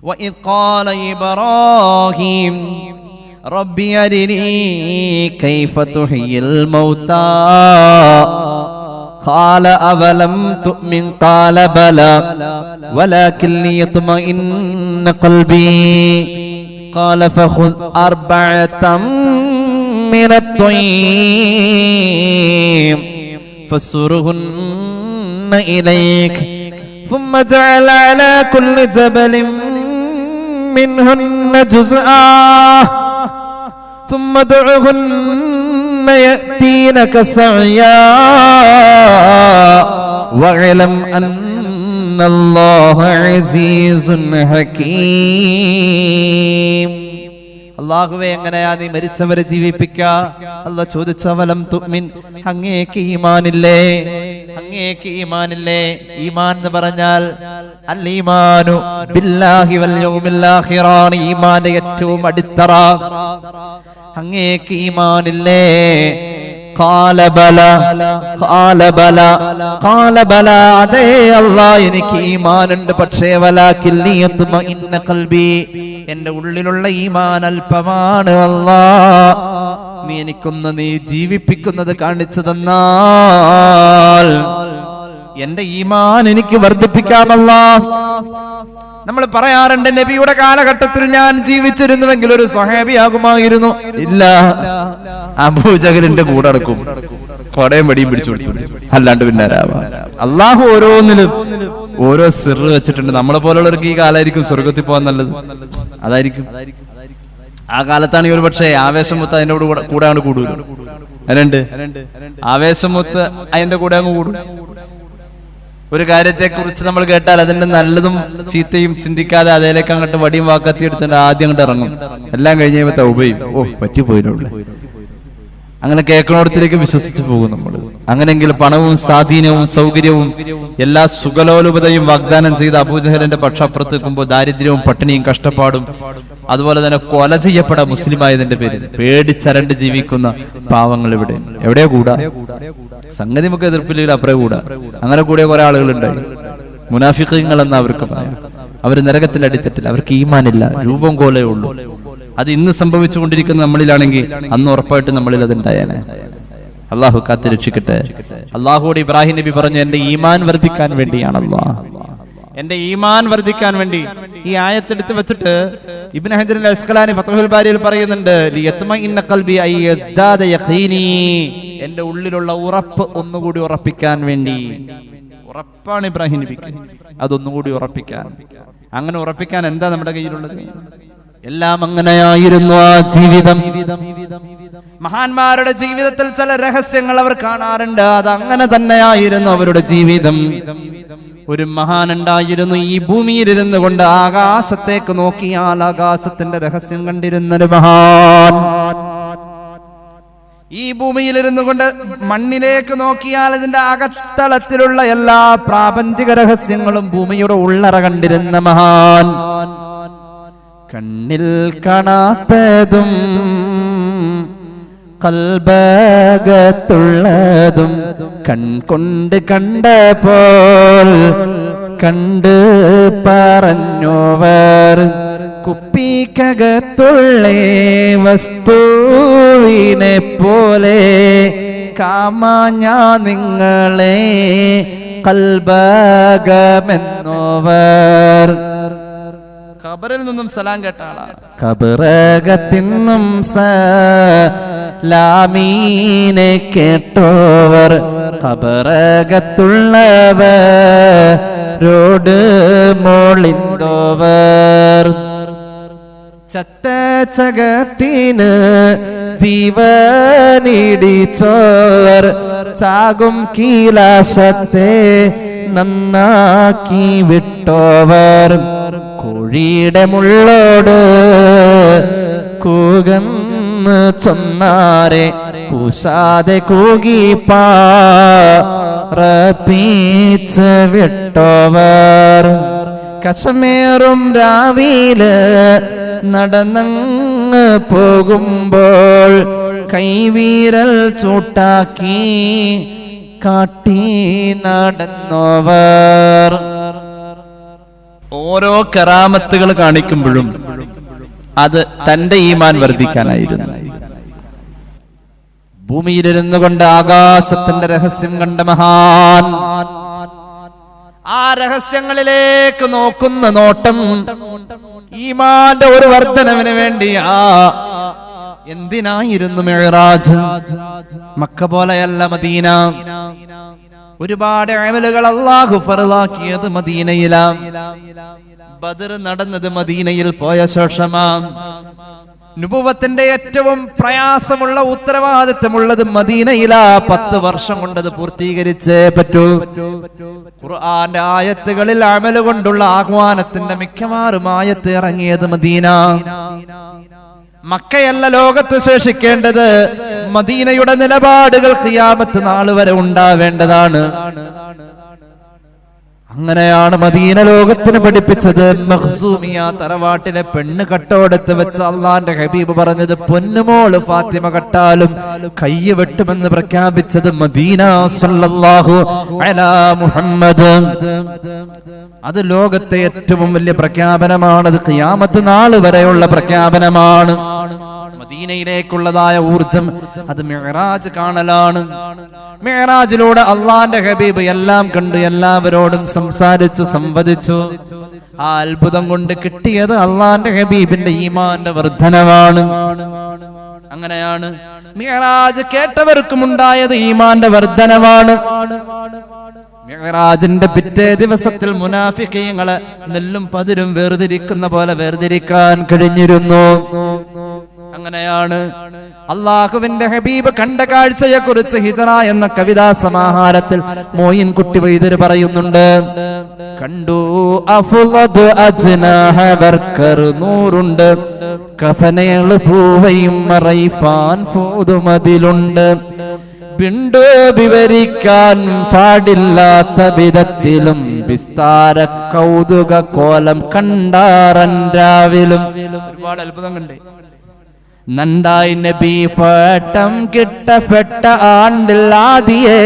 വഇദ് ഖാല ഇബ്രാഹിം ربي أرني كيف تحيي الموتى قال أولم تؤمن قال بلى ولكن ليطمئن قلبي قال فخذ 4 من الطير فاسرهن إليك ثم اجعل على كل جبل منهن جزءا ثم ادعهن يأتينك سعيا واعلم أن الله عزيز حكيم. അല്ലാഹുവേ, എങ്ങനെയാ നീ മരിച്ചവരെ ജീവിപ്പിക്ക? അല്ലാഹു ചോദിച്ചു, വലം തുഅ്മിൻ, അങ്ങേക്ക് ഈമാനില്ലേ? അങ്ങേക്ക് ഈമാനില്ലേ? ഈമാൻ എന്ന് പറഞ്ഞാൽ അൽ ഈമാനു ബില്ലാഹി വൽ യൗമിൽ ആഖിറാണ് ഈമാന്റെ ഏറ്റവും അടിത്തറ. അങ്ങേക്ക് ഈമാനില്ലേ? ഖാല ബല, ഖാല ബല, ഖാല ബല, അതേ അല്ലാഹ് എനിക്ക് ഈമാനുണ്ട്, പക്ഷേ വലാകിൻ ലിയത്മഇന്ന ഖൽബി, എന്റെ ഉള്ളിലുള്ള ഈമാൻ അല്പമാണ്. അല്ലാഹ്, നീ എനിക്കൊന്ന് നീ ജീവിപ്പിക്കുന്നത് കാണിച്ചു തന്നാൽ എന്റെ ഈമാൻ എനിക്ക് വർദ്ധിപ്പിക്കാമല്ലാ. നമ്മൾ പറയാറുണ്ട്, നബിയുടെ കാലഘട്ടത്തിൽ ഞാൻ ജീവിച്ചിരുന്നുവെങ്കിൽ ഒരു സ്വഹാബിയാകുമായിരുന്നു. ഇല്ല, അബൂജഹലിന്റെ കൂടെ നടക്കും, കൊടയും വടിയും പിടിച്ചു കൊടുത്തു, അല്ലാണ്ട് പിന്നെ അള്ളാഹു ഓരോന്നിലും ഓരോ സിർ വെച്ചിട്ടുണ്ട്. നമ്മളെ പോലുള്ളവർക്ക് ഈ കാലമായിരിക്കും സ്വർഗത്തിൽ പോകാൻ നല്ലത്, അതായിരിക്കും. ആ കാലത്താണെങ്കിൽ ഒരു പക്ഷേ ആവേശമുത്ത് അതിന്റെ കൂടെ അങ്ങ് കൂടുക. അതിനുണ്ട് ആവേശമുത്ത് അതിന്റെ കൂടെ അങ്ങ് കൂടും. ഒരു കാര്യത്തെക്കുറിച്ച് നമ്മൾ കേട്ടാൽ അതിന്റെ നല്ലതും ചീത്തയും ചിന്തിക്കാതെ അതിലേക്ക് അങ്ങോട്ട് വടിയും വാക്കത്തി എടുത്തിട്ട് ആദ്യം അങ്ങോട്ട് ഇറങ്ങും. എല്ലാം കഴിഞ്ഞ തൗബയും പറ്റിപ്പോയില്ലേ, അങ്ങനെ കേൾക്കണോടത്തിലേക്ക് വിശ്വസിച്ച് പോകും നമ്മൾ. അങ്ങനെങ്കിൽ പണവും സ്വാധീനവും സൗകര്യവും എല്ലാ സുഖലോലുപതയും വാഗ്ദാനം ചെയ്ത അബൂജഹലിന്റെ പക്ഷപ്പുറത്ത് നിൽക്കുമ്പോൾ ദാരിദ്ര്യവും പട്ടിണിയും കഷ്ടപ്പാടും അതുപോലെ തന്നെ കൊല ചെയ്യപ്പെട്ട മുസ്ലിമായതിന്റെ പേരിൽ പേടിച്ചരണ്ട് ജീവിക്കുന്ന പാവങ്ങൾ എവിടെയോ കൂടാ. സംഗതി നമുക്ക് എതിർപ്പില്ലെങ്കിൽ അപ്പുറേ കൂടാ. അങ്ങനെ കൂടിയ കുറെ ആളുകളുണ്ടായി. മുനാഫിഖീങ്ങൾ എന്ന് അവർക്ക് പറയാം. അവർ നരകത്തിൽ അടിത്തട്ടില്ല, അവർക്ക് ഈമാനില്ല, രൂപം കോലേ ഉള്ളൂ. അത് ഇന്ന് സംഭവിച്ചുകൊണ്ടിരിക്കുന്ന നമ്മളിലാണെങ്കിൽ അന്ന് ഉറപ്പായിട്ട് നമ്മളിൽ അതുണ്ടായേനെ. അള്ളാഹു കാത്ത് രക്ഷിക്കട്ടെ. അള്ളാഹുവോട് ഇബ്രാഹിം നബി പറഞ്ഞു, എന്റെ ഈമാൻ വർദ്ധിക്കാൻ വേണ്ടിയാണല്ലോ, എന്റെ ഈമാൻ വർദ്ധിക്കാൻ വേണ്ടി. ഈ ആയത്തെടുത്ത് വെച്ചിട്ട് ഇബ്നു ഹജർ അൽ അസ്ഖലാനി ഫത്ഹുൽ ബാരിയിൽ പറയുന്നുണ്ട്, ലിയത്മഇന്ന ഖൽബി അയ്യസ്ദാദ യഖീനി, എന്റെ ഉള്ളിലുള്ള ഉറപ്പ് ഒന്നുകൂടി ഉറപ്പിക്കാൻ വേണ്ടി. ഉറപ്പാണ് ഇബ്രാഹിം നബിക്ക്, അതൊന്നുകൂടി ഉറപ്പിക്കാൻ. അങ്ങനെ ഉറപ്പിക്കാൻ എന്താ നമ്മുടെ കയ്യിലുള്ളത്? എല്ലാം അങ്ങനെയായിരുന്നു ആ ജീവിതം. മഹാന്മാരുടെ ജീവിതത്തിൽ ചില രഹസ്യങ്ങൾ അവർ കാണാറുണ്ട്. അത് അങ്ങനെ തന്നെയായിരുന്നു അവരുടെ ജീവിതം. ഒരു മഹാൻ ഉണ്ടായിരുന്നു, ഈ ഭൂമിയിലിരുന്നു കൊണ്ട് ആകാശത്തേക്ക് നോക്കിയാൽ ആകാശത്തിന്റെ രഹസ്യം കണ്ടിരുന്നൊരു മഹാൻ. ഈ ഭൂമിയിലിരുന്നു കൊണ്ട് മണ്ണിലേക്ക് നോക്കിയാൽ ഇതിന്റെ അകത്തളത്തിലുള്ള എല്ലാ പ്രാപഞ്ചിക രഹസ്യങ്ങളും ഭൂമിയുടെ ഉള്ളറ കണ്ടിരുന്ന മഹാൻ. കണ്ണിൽ കാണാത്തതും കൽബകത്തുള്ളതും കൺകൊണ്ട് കണ്ടപ്പോൾ കണ്ട് പറഞ്ഞോവർ, കുപ്പിക്കകത്തുള്ളേ വസ്തുവിനെ പോലെ കാമാഞ്ഞ നിങ്ങളെ കൽബകമെന്നോവർ. ഖബറിൽ നിന്നും സലാം കേട്ട ആളാണ്. ഖബറകത്തിന്നും സലാമീനെ കേട്ടോവർ, ഖബറകത്തുള്ളവരോട് മോളിന്തോവർ. ചത്ത ചകത്തിന് ജീവനിടിച്ചോവർ, ചാകും കീലാശത്തെ നന്നാക്കി വിട്ടോവർ. കോഴിയുടെ മുള്ളോട് കൂകന്ന് ചൊന്നാരെ കൂശാതെ കൂകി പാറപ്പിച്ച് വിട്ടോവർ. കശമേറും രാവിലെ നടന്നങ്ങ് പോകുമ്പോൾ കൈവീരൽ ചൂട്ടാക്കി കാട്ടി നടന്നോവർ. ഓരോ കറാമത്തുകൾ കാണിക്കുമ്പോഴും അത് തന്റെ ഈമാൻ വർദ്ധിക്കാനായിരുന്നു. ഭൂമിയിലിരുന്നു കൊണ്ട് ആകാശത്തിന്റെ രഹസ്യം കണ്ട മഹാൻ, ആ രഹസ്യങ്ങളിലേക്ക് നോക്കുന്ന നോട്ടം ഈമാന്റെ ഒരു വർധനവിന് വേണ്ടിയാ. എന്തിനായിരുന്നു മിഅ്റാജ്? മക്ക പോലെയല്ല മദീന. ഒരുപാട് അമലുകൾ അല്ലാഹു ഫർളാക്കിയത് മദീനയിലാണ്. ബദർ നടന്നത് മദീനയിൽ പോയ ശേഷമാണ്. നുബുവത്തിന്റെ ഏറ്റവും പ്രയാസമുള്ള ഉത്തരവാദിത്തമുള്ളത് മദീനയിലാ. 10 വർഷം കൊണ്ടത് പൂർത്തീകരിച്ചേ പറ്റൂ. ഖുർആന്റെ ആയത്തുകളിൽ അമല് കൊണ്ടുള്ള ആഹ്വാനത്തിന്റെ മിക്കവാറും ആയത്ത് ഇറങ്ങിയത് മദീന. മക്കയല്ല ലോകത്ത് ശേഷിക്കേണ്ടത്. മദീനയുടെ നിലപാടുകൾ ഖിയാമത്ത് നാൾ വരെ ഉണ്ടാവേണ്ടതാണ്. അങ്ങനെയാണ് മദീന ലോകത്തിന് പഠിപ്പിച്ചത്. മഖ്സൂമിയ തറവാട്ടിലെ പെണ്ണ് കട്ടോടത്ത് വെച്ച് അള്ളാന്റെ ഹബീബ് പറഞ്ഞത്, പൊന്നുമോള് ഫാത്തിമ കട്ടാലും കയ്യ് വെട്ടുമെന്ന് പ്രഖ്യാപിച്ചത് മദീന സല്ലല്ലാഹു അലാ മുഹമ്മദ്. അത് ലോകത്തെ ഏറ്റവും വലിയ പ്രഖ്യാപനമാണ്. അത് ഖിയാമത്ത് നാൾ വരെയുള്ള പ്രഖ്യാപനമാണ്. മദീനയിലേക്കുള്ളതായ ഊർജം അത് മിഅ്റാജ് കാണലാണ്. മിഅ്റാജിലൂടെ അള്ളാന്റെ ഹബീബ് എല്ലാം കണ്ടു, എല്ലാവരോടും സംസാരിച്ചു, സംവദിച്ചു. ആ അത്ഭുതം കൊണ്ട് കിട്ടിയത് അള്ളാന്റെ ഹബീബിന്റെ ഈമാന്റെ വർധനവാണ്. അങ്ങനെയാണ് മിഅ്റാജ് കേട്ടവർക്കും ഉണ്ടായത് ഈമാന്റെ വർധനവാണ്. മിഅ്റാജിന്റെ പിറ്റേ ദിവസത്തിൽ മുനാഫിഖീങ്ങളെ നെല്ലും പതിരും വേർതിരിക്കുന്ന പോലെ വേർതിരിക്കാൻ കഴിഞ്ഞിരുന്നു. അങ്ങനെയാണ് അള്ളാഹുവിന്റെ ഹബീബ് കണ്ട കാഴ്ചയെ കുറിച്ച് ഹിജറ എന്ന കവിതാ സമാഹാരത്തിൽ മോയിൻകുട്ടി വൈദ്യർ പറയുന്നുണ്ട്. കണ്ടു അഫ്ളദ് അജ്നാഹ വർക്കർ നൂറുണ്ട്, കഫനേൾ പൂവയും റൈഫാൻ ഫൂതുമതിലുണ്ട്, പിണ്ടു വിവരിക്കാൻ പാടില്ലാത്ത വിധത്തിലും വിസ്താര കൗതുക കോലം കണ്ടാറൻ രാവിലും. ഒരുപാട് അത്ഭുതം കണ്ടേ. നണ്ടായി നബി ഫട്ടം കിട്ടപ്പെട്ട ആണ്ടിൽ ആദിയേ,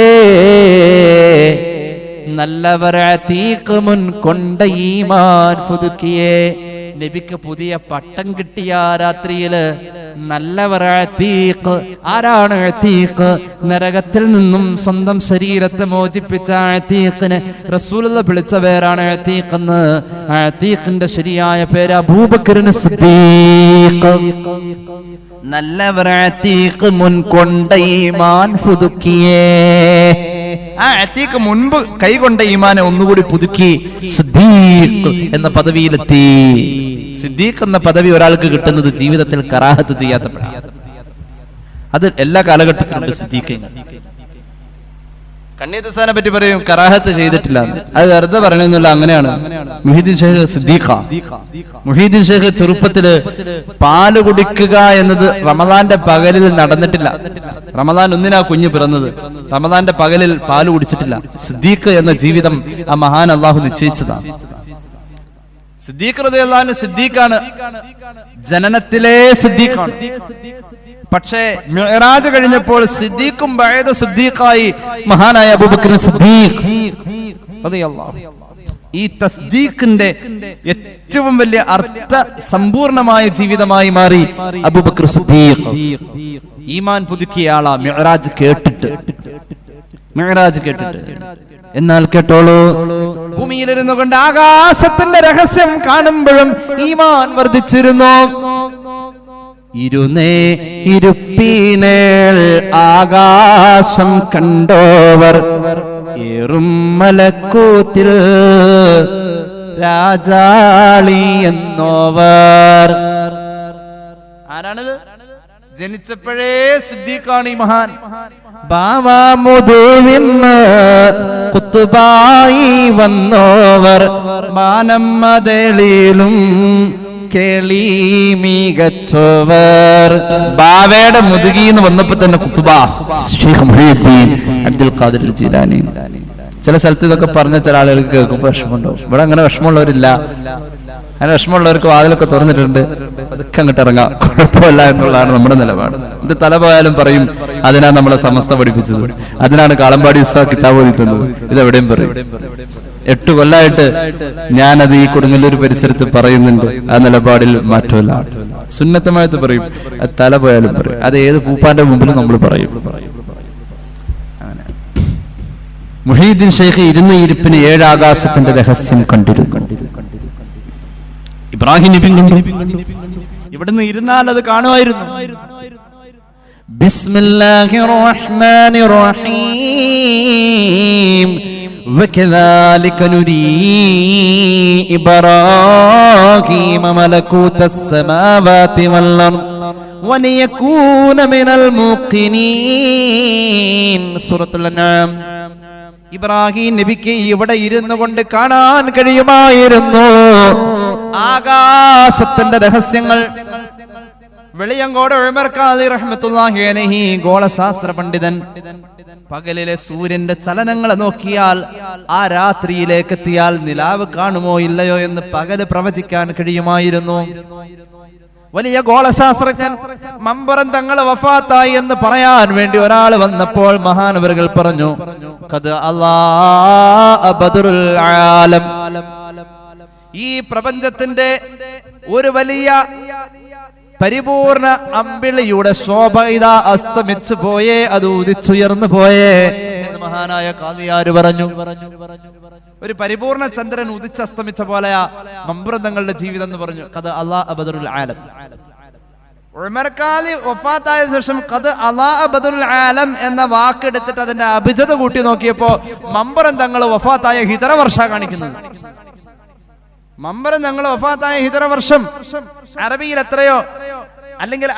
നല്ലവർ അതീഖ് മുൻ കൊണ്ട ഈമാൻ പുതുക്കിയേ. നബിക്ക് പുതിയ പട്ടം കിട്ടിയ രാത്രിയില് നല്ലവർ അതീഖ്. ആരാണ് അതീഖ്? നരകത്തിൽ നിന്നും സ്വന്തം ശരീരത്തെ മോചിപ്പിച്ച അതീഖിനെ റസൂലുള്ളാഹി വിളിച്ച പേരാണ് അതീഖ് എന്ന്. അതീഖിന്റെ ശരിയായ പേര് അബൂബക്കറിന് സിദ്ദീഖ്. നല്ലവർ അതീഖ് മുൻ കൊണ്ട ഈമാൻ പുതുക്കിയേ. ആ അതീഖ് മുൻപ് കൈകൊണ്ട ഈമാനെ ഒന്നുകൂടി പുതുക്കി സിദ്ദീഖ് എന്ന പദവിയിലെത്തി. സിദ്ദീഖ് എന്ന പദവി ഒരാൾക്ക് കിട്ടുന്നത് ജീവിതത്തിൽ കറാഹത്ത് ചെയ്യാത്തപ്പോഴാണ്. അത് എല്ലാ കാലഘട്ടത്തിലുണ്ട്. സിദ്ദീഖ് കണ്ണീദസാനെ പറ്റി പറയും കറാഹത്ത് ചെയ്തിട്ടില്ല, അത് വെറുതെ പറയണമെന്നില്ല. അങ്ങനെയാണ് മുഹീദ്ദീൻ ഷേഖ് സിദ്ദീഖ. മുഹീദ്ദീൻ ഷേഖ് ചെറുപ്പത്തില് പാല് കുടിക്കുക എന്നത് റമദാന്റെ പകലിൽ നടന്നിട്ടില്ല. റമദാൻ ഒന്നിനാ കുഞ്ഞ് പിറന്നത്, റമദാന്റെ പകലിൽ പാല് കുടിച്ചിട്ടില്ല. സിദ്ദീഖ് എന്ന ജീവിതം ആ മഹാൻ അള്ളാഹു നിശ്ചയിച്ചതാണ്. സിദ്ദീഖ് റളിയല്ലാഹു അൻഹു സിദ്ദീഖാണ്, ജനനത്തിലെ സിദ്ദീഖാണ്. പക്ഷേ മിഅ്റാജ് കഴിഞ്ഞപ്പോൾ സിദ്ദീഖും ബഅദ സിദ്ദീഖായി മഹാനായ അബൂബക്കർ സിദ്ദീഖ് റളിയല്ലാഹു. ഈ തസ്ദീഖിന്റെ ഏറ്റവും വലിയ അർത്ഥ സമ്പൂർണമായ ജീവിതമായി മാറി അബൂബക്കർ സിദ്ദീഖ്. ഈമാൻ പുതുക്കിയ ആളാ മിഅ്റാജ് കേട്ടിട്ട്. എന്നാൽ കേട്ടോളൂ, ഭൂമിയിലിരുന്നു കൊണ്ട് ആകാശത്തിന്റെ രഹസ്യം കാണുമ്പോഴും ഈമാൻ വർദ്ധിച്ചിരുന്നു. ഇരുന്നേ ഇരുപ്പീനേൾ ആകാശം കണ്ടോവർ, ഏറും മലക്കൂത്തിൽ രാജാളി എന്നോവർ. ആരാണിത്? ജനിച്ചപ്പോഴേ സിദ്ദീഖാണ് ഈ മഹാൻ. ബാവാമുദുവിന്ന് കുത്തുബായി വന്നോവർ, മാനം മദളിലും കേളി മികച്ചോവർ. ബാവയുടെ മുതുകിന്ന് വന്നപ്പോ തന്നെ കുത്തുബ ശൈഖ് മുഹീദ്ദീൻ അബ്ദുൽ ഖാദിർ ജീലാനി. ചില സ്ഥലത്ത് ഇതൊക്കെ പറഞ്ഞ ചില ആളുകൾക്ക് കേൾക്കുമ്പോൾ വിഷമമുണ്ടാവും. ഇവിടെ അങ്ങനെ വിഷമമുള്ളവരില്ല. അങ്ങനെ വിഷമമുള്ളവർക്ക് വാതിലൊക്കെ തുറന്നിട്ടുണ്ട്, അതൊക്കെ അങ്ങോട്ട് ഇറങ്ങാം, കുഴപ്പമില്ല എന്നുള്ളതാണ് നമ്മുടെ നിലപാട്. ഇത് തല പോയാലും പറയും, അതിനാണ് നമ്മളെ സമസ്ത പഠിപ്പിച്ചത്, അതിനാണ് കാളമ്പാടി ഉസ്താദ് കിതാബ് ഓതിക്കുന്നത്, ഇതെവിടെയും പറയും. 8 കൊല്ലമായിട്ട് ഞാനത് ഈ കൊടുങ്ങല്ലൂർ പരിസരത്ത് പറയുന്നുണ്ട്. ആ നിലപാടിൽ മാറ്റമില്ല. സുന്നത്തമായിട്ട് പറയും, തല പോയാലും പറയും, അത് ഏത് പൂപ്പാന്റെ മുമ്പിലും നമ്മൾ പറയും. മുഹീദ്ദീൻ ഷൈഖ് ഇരുന്ന ഇരിപ്പിന് 7 ആകാശത്തിന്റെ രഹസ്യം കണ്ടിരുന്നു. ഇബ്രാഹിം നബി കണ്ടു. ഇവിടുന്ന് ഇരുന്നാൽ അത് കാണുമായിരുന്നു. ബിസ്മില്ലാഹിർ റഹ്മാനിർ റഹീം وكذلك نري إبراهيم ملكوت السماوات والأرض وليكون من الموقنين. സൂറത്തുൽ അൻആം. ഇബ്രാഹിം നബിക്ക് ഇവിടെ ഇരുന്നു കൊണ്ട് കാണാൻ കഴിയുമായിരുന്നു ആകാശത്തിന്റെ രഹസ്യങ്ങൾ. വെളിയങ്കോട് ഉമർ ഖാദി റഹ്മത്തുള്ളാഹി അലൈഹി ഗോളശാസ്ത്ര പണ്ഡിതൻ പകലിലെ സൂര്യന്റെ ചലനങ്ങളെ നോക്കിയാൽ ആ രാത്രിയിലേക്ക് എത്തിയാൽ നിലാവ് കാണുമോ ഇല്ലയോ എന്ന് പകല് പ്രവചിക്കാൻ കഴിയുമായിരുന്നു. വലിയ ഗോളശാസ്ത്രജ്ഞൻ മമ്പറം തങ്ങൾ വഫാത്തായി എന്ന് പറയാൻ വേണ്ടി ഒരാൾ വന്നപ്പോൾ മഹാനവറുകൾ പറഞ്ഞു, ഖദ് അല്ലാഹ ബദറുൽ ആലം. ഈ പ്രപഞ്ചത്തിന്റെ ഒരു വലിയ പരിപൂർണ അമ്പിളിയുടെ ശോഭ ഇതാ അസ്തമിച്ചു പോയേ, അത് ഉദിച്ചുയർന്നു പോയേ എന്ന് മഹാനായ ഖാദിയാർ പറഞ്ഞു. ഒരു പരിപൂർണ ചന്ദ്രൻ ഉദിച്ചസ്തമിച്ച പോലെയാ മമ്പ്രതങ്ങളുടെ ജീവിതം എന്ന് പറഞ്ഞു. ഖദ് അല്ലാഹ ബദറുൽ ആലം. ഉമർ ഖാദി വഫാത്തായ ശേഷം ഖദ് അല്ലാഹ ബദറുൽ ആലം എന്ന വാക്കെടുത്തിട്ട് അതിന്റെ അഭിജത കൂട്ടി നോക്കിയപ്പോ മമ്പറം തങ്ങൾ വഫാത്തായ ഹിജറ വർഷ കാണിക്കുന്നത്. മമ്പറം തങ്ങൾ വഫാത്തായ ഹിജറ വർഷം അറബിയിൽ എത്രയോ അല്ലെങ്കിൽ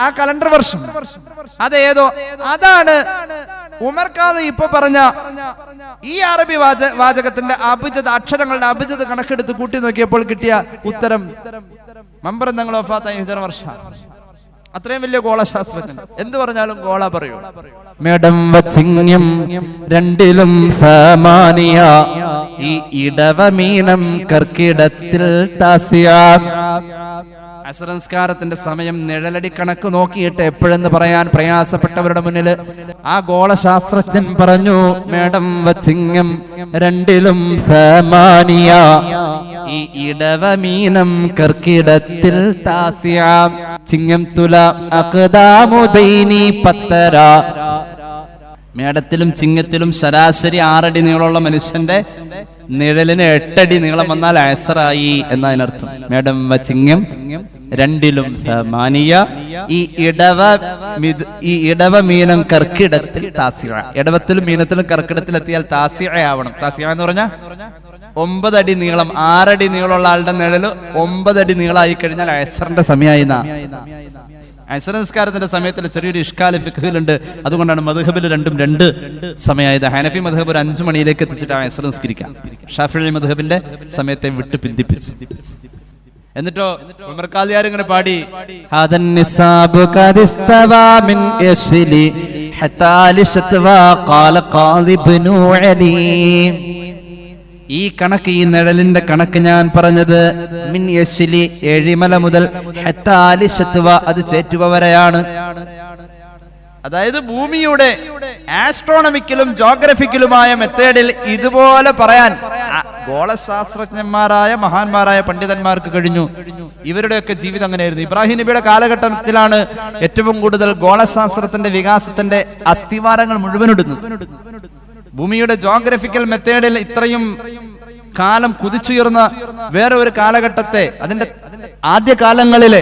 ആ കലണ്ടർ വർഷം അതേതോ അതാണ് ഉമർ ഖാദി ഇപ്പൊ പറഞ്ഞ ഈ അറബി വാചകത്തിന്റെ അഭിജത അക്ഷരങ്ങളുടെ അഭിജത കണക്കെടുത്ത് കൂട്ടി നോക്കിയപ്പോൾ കിട്ടിയ ഉത്തരം മമ്പറം തങ്ങൾ വഫാത്തായ ഹിജറ വർഷം. അത്രയും വലിയ ഗോളശാസ്ത്രജ്ഞൻ എന്ത് പറഞ്ഞാലും ഗോള പറയൂ. മേടം വച്ചിങ്ങം രണ്ടിലും സമാനിയ ഈ ഇടവമീനം കർക്കിടത്തിൽ താസിയ. അസറൻസ്കാരത്തിന്റെ സമയം നിഴലടി കണക്ക് നോക്കിയിട്ട് എപ്പോഴെന്ന് പറയാൻ പ്രയാസപ്പെട്ടവരുടെ മുന്നിൽ ആ ഗോളശാസ്ത്രജ്ഞൻ പറഞ്ഞു, മേടം വച്ചിങ്ങം രണ്ടിലും സമാനിയ ഈ ഇടവമീനം കർക്കിടത്തിൽ താസിയ. ചിങ്ങം തുല അഖദാമുദൈനി പത്തര. മേടത്തിലും ചിങ്ങത്തിലും ശരാശരി 6 അടി നീളമുള്ള മനുഷ്യന്റെ നിഴലിന് 8 അടി നീളം വന്നാൽ അയസറായി എന്നതിനർത്ഥം. മേടം വച്ചിങ്ങം രണ്ടിലും സമാനിയ ഈ ഇടവ മീനം കർക്കിടത്തിൽ താസിയ. ഇടവത്തിലും മീനത്തിലും കർക്കിടത്തിലെത്തിയാൽ താസിയ ആവണം. താസിയ എന്ന് പറഞ്ഞാൽ 9 അടി നീളം. 6 അടി നീളമുള്ള ആളുടെ നിഴല് 9 അടി നീളമായി കഴിഞ്ഞാൽ അയസറിന്റെ സമയമായി. അസർ നിസ്കാരത്തിന്റെ സമയത്തിൽ ചെറിയൊരു ഇഷ്കാൽ ഫിഖ്ഹിലുണ്ട്. അതുകൊണ്ടാണ് മദ്ഹബിൽ രണ്ടും 2 സമയമായത്. ഹനഫി മദ്ഹബ് ഒരു 5 മണിയിലേക്ക് എത്തിച്ചിട്ട് അസർ നിസ്കരിക്കാം. ഷാഫിഈ മദ്ഹബിന്റെ സമയത്തെ വിട്ട് പിന്തിപ്പിച്ചു. എന്നിട്ടോ ഉമർ ഖാദിയാർ ഇങ്ങനെ പാടി, ഹദൻ നിസാബു ഖദിസ്തവാ മിൻ യസ്ലി ഹത്താ ലിശത്വാ ഖാല ഖാദി ഇബ്നു അലി. ഈ കണക്ക്, ഈ നിഴലിന്റെ കണക്ക് ഞാൻ പറഞ്ഞത് മിൻ യസ്ലി ഏഴിമല മുതൽ ഹത്താ ലിശത്വ അത് ചേറ്റുവ വരെയാണ്. അതായത് ഭൂമിയുടെ ആസ്ട്രോണമിക്കലും ജോഗ്രഫിക്കലുമായ മെത്തേഡിൽ ഇതുപോലെ പറയാൻ ഗോളശാസ്ത്രജ്ഞന്മാരായ മഹാന്മാരായ പണ്ഡിതന്മാർക്ക് കഴിഞ്ഞു. ഇവരുടെയൊക്കെ ജീവിതം അങ്ങനെയായിരുന്നു. ഇബ്രാഹിം നബിയുടെ കാലഘട്ടത്തിലാണ് ഏറ്റവും കൂടുതൽ ഗോളശാസ്ത്രത്തിന്റെ വികാസത്തിന്റെ അസ്ഥിവാരങ്ങൾ മുഴുവൻ ഇടുന്നത്. ഭൂമിയുടെ ജോഗ്രഫിക്കൽ മെത്തേഡിൽ ഇത്രയും കാലം കുതിച്ചുയർന്ന വേറെ ഒരു കാലഘട്ടത്തെ, അതിന്റെ ആദ്യ കാലങ്ങളിലെ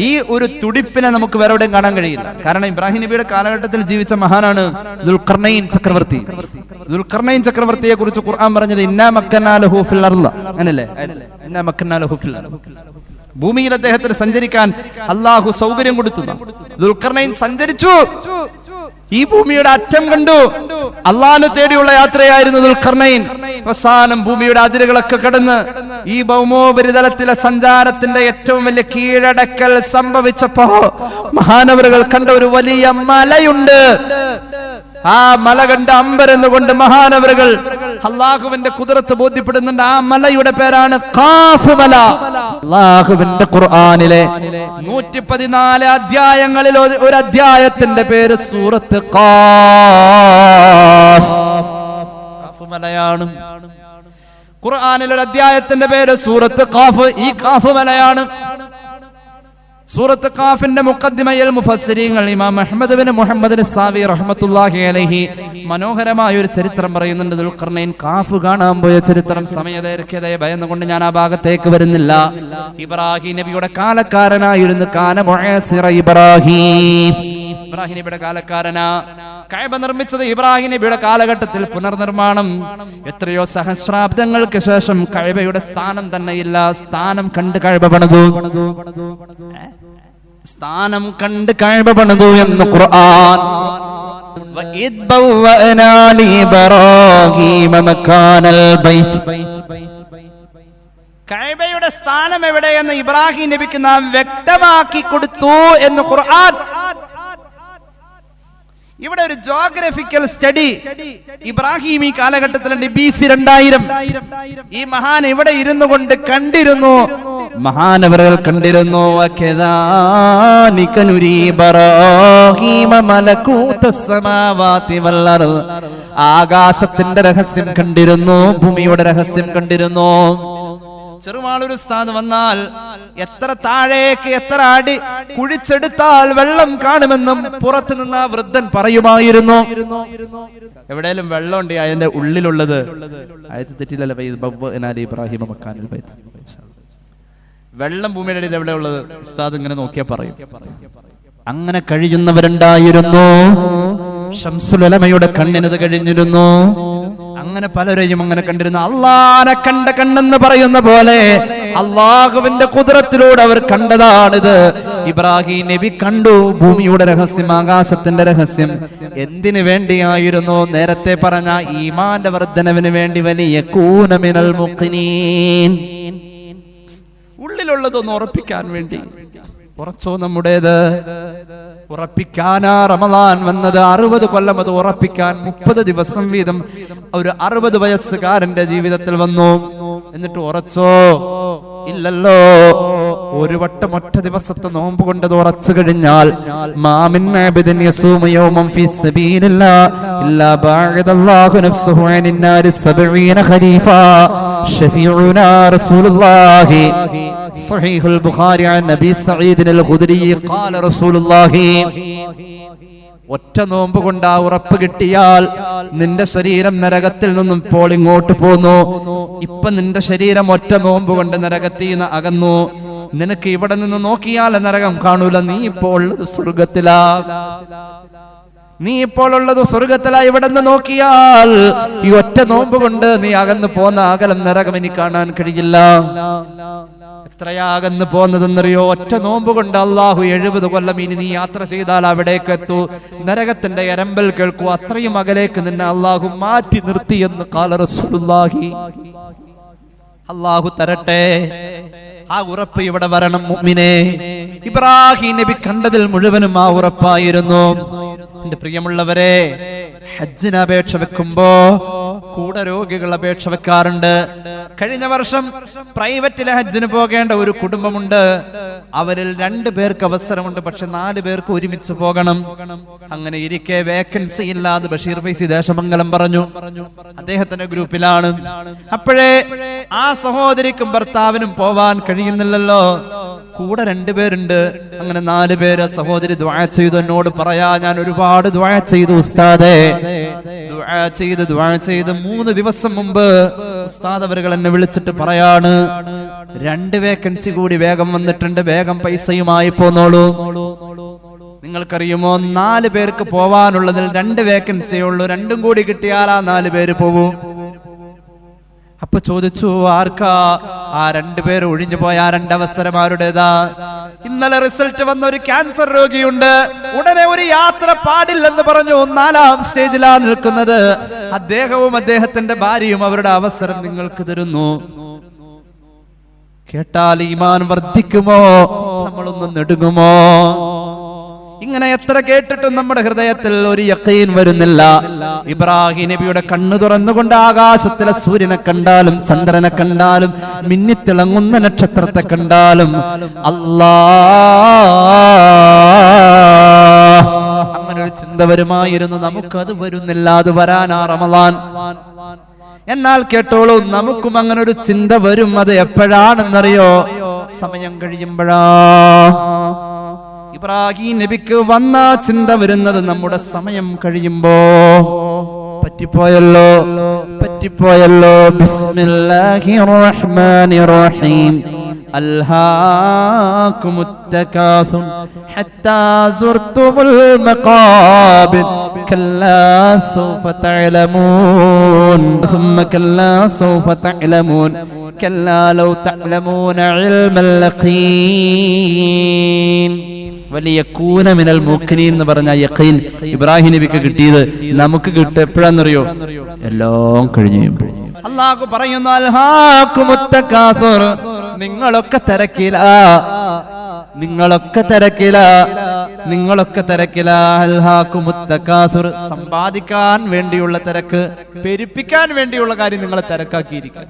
ഈ ഒരു തുടിപ്പിനെ നമുക്ക് വേറെ എവിടെയും കാണാൻ കഴിയില്ല. കാരണം ഇബ്രാഹിം നബിയുടെ കാലഘട്ടത്തിൽ ജീവിച്ച മഹാനാണ് ദുൽഖർനൈൻ ചക്രവർത്തി. ദുൽഖർനൈൻ ചക്രവർത്തിയെ കുറിച്ച് ഖുർആൻ പറഞ്ഞത് ഇന്നാ മക്കന്നാ ലഹു ഫിൽ അർള്, അങ്ങനല്ലേ? ഇന്നാ മക്കന്നാ ലഹു ഫിൽ അർള്. ഭൂമിയിൽ അദ്ദേഹത്തിന് സഞ്ചരിക്കാൻ അള്ളാഹു സൗകര്യം കൊടുത്തു. ദുൽഖർനൈൻ സഞ്ചരിച്ചു, ഈ ഭൂമിയുടെ അറ്റം കണ്ടു. അള്ളാഹിനെ തേടിയുള്ള യാത്രയായിരുന്നു ദുൽഖർനൈൻ. അവസാനം ഭൂമിയുടെ അതിരുകളൊക്കെ കടന്ന് ഈ ഭൗമോപരിതലത്തിലെ സഞ്ചാരത്തിന്റെ ഏറ്റവും വലിയ കീഴടക്കൽ സംഭവിച്ചപ്പോ മഹാനവറുകൾ കണ്ട ഒരു വലിയ മലയുണ്ട്. ആ മല കണ്ട് അമ്പരന്നുകൊണ്ട് മഹാനവറുകൾ അള്ളാഹുവിന്റെ കുദറത്ത് ബോധ്യപ്പെടുന്നുണ്ട്. ആ മലയുടെ പേരാണ് ഖാഫ് മല. അള്ളാഹുവിന്റെ ഖുർആനിലെ 114 അധ്യായങ്ങളിൽ ഒരു അധ്യായത്തിന്റെ പേര് സൂറത്ത് ഖാഫ് മലയാണ്. ഖുർആനിൽ ഒരു അധ്യായത്തിന്റെ പേര് സൂറത്ത് ഖാഫ്. ഈ ഖാഫ് മലയാണ്. സൂറത്ത് ഖാഫിന്റെ മുഖദ്ദിമയിൽ മുഫസ്സിരീങ്ങൾ ഇമാം അഹ്മദ് ബിൻ മുഹമ്മദ് സാവി റഹ്മത്തുള്ളാഹി അലൈഹി മനോഹരമായ ഒരു ചരിത്രം പറയുന്നുണ്ട്. ദുൽഖർനൈൻ ഖാഫ് കാണാൻ പോയ ചരിത്രം. സമയദൈർഘ്യതയെ ഭയന്നുകൊണ്ട് ഞാൻ ആ ഭാഗത്തേക്ക് വരുന്നില്ല. ഇബ്രാഹിം നബിയുടെ കാലക്കാരനായിരുന്നു. കാന മുഅസിറ ഇബ്രാഹിം നബിയുടെ കാലക്കാരനാ. കഅബ നിർമ്മിച്ചത് ഇബ്രാഹിം നബിയുടെ കാലഘട്ടത്തിൽ. പുനർനിർമ്മാണം എത്രയോ സഹസ്രാബ്ദങ്ങൾക്ക് ശേഷം കഅബയുടെ സ്ഥാനം തന്നെയില്ല. സ്ഥാനം കണ്ട് കഅബ പണിതു. സ്ഥാനം കണ്ട് കഅബ പണിതു എന്ന് ഖുർആൻ. വഇദ് ബവഅനാ ലിഇബ്രാഹീമ മകാനൽ ബൈത്ത്. കഅബയുടെ സ്ഥാനം എവിടെയെന്ന് ഇബ്രാഹിം നബിക്ക് നാം വ്യക്തമാക്കി കൊടുത്തു എന്ന് ഖുർആൻ. ഇവിടെ ഒരു ജോഗ്രഫിക്കൽ സ്റ്റഡി ഇബ്രാഹിം ഈ കാലഘട്ടത്തിലുണ്ട്. BC 2000 ഈ മഹാൻ ഇവിടെ ഇരുന്നു കൊണ്ട് കണ്ടിരുന്നു. മഹാനവറുകൾ കണ്ടിരുന്നു. ആകാശത്തിന്റെ രഹസ്യം കണ്ടിരുന്നു, ഭൂമിയുടെ രഹസ്യം കണ്ടിരുന്നു. ചെറുമാളൂർ ഉസ്താദ് വന്നാൽ എത്ര താഴേക്ക് എത്ര അടി കുഴിച്ചെടുത്താൽ വെള്ളം കാണുമെന്നും പുറത്തു നിന്ന് വൃദ്ധൻ പറയുമായിരുന്നു. എവിടെയെങ്കിലും വെള്ളം ഉണ്ട് അതിന്റെ ഉള്ളിലുള്ളത് തെറ്റില്ലല്ലോ. വെള്ളം ഭൂമിയുടെ ഇടയിൽ എവിടെ ഉള്ളത് ഉസ്താദ് ഇങ്ങനെ നോക്കിയാൽ പറയും. അങ്ങനെ കഴിയുന്നവരുണ്ടായിരുന്നു. ശംസുൽ ഉലമയുടെ കണ്ണിനത് കഴിഞ്ഞിരുന്നു. അങ്ങനെ പലരെയും അങ്ങനെ കണ്ടിരുന്നു. അള്ളാനെ കണ്ട കണ്ണെന്ന് പറയുന്ന പോലെ അള്ളാഹുവിന്റെ ഖുദ്റത്തിലൂടെ അവർ കണ്ടതാണിത്. ഇബ്രാഹിം നബി കണ്ടു ഭൂമിയുടെ രഹസ്യം, ആകാശത്തിന്റെ രഹസ്യം. എന്തിനു വേണ്ടിയായിരുന്നു? നേരത്തെ പറഞ്ഞ ഈമാന്റെ വർദ്ധനവിന് വേണ്ടി. വലിയകൂന മിനൽ മുഖ്നിൻ, ഉള്ളിലുള്ളതൊന്ന് ഉറപ്പിക്കാൻ വേണ്ടി. ഉറച്ചോ നമ്മുടേത്? ഉറപ്പിക്കാനാ റമദാൻ വന്നത്. 60 കൊല്ലം അത് ഉറപ്പിക്കാൻ 30 ദിവസം വീതം ഒരു 60 വയസ്സുകാരന്റെ ജീവിതത്തിൽ വന്നു. എന്നിട്ട് ഉറച്ചോ? ഇല്ലല്ലോ. ഒരു വട്ടം ഒറ്റ ദിവസത്തെ നോമ്പ് കൊണ്ട് ഉറച്ചു കഴിഞ്ഞാൽ മാമിൻ അബ്ദിൻ യസൂമു യൗമൻ ഫീ സബീലില്ലാഹ് ഇല്ലാ ബഅദല്ലാഹു നഫ്സുഹു അനിൻ നാരി 70 ഖരീഫാ ഷഫീഉനാ റസൂലുള്ളാഹി സഹീഹുൽ ബുഖാരി അൻ നബി സഈദ് അൽ ഖുദ്രി ഖാല റസൂലുള്ളാഹി. ഒറ്റ നോമ്പ് കൊണ്ട് ആ ഉറപ്പ് കിട്ടിയാൽ നിന്റെ ശരീരം നരകത്തിൽ നിന്നും ഇപ്പോൾ ഇങ്ങോട്ട് പോന്നു. ഇപ്പൊ നിന്റെ ശരീരം ഒറ്റ നോമ്പ് കൊണ്ട് നരകത്തിൽ നിന്ന് അകന്നു. നിനക്ക് ഇവിടെ നിന്ന് നോക്കിയാൽ നരകം കാണൂല. നീ ഇപ്പോൾ ഉള്ളത് സ്വർഗത്തിലാ. ഇവിടെ നിന്ന് നോക്കിയാൽ ഈ ഒറ്റ നോമ്പ് കൊണ്ട് നീ അകന്നു പോന്ന അകലം നരകം ഇനി കാണാൻ കഴിയില്ല. എത്രയാ അകന്നു പോന്നതെന്നറിയോ? ഒറ്റ നോമ്പ് കൊണ്ട് അള്ളാഹു 70 കൊല്ലം ഇനി നീ യാത്ര ചെയ്താൽ അവിടേക്ക് എത്തൂ. നരകത്തിന്റെ എരമ്പൽ കേൾക്കൂ. അത്രയും അകലേക്ക് നിന്നെ അള്ളാഹു മാറ്റി നിർത്തി എന്ന് ഖാല റസൂലുള്ളാഹി. അള്ളാഹു തരട്ടെ. ആ ഉറപ്പ് ഇവിടെ വരണം മുഅ്മിനേ. ഇബ്രാഹിം നബി കണ്ടതിൽ മുഴുവനും ആ ഉറപ്പായിരുന്നു. എന്റെ പ്രിയമുള്ളവരെ, ഹജ്ജിന് അപേക്ഷ വെക്കുമ്പോ കൂടെ രോഗികൾ അപേക്ഷ വെക്കാറുണ്ട്. കഴിഞ്ഞ വർഷം പ്രൈവറ്റിലെ ഹജ്ജിന് പോകേണ്ട ഒരു കുടുംബമുണ്ട്. അവരിൽ 2 പേർക്ക് അവസരമുണ്ട്, പക്ഷെ 4 പേർക്ക് ഒരുമിച്ച് പോകണം. അങ്ങനെ ഇരിക്കെ വേക്കൻസി ഇല്ലാതെ ബഷീർ ഫൈസി ദേശമംഗലം പറഞ്ഞു. അദ്ദേഹത്തിന്റെ ഗ്രൂപ്പിലാണ്. അപ്പോഴേ ആ സഹോദരിക്കും ഭർത്താവിനും പോവാൻ കഴിയുന്നില്ലല്ലോ. കൂടെ 2 പേരുണ്ട്. അങ്ങനെ 4 പേര്. സഹോദരി ദുആ ചെയ്തു. എന്നോട് പറയാ, ഞാൻ ഒരുപാട് ദുആ ചെയ്തു ഉസ്താദേ. ദുആ ചെയ്ത് 3 ദിവസം മുമ്പ് ഉസ്താദ് അവരുകൾ എന്നെ വിളിച്ചിട്ട് പറയാണ്, 2 വേക്കൻസി കൂടി വേഗം വന്നിട്ടുണ്ട്, വേഗം പൈസയുമായി പോന്നോളൂ. നിങ്ങൾക്കറിയുമോ, 4 പേർക്ക് പോവാനുള്ളതിൽ 2 വേക്കൻസിയേ ഉള്ളൂ. 2 കൂടി കിട്ടിയാൽ ആ 4 പേര് പോകൂ. അപ്പൊ ചോദിച്ചു, ആർക്കാ ആ 2 പേര് ഒഴിഞ്ഞു പോയ ആ 2 അവസരം ആരുടേതാ? ഇന്നലെ റിസൾട്ട് വന്ന ഒരു ക്യാൻസർ രോഗിയുണ്ട്. ഉടനെ ഒരു യാത്ര പാടില്ലെന്ന് പറഞ്ഞു. 4ാം സ്റ്റേജിലാണ് നിൽക്കുന്നത്. അദ്ദേഹവും അദ്ദേഹത്തിന്റെ ഭാര്യയും അവരുടെ അവസരം നിങ്ങൾക്ക് തരുന്നു. കേട്ടാൽ ഈമാൻ വർദ്ധിക്കുമോ? നമ്മളൊന്ന് നെടുങ്ങുമോ? ഇങ്ങനെ എത്ര കേട്ടിട്ടും നമ്മുടെ ഹൃദയത്തിൽ ഒരു യഖീൻ വരുന്നില്ല. ഇബ്രാഹിം നബിയുടെ കണ്ണു തുറന്നുകൊണ്ട് ആകാശത്തിലെ സൂര്യനെ കണ്ടാലും ചന്ദ്രനെ കണ്ടാലും മിന്നിത്തിളങ്ങുന്ന നക്ഷത്രത്തെ കണ്ടാലും അങ്ങനെ ഒരു ചിന്ത വരുമായിരുന്നു. നമുക്കത് വരുന്നില്ല. അത് വരാനാ റമളാൻ. എന്നാൽ കേട്ടോളൂ, നമുക്കും അങ്ങനെ ഒരു ചിന്ത വരും. അത് എപ്പോഴാണെന്നറിയോ? സമയം കഴിയുമ്പോഴാ. ഇബ്രാഹിം നബിക്ക് വന്ന ചിന്ത വരുന്നത് നമ്മുടെ സമയം കഴിയുമ്പോ. പറ്റിപ്പോയല്ലോ. ബിസ്മില്ലാഹിർ റഹ്മാനിർ റഹീം. അൽഹാകുമുത് തകാസുർ ഹത്താ സുർതുമുൽ മഖാബിർ കല്ലാ സൗഫ തഅലമൂൻ ثم കല്ലാ സൗഫ തഅലമൂൻ കല്ലാ ലൗ തഅലമൂന ഇൽമൽ യഖീൻ. വലിയകൂന മിനൽ മുഖ്നിൻ എന്ന് പറഞ്ഞ യഖീൻ ഇബ്രാഹിം നബിക്ക് കിട്ടിയത് നമുക്ക് കിട്ടുക എപ്പോഴാണെന്നറിയോ? എല്ലാം കഴിഞ്ഞു കഴിയുമ്പോൾ. അല്ലാഹു പറയുന്നു, അൽഹാകുമുത് തകാസുർ. നിങ്ങളൊക്കെ തിരക്കില. അൽഹാകുമുത് തകാസുർ. സമ്പാദിക്കാൻ വേണ്ടിയുള്ള തിരക്ക്, പെരുപ്പിക്കാൻ വേണ്ടിയുള്ള കാര്യം നിങ്ങളെ തിരക്കാക്കിയിരിക്കുക.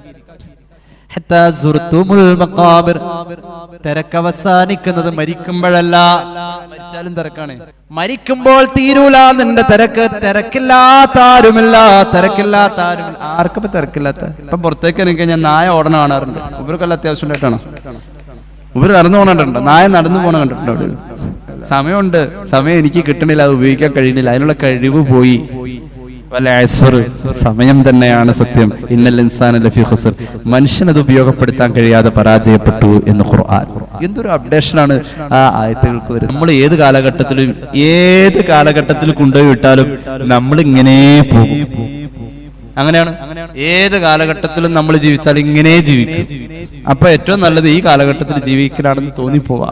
തിരക്കവസാനിക്കുന്നത് മരിക്കുമ്പോഴല്ല. മരിച്ചാലും തിരക്കാണ്. മരിക്കുമ്പോൾ തീരൂല നിന്റെ തിരക്ക്. തിരക്കില്ലാത്ത ആരുമില്ല. ആർക്കിപ്പോ തിരക്കില്ലാത്ത? ഇപ്പൊ പുറത്തേക്ക് എനിക്ക് ഞാൻ നായ ഓടണ കാണാറുണ്ട്. ഇവർക്കെല്ലാം അത്യാവശ്യം ഉണ്ടായിട്ടാണോ? ഇവർ നടന്നു പോകണുണ്ടോ? നായ നടന്നു പോകണ കണ്ടിട്ടുണ്ടോ? സമയമുണ്ട്. സമയം എനിക്ക് കിട്ടണില്ല, അത് ഉപയോഗിക്കാൻ കഴിയണില്ല. അതിനുള്ള കഴിവ് പോയി. സമയം തന്നെയാണ് സത്യം. ഇന്നൽ ഇൻസാന ലഫീ ഖുസ്ർ. മനുഷ്യനത് ഉപയോഗപ്പെടുത്താൻ കഴിയാതെ പരാജയപ്പെട്ടു എന്ന് ഖുർആൻ. എന്തൊരു അപ്ഡേഷനാണ് ആ ആയത്തുകൾക്ക് വരുന്നത്. നമ്മൾ ഏത് കാലഘട്ടത്തിൽ കൊണ്ടുപോയി വിട്ടാലും നമ്മൾ ഇങ്ങനെ പോകും. അങ്ങനെയാണ്. ഏത് കാലഘട്ടത്തിലും നമ്മൾ ജീവിച്ചാൽ ഇങ്ങനെ ജീവിക്കും. അപ്പൊ ഏറ്റവും നല്ലത് ഈ കാലഘട്ടത്തിൽ ജീവിക്കലാണെന്ന് തോന്നിപ്പോവാ.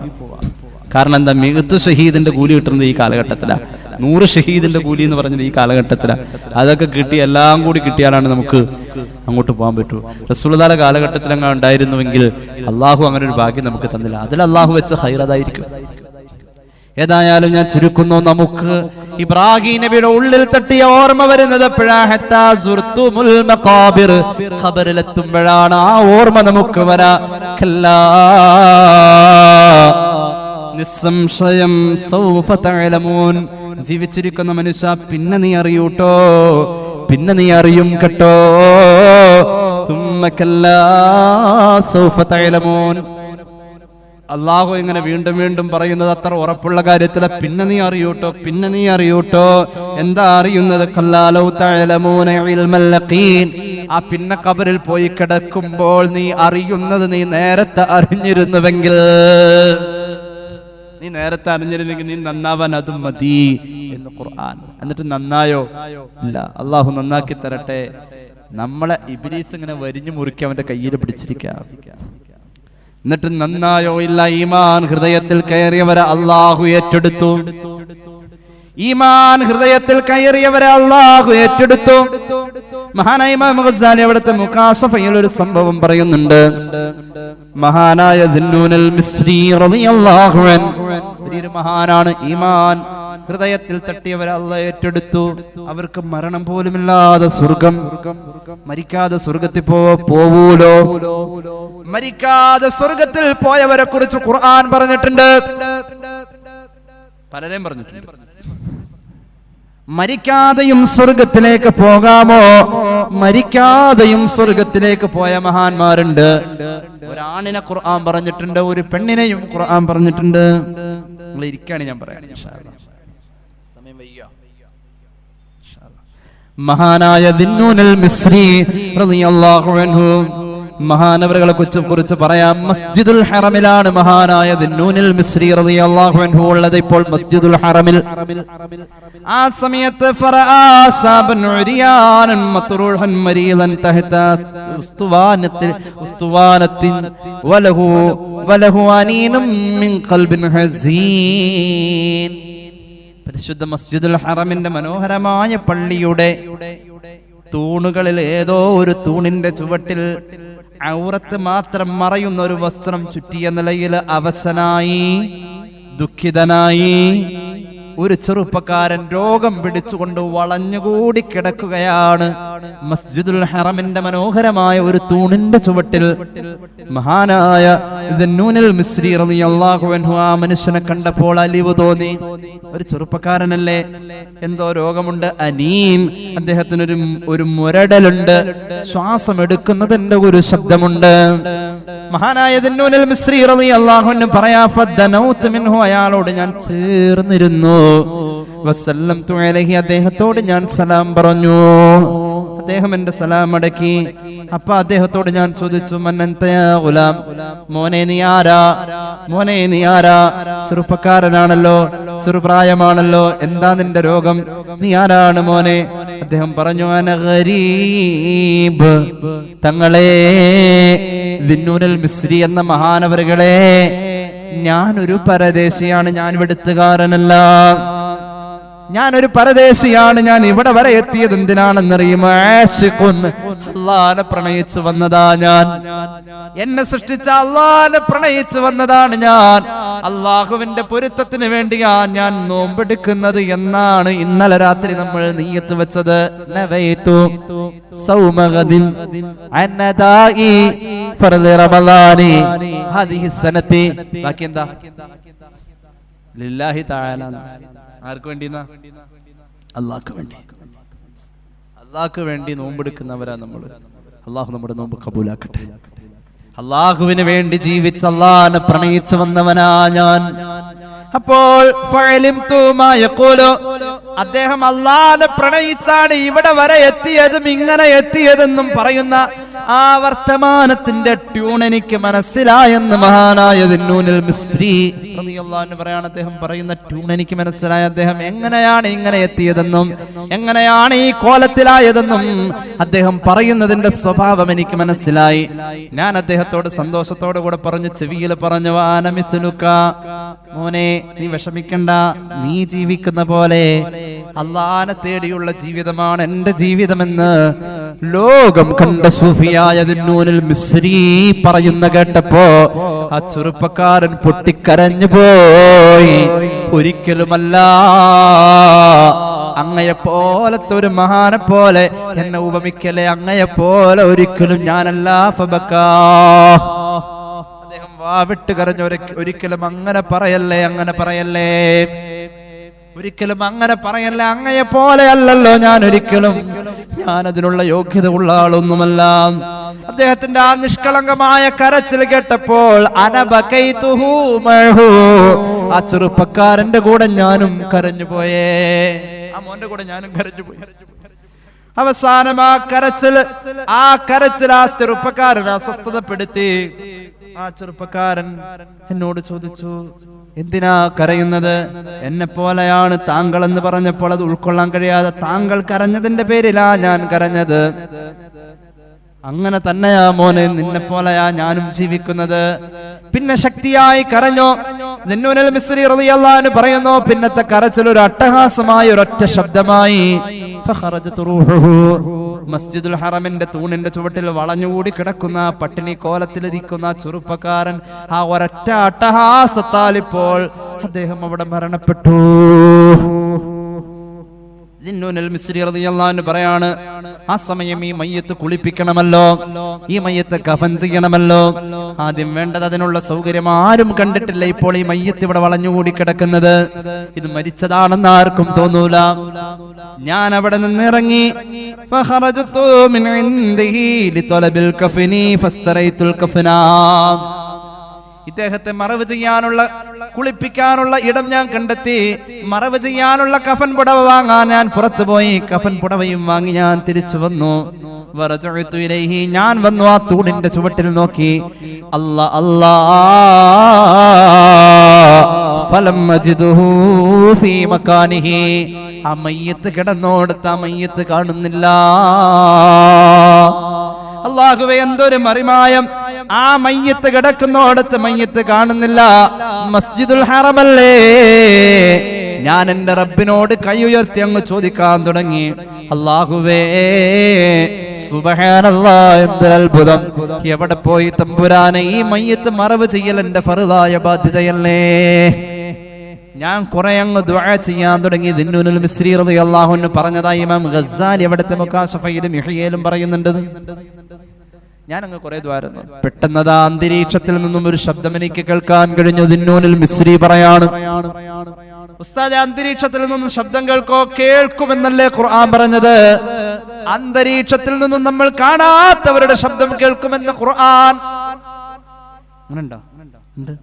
കാരണം എന്താ, 100 ഷഹീദിന്റെ കൂലി കിട്ടുന്നത് ഈ കാലഘട്ടത്തിലാണ്. 100 ഷഹീദിന്റെ കൂലി എന്ന് പറഞ്ഞത് ഈ കാലഘട്ടത്തിലാണ്. അതൊക്കെ കിട്ടി, എല്ലാം കൂടി കിട്ടിയാലാണ് നമുക്ക് അങ്ങോട്ട് പോകാൻ പറ്റൂ. റസൂലുള്ളാഹിയുടെ കാലഘട്ടത്തിൽ അങ്ങ് ഉണ്ടായിരുന്നുവെങ്കിൽ അള്ളാഹു അങ്ങനെ ഒരു ഭാഗ്യം നമുക്ക് തന്നില്ല. അതിൽ അള്ളാഹു വെച്ച ഖൈറതായിരിക്കും. ഏതായാലും ഞാൻ ചുരുക്കുന്നു, നമുക്ക് ഇബ്രാഹിം നബിയുടെ ഉള്ളിൽ തട്ടിയ ഓർമ്മ വരുന്നത് ഖബറിലെത്തുമ്പോഴാണ്. ആ ഓർമ്മ നമുക്ക് വരാ. നിസ്സംശയം സൗഫ തഅലമൂൻ. ജീവിച്ചിരിക്കുന്ന മനുഷ്യ, പിന്നെ നീ അറിയൂട്ടോ, പിന്നെ നീ അറിയും കേട്ടോ. സുമ്മ കല്ലാ സൗഫ തഅലമൂൻ. അള്ളാഹു ഇങ്ങനെ വീണ്ടും വീണ്ടും പറയുന്നത് അത്ര ഉറപ്പുള്ള കാര്യത്തില. പിന്നെ നീ അറിയൂട്ടോ, പിന്നെ നീ അറിയൂട്ടോ. എന്താ അറിയുന്നത്? കല്ലാലൗ തഅലമൂന ഇൽമൽ യഖീൻ. ആ പിന്നെ ഖബറിൽ പോയി കിടക്കുമ്പോൾ നീ അറിയുന്നത് നീ നേരത്തെ അറിഞ്ഞിരുന്നുവെങ്കിൽ, നീ നേരത്തെ അറിഞ്ഞിരുന്നെങ്കിൽ നീ നന്നാവാൻ അതും മതി എന്ന് ഖുർആൻ. എന്നിട്ട് നന്നായോ? ഇല്ല. അള്ളാഹു നന്നാക്കി തരട്ടെ. നമ്മളെ ഇബ്ലീസ് ഇങ്ങനെ വരിഞ്ഞു മുറുക്കി അവന്റെ കയ്യിൽ പിടിച്ചിരിക്കുക. എന്നിട്ട് നന്നായോ? ഇല്ല. ഈമാൻ ഹൃദയത്തിൽ കയറിയവരെ അള്ളാഹു ഏറ്റെടുത്തു. ഈമാൻ ഹൃദയത്തിൽ കയറിയവരെ അള്ളാഹു ഏറ്റെടുത്തു. മഹാനായ ഇമാം ഗസാലി അവിടുത്തെ മുകാശഫയിൽ ഒരു സംഭവം പറയുന്നുണ്ട്. മഹാനായ ദിന്നൂനൽ മിസ്രി റളിയല്ലാഹു അൻഹു ഒരു മഹാനാണ്. ഈമാൻ ഹൃദയത്തിൽ തട്ടിയവരെ അള്ളാഹു ഏറ്റെടുത്തു. അവർക്ക് മരണം പോലുമില്ലാതെ സ്വർഗം, മരിക്കാതെ സ്വർഗത്തിൽ പോവൂലോ. മരിക്കാതെ സ്വർഗത്തിൽ പോയവരെ കുറിച്ച് ഖുർആൻ പറഞ്ഞിട്ടുണ്ട്, പലരെയും പറഞ്ഞിട്ടുണ്ട്. മരിക്കാതെയും സ്വർഗത്തിലേക്ക് പോകാമോ? മരിക്കാതെയും സ്വർഗത്തിലേക്ക് പോയ മഹാന്മാരുണ്ട്. ഒരാണിനെ ഖുർആൻ പറഞ്ഞിട്ടുണ്ട്, ഒരു പെണ്ണിനെയും ഖുർആൻ പറഞ്ഞിട്ടുണ്ട്. നിങ്ങൾ ഇരിക്കാണ്, ഞാൻ പറയാം. സമയം വയ്യ. മഹാനായ ദിന്നൂനൽ മിസ്രി റളിയല്ലാഹു അൻഹു മഹാനവറുകളെ കുറിച്ച് പറയാം. മസ്ജിദുൽ ഹറമിലാണ് മഹാനായ ദിന്നൂനൽ മിസ്രി റളിയല്ലാഹു അൻഹു ഉള്ളത്. ഇപ്പോൾ മസ്ജിദുൽ ഹറമിൽ ആ സമയത്ത് പരിശുദ്ധ മസ്ജിദുൽ ഹറമിന്റെ മനോഹരമായ പള്ളിയുടെ തൂണുകളിൽ ഏതോ ഒരു തൂണിന്റെ ചുവട്ടിൽ ഔറത്ത് മാത്രം മറയുന്ന ഒരു വസ്ത്രം ചുറ്റിയ നിലയിൽ അവശനായി, ദുഃഖിതനായി ഒരു ചെറുപ്പക്കാരൻ രോഗം പിടിച്ചുകൊണ്ട് വളഞ്ഞുകൂടി കിടക്കുകയാണ്. മസ്ജിദുൽ ഹറമിന്റെ മനോഹരമായ ഒരു തൂണിന്റെ ചുവട്ടിൽ മഹാനായ ദിന്നൂനൽ മിസ്രി റളിയല്ലാഹു അൻഹു ആ മനുഷ്യനെ കണ്ടപ്പോൾ അലിവ് തോന്നി. ഒരു ചെറുപ്പക്കാരനല്ലേ, എന്തോ രോഗമുണ്ട്. അനീം, അദ്ദേഹത്തിന് ഒരു മുരടലുണ്ട്, ശ്വാസം എടുക്കുന്നതിന്റെ ഒരു ശബ്ദമുണ്ട്. മഹാനായ ദിന്നൂനൽ മിസ്രി റളിയല്ലാഹു അൻഹു പറയാ, ഫദ്ദനൗതു മിൻഹു, അയാളോട് ഞാൻ ചേർന്നിരുന്നു. വസല്ലംതു അലൈഹി, അദ്ദേഹത്തോട് ഞാൻ സലാം പറഞ്ഞു. അദ്ദേഹം എന്റെ സലാം അടക്കി. അപ്പൊ അദ്ദേഹത്തോട് ഞാൻ ചോദിച്ചു, മൻ അൻത യാ ഗുലാം, മോനെ നീ ആരാ? മോനെ നീ ആരാ? ചെറുപ്പക്കാരനാണല്ലോ, ചെറുപ്രായമാണല്ലോ, എന്താ നിന്റെ രോഗം? നീ ആരാണ് മോനെ? അദ്ദേഹം പറഞ്ഞു, അന ഗരീബ്, തങ്ങളെ ദിന്നൂനൽ മിസ്രി എന്ന മഹാനവറുകളെ, ഞാനൊരു പരദേശിയാണ്, ഞാൻ ഇവിടുത്തുകാരനല്ല, ഞാനൊരു പരദേശിയാണ്. ഞാൻ ഇവിടെ വരെ എത്തിയത് എന്തിനാണെന്നറിയുമോ? അല്ലാഹുവിനെ പ്രണയിച്ചു വന്നതാ ഞാൻ. എന്നെ സൃഷ്ടിച്ച അല്ലാഹുവിനെ പ്രണയിച്ചു വന്നതാണ് ഞാൻ. അല്ലാഹുവിന്റെ പൊരുത്തത്തിന് വേണ്ടിയാ ഞാൻ നോമ്പെടുക്കുന്നത് എന്നാണ് ഇന്നലെ രാത്രി നമ്മൾ നിയ്യത്ത് വെച്ചത്. നവൈതു സൗമഗദിൻ അനദാഇ ഫർദ് റമളാനി ഹദിഹി സനതി. ബാക്കി എന്താ? ലില്ലാഹി തആല. ആർക്ക് വേണ്ടി? അല്ലാഹുവിന് വേണ്ടി. അല്ലാഹുവിന് വേണ്ടി നോമ്പെടുക്കുന്നവരാ നമ്മൾ. അല്ലാഹു നമ്മുടെ നോമ്പ് കബൂലാക്കട്ടെ. അല്ലാഹുവിന് വേണ്ടി ജീവിച്ച് അല്ലാഹുവിനെ പ്രണയിച്ചു വന്നവനാ ഞാൻ. അപ്പോൾ അദ്ദേഹം അല്ലാഹുവിനെ പ്രണയിച്ചാണ് ഇവിടെ വരെ എത്തിയതും ഇങ്ങനെ എത്തിയതെന്നും പറയുന്ന ആ വർത്തമാനത്തിന്റെ ട്യൂൺ എനിക്ക് മനസ്സിലായെന്ന് മഹാനായ ദിന്നൂനുൽ മിസ്രി റളിയല്ലാഹു അൻഹു പറയാണ്. അദ്ദേഹം പറയുന്ന ട്യൂൺ എനിക്ക് മനസ്സിലായ, അദ്ദേഹം എങ്ങനെയാണ് ഇങ്ങനെ എത്തിയതെന്നും എങ്ങനെയാണ് ഈ കോലത്തിലായതെന്നും അദ്ദേഹം പറയുന്നതിന്റെ സ്വഭാവം എനിക്ക് മനസ്സിലായി. ഞാൻ അദ്ദേഹത്തോട് സന്തോഷത്തോടു കൂടെ പറഞ്ഞു, ചെവിയിൽ പറഞ്ഞു, വാനമിസ്ലുക, മോനെ നീ വിഷമിക്കണ്ട, നീ ജീവിക്കുന്ന പോലെ അല്ലാഹനെ തേടിയുള്ള ജീവിതമാണ് എന്റെ ജീവിതമെന്ന് ലോകം കണ്ട സൂഫിയായ ദിന്നൂനുൽ മിസ്രി പറയുന്ന കേട്ടപ്പോ ആ ചെറുപ്പക്കാരൻ പൊട്ടിക്കരഞ്ഞു പോയി. ഒരിക്കലുമല്ല, അങ്ങയെപ്പോലത്തെ ഒരു മഹാനെ പോലെ എന്നെ ഉപമിക്കലേ, അങ്ങയെപ്പോലെ ഒരിക്കലും ഞാനല്ല. ഫബക്കാ, അദ്ദേഹം വാവിട്ട് കരഞ്ഞു. ഒരിക്കലും അങ്ങനെ പറയല്ലേ, അങ്ങനെ പറയല്ലേ, ഒരിക്കലും അങ്ങനെ പറയല്ലേ, അങ്ങയെ പോലെ അല്ലല്ലോ ഞാൻ, ഒരിക്കലും ഞാൻ അതിനുള്ള യോഗ്യത ഉള്ള ആളൊന്നുമല്ല. അദ്ദേഹത്തിന്റെ ആ നിഷ്കളങ്കമായ കരച്ചിൽ കേട്ടപ്പോൾ അനബകൈതുഹു മഹു, ആ ചെറുപ്പക്കാരന്റെ കൂടെ ഞാനും കരഞ്ഞുപോയേ, ആ മോന്റെ കൂടെ ഞാനും കരഞ്ഞുപോയി. അവസാനം ആ കരച്ചിൽ ആ ചെറുപ്പക്കാരൻ അസ്വസ്ഥതപ്പെടുത്തി. ആ ചെറുപ്പക്കാരൻ എന്നോട് ചോദിച്ചു, എന്തിനാ കരയുന്നത്? എന്നെ പോലെയാണ് താങ്കൾ എന്ന് പറഞ്ഞപ്പോൾ അത് ഉൾക്കൊള്ളാൻ കഴിയാതെ, താങ്കൾ കരഞ്ഞതിന്റെ പേരിലാ ഞാൻ കരഞ്ഞത്. അങ്ങനെ തന്നെയാ മോനെ, നിന്നെ പോലെയാ ഞാനും ജീവിക്കുന്നത്. പിന്നെ ശക്തിയായി കരഞ്ഞോ. ദിന്നൂനുൽ മിസ്രി റളിയല്ലാഹു അൻഹു പറയുന്നു, പിന്നത്തെ കരച്ചിൽ ഒരു അട്ടഹാസമായ ഒരൊറ്റ ശബ്ദമായി. ഫഖറജത് റൂഹുഹു, മസ്ജിദുൽ ഹറമിന്റെ തൂണിന്റെ ചുവട്ടിൽ വളഞ്ഞുകൂടി കിടക്കുന്ന പട്ടിണി കോലത്തിലിരിക്കുന്ന ചെറുപ്പക്കാരൻ ആ ഒരൊറ്റ അട്ടഹാസത്താൽ ഇപ്പോൾ അദ്ദേഹം അവിടെ മരണപ്പെട്ടു. ദിന്നൂനുൽ മിസ്രി റളിയല്ലാഹു അൻഹു പറയാണ്, ആ സമയം ഈ മയ്യത്ത് കുളിപ്പിക്കണമല്ലോ, ഈ മയ്യത്ത് കഫൻ ചെയ്യണമല്ലോ. ആദ്യം വേണ്ടത് അതിനുള്ള സൗകര്യം ആരും കണ്ടിട്ടില്ല. ഇപ്പോൾ ഈ മയ്യത്ത് ഇവിടെ വളഞ്ഞുകൂടി കിടക്കുന്നത്, ഇത് മരിച്ചതാണെന്ന് ആർക്കും തോന്നൂല. ഞാൻ അവിടെ നിന്ന് ഇറങ്ങി, ഫഖറജതു മിൻ ഇൻദിഹി ലിതലബിൽ കഫനി ഫസ്തറൈതുൽ കഫനാ. ഇദ്ദേഹത്തെ മറവ് ചെയ്യാനുള്ള, കുളിപ്പിക്കാനുള്ള ഇടം ഞാൻ കണ്ടെത്തി. മറവ് ചെയ്യാനുള്ള കഫൻ പുടവ വാങ്ങാൻ ഞാൻ പുറത്തു പോയി. കഫൻ പുടവയും വാങ്ങി ഞാൻ തിരിച്ചു വന്നു. വറജഅതു ഇലൈഹി, ഞാൻ വന്നു ആ തൂണിന്റെ ചുവട്ടിൽ നോക്കി. അല്ലാ അല്ലാ, ഫലം അജിദുഹു ഫീ മകാനിഹി, ആ മയ്യത്ത് കിടന്നോടത്ത് ആ മയ്യത്ത് കാണുന്നില്ല. അല്ലാഹുവേ, എന്തൊരു മറിമായം! ആ മയ്യത്ത് കിടക്കുന്നോടത്ത് മയ്യത്ത് കാണുന്നില്ല. മസ്ജിദുൽ ഹറമല്ലേ. ഞാൻ എന്റെ റബ്ബിനോട് കൈ ഉയർത്തി അങ്ങ് ചോദിക്കാൻ തുടങ്ങി, അല്ലാഹുവേ, സുബ്ഹാനല്ലാഹ്, എന്തൊരു അത്ഭുതം! എവിടെ പോയി തമ്പുരാനെ? ഈ മയ്യത്ത് മറവ് ചെയ്യൽ എന്റെ ഫർദായ ബാധ്യതയല്ലേ? ഞാൻ കുറെ അങ്ങ് ദുആ ചെയ്യാൻ തുടങ്ങി. ദിന്നൂനുൽ മിസ്രി റളിയല്ലാഹു അൻഹു പറഞ്ഞതായി ഇമാം ഗസ്സാലി അവിടുത്തെ മുകാശഫയിലും ഇഹ്യയിലും പറയുന്നുണ്ട്. ഞാൻ അങ്ങ് കുറെ ദ്വാരുന്നു. പെട്ടെന്ന് ആ അന്തരീക്ഷത്തിൽ നിന്നും ഒരു ശബ്ദം എനിക്ക് കേൾക്കാൻ കഴിഞ്ഞു. ദിന്നൂനുൽ മിസ്രി പറയാണ്, ഉസ്താദ്, അന്തരീക്ഷത്തിൽ നിന്നും ശബ്ദം കേൾക്കുമെന്നല്ലേ ഖുർആൻ പറഞ്ഞത്? അന്തരീക്ഷത്തിൽ നിന്നും നമ്മൾ കാണാത്തവരുടെ ശബ്ദം കേൾക്കുമെന്ന് ഖുർആൻ അങ്ങനെയുണ്ടോ? എന്ത്?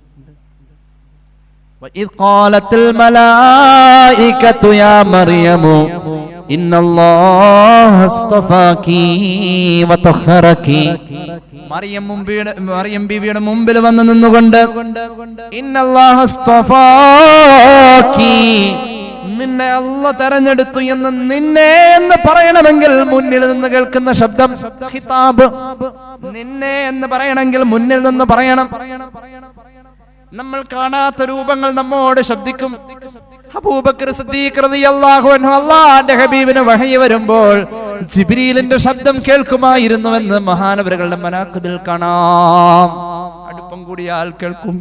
وَإِذْ قَالَتِ الْمَلَائِكَةُ يَا مَرْيَمُ إِنَّ اللَّهَ اصْطَفَاكِ وَطَهَّرَكِ. മറിയം ബീവിയുടെ മുമ്പിൽ വന്ന് നിന്നുകൊണ്ട്, ഇന്നല്ലാഹ ഇസ്തഫാകി, നിന്നെ അല്ലാഹ് തെരഞ്ഞെടുത്തു എന്ന്, നിന്നെ എന്ന് പറയണമെങ്കിൽ മുന്നിൽ നിന്ന് കേൾക്കുന്ന ശബ്ദം ഖിതാബ്, നിന്നെ എന്ന് പറയണമെങ്കിൽ മുന്നിൽ നിന്ന് പറയണം. നമ്മൾ കാണാത്ത രൂപങ്ങൾ നമ്മോട് ശബ്ദിക്കും. അബൂബക്കർ സിദ്ദീഖ് റളിയല്ലാഹു അൻഹു അല്ലാഹുവിന്റെ ഹബീബിന് വഹയി വരുമ്പോൾ ജിബ്രീലിന്റെ ശബ്ദം കേൾക്കുമായിരുന്നുവെന്ന് മഹാനവറുകളുടെ മനാഖിബിൽ കാണാം. അടുപ്പം കൂടിയാൽ കേൾക്കും.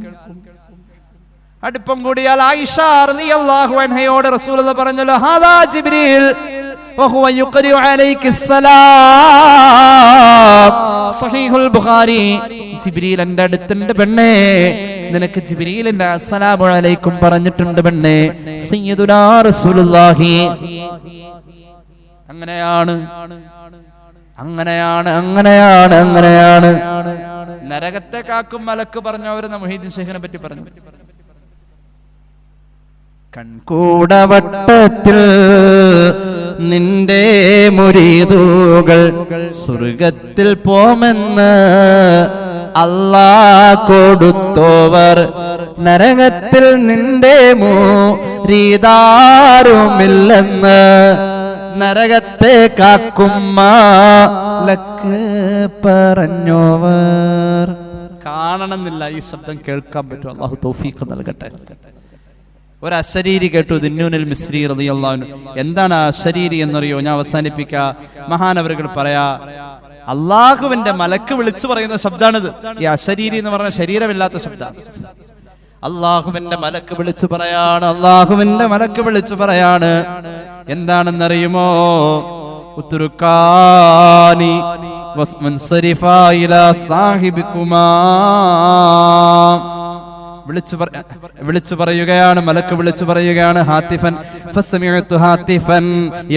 അടുപ്പം കൂടിയാൽ ആയിഷ റളിയല്ലാഹു അൻഹയോട് റസൂലുള്ളാഹി പറഞ്ഞല്ലോ, ഹാദാ ജിബ്രീൽ വഹുവ യുഖരി അലൈകിസ് സലാം. സഹീഹുൽ ബുഖാരി. ജിബ്രീൽ എൻ്റെ അടുത്തുണ്ട് പെണ്ണേ, നിനക്ക് ജിബ്രീലിന്റെ അസ്സലാമു അലൈക്കും പറഞ്ഞിട്ടുണ്ട് പെണ്ണേ. സയ്യിദുനാ റസൂലുള്ളാഹി. അങ്ങനെയാണ് അങ്ങനെയാണ് അങ്ങനെയാണ് അങ്ങനെയാണ് നരകത്തെ കാക്കും മലക്ക് പറഞ്ഞവര് മുഹീദ്ദീൻ ശൈഖിനെ പറ്റി പറഞ്ഞു. കൺകൂടവട്ടത്തിൽ നിന്റെ മുരീദുകൾ സ്വർഗത്തിൽ പോമെന്ന് അല്ലാഹ് കൊടുത്തോവർ നരകത്തിൽ നിന്റെ മുരീദാരുമില്ലെന്ന് നരകത്തെ കാക്കും മാലക്ക് പറഞ്ഞോവർ. കാണണമെന്നില്ല, ഈ ശബ്ദം കേൾക്കാൻ പറ്റും. അല്ലാഹു തൗഫീഖ് നൽകട്ടെ. ഒരു അശരീരി കേട്ടു, ദിന്നൂനുൽ മിസ്രി റളിയല്ലാഹു അൻഹു. എന്താണ് അശരീരി എന്നറിയോ? ഞാൻ അവസാനിപ്പിക്കുക. മഹാനവറുകൾ പറയാ, അള്ളാഹുവിന്റെ മലക്ക് വിളിച്ചു പറയുന്ന ശബ്ദാണിത്. ഈ അശരീരി എന്ന് പറഞ്ഞ ശരീരമില്ലാത്ത ശബ്ദമാണ്. അള്ളാഹുവിന്റെ മലക്ക് വിളിച്ചു പറയാണ്, അള്ളാഹുവിന്റെ മലക്ക് വിളിച്ചു പറയാണ്. എന്താണെന്നറിയുമോ? ഉത്രുക്കാനി വസ്മൻസരിഫാ ഇലാ സാഹിബികുമാ. വിളിച്ചു പറയുകയാണ്, മലക്ക് വിളിച്ചു പറയുകയാണ്. ഹാത്തിഫൻ ഫസമിഅതു ഹാത്തിഫൻ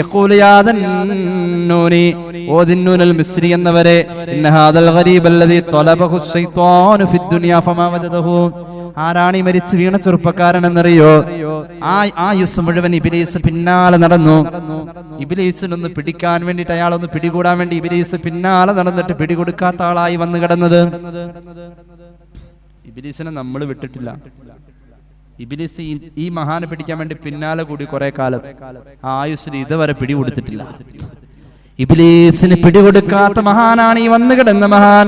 യഖൂലു യാ ദന്നൂനി, ഓ ദിന്നൂനുൽ മിസ്രി എന്നവരെ, ഇന്ന ഹാദൽ ഗരീബ് അല്ലദീ തലബഹു ശൈത്വാനു ഫിദ്ദുനിയാ ഫമാ വജദഹു. ആരാണ് ഈ മരിച്ചു വീണ ചെറുപ്പക്കാരൻ എന്നറിയോ? ആയുസ് മുഴുവൻ ഇബ്ലീസ് പിന്നാലെ നടന്നു. ഇബ്ലീസിനൊന്ന് പിടിക്കാൻ വേണ്ടിയിട്ട്, അയാളൊന്ന് പിടികൂടാൻ വേണ്ടി ഇബ്ലീസ് പിന്നാലെ നടന്നിട്ട് പിടികൊടുക്കാത്ത ആളായി വന്നു കിടന്നത്. ഇബ്ലീസിനെ നമ്മൾ വിട്ടിട്ടില്ല. ഇബ്ലീസ് ഈ മഹാനെ പിടിക്കാൻ വേണ്ടി പിന്നാലെ കൂടി കുറെ കാലം. ആയുസ്സിന് ഇതുവരെ പിടികൊടുത്തിട്ടില്ല. ഇബ്ലീസിന് പിടികൊടുക്കാത്ത മഹാനാണ് ഈ വന്നു കിടന്ന മഹാൻ.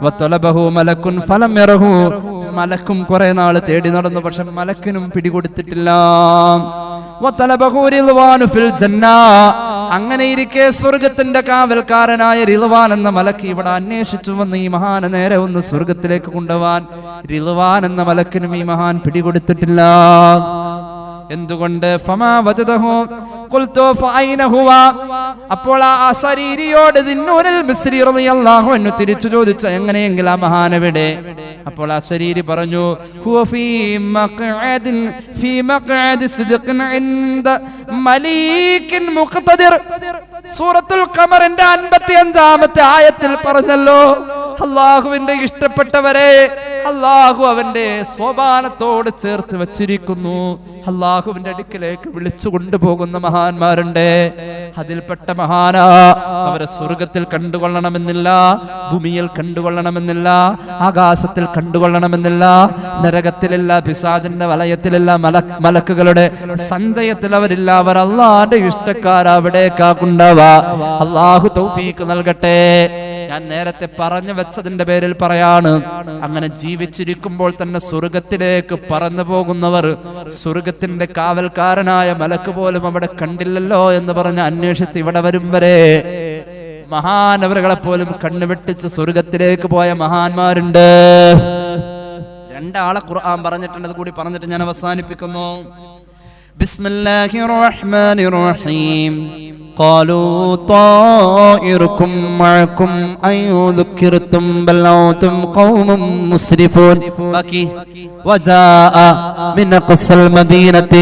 വതലബഹു മലക്കുൻ ഫലം യറഹു. മലക്കും കുറെ നാള് തേടി നടന്നു, പക്ഷെ മലക്കിനും പിടികൊടുത്തിട്ടില്ല. വതലബഹു റിദ്വാനു ഫിൽ ജന്ന. അങ്ങനെ ഇരിക്കെ സ്വർഗത്തിന്റെ കാവൽക്കാരനായ റിദ്വാൻ എന്ന മലക്ക് ഇവിടെ അന്വേഷിച്ചു വന്ന് ഈ മഹാനെ നേരെ ഒന്ന് സ്വർഗത്തിലേക്ക് കൊണ്ടുപോവാൻ റിദ്വാൻ എന്ന മലക്കിനും ഈ മഹാൻ പിടികൊടുത്തിട്ടില്ല. എന്തുകൊണ്ട്? ഫമാ വജദഹു ഖുൽതു ഫഅയ്ന ഹുവ. അപ്പോൾ ആ അശരീരിയോട് ദിന്നൂനുൽ മിസ്രി റളിയല്ലാഹു അൻഹു തിരിച്ചു ചോദിച്ചു, എങ്ങനെയെങ്കിൽ ആ മഹാനെവിടെ? അപ്പോൾ അശരീരി പറഞ്ഞു, ഹുവ ഫീ മഖ്അദി സിദ്ഖിൻ ഇൻദ മലീകിൻ മുഖ്തദിർ. സൂറത്തുൽ ഖമറിന്റെ 55-ാമത്തെ ആയത്തിൽ പറഞ്ഞല്ലോ, അല്ലാഹുവിന്റെ ഇഷ്ടപ്പെട്ടവരെ അല്ലാഹു അവന്റെ സോപാനത്തോട് ചേർത്ത് വച്ചിരിക്കുന്നു. അല്ലാഹുവിന്റെ അടുക്കലേക്ക് വിളിച്ചു കൊണ്ടുപോകുന്ന മഹാന്മാരുണ്ട്. അതിൽപ്പെട്ട മഹാനാ. അവരെ സ്വർഗത്തിൽ കണ്ടുകൊള്ളണമെന്നില്ല, ഭൂമിയിൽ കണ്ടുകൊള്ളണമെന്നില്ല, ആകാശത്തിൽ കണ്ടുകൊള്ളണമെന്നില്ല, നരകത്തിലില്ല, പിശാചിന്റെ വലയത്തിലില്ല, മലക്കുകളുടെ സഞ്ചയത്തിൽ അവരില്ല. അവർ അല്ലാഹുവിന്റെ ഇഷ്ടക്കാർ. അവിടേക്കാ കൊണ്ടുപോവാ. അല്ലാഹു തൗഫീഖ് നൽകട്ടെ. ഞാൻ നേരത്തെ പറഞ്ഞു വെച്ചതിന്റെ പേരിൽ പറയാണ്, അങ്ങനെ ജീവിച്ചിരിക്കുമ്പോൾ തന്നെ സ്വർഗത്തിലേക്ക് പറന്നു പോകുന്നവർ സ്വർഗത്തിന്റെ കാവൽക്കാരനായ മലക്ക് പോലും അവിടെ കണ്ടില്ലല്ലോ എന്ന് പറഞ്ഞ് അന്വേഷിച്ച് ഇവിടെ വരും വരെ മഹാനവറുകളെ പോലും കണ്ണുവെട്ടിച്ച് സ്വർഗത്തിലേക്ക് പോയ മഹാന്മാരുണ്ട്. രണ്ടാളെ ഖുർആൻ പറഞ്ഞിട്ടുണ്ട്, അത് കൂടി പറഞ്ഞിട്ട് ഞാൻ അവസാനിപ്പിക്കുന്നു. ബിസ്മില്ലാഹിർ റഹ്മാനിർ റഹീം. قالوا طائركم معكم أن ذكرتم بل أنتم قوم مسرفون. وجاء من أقصى المدينة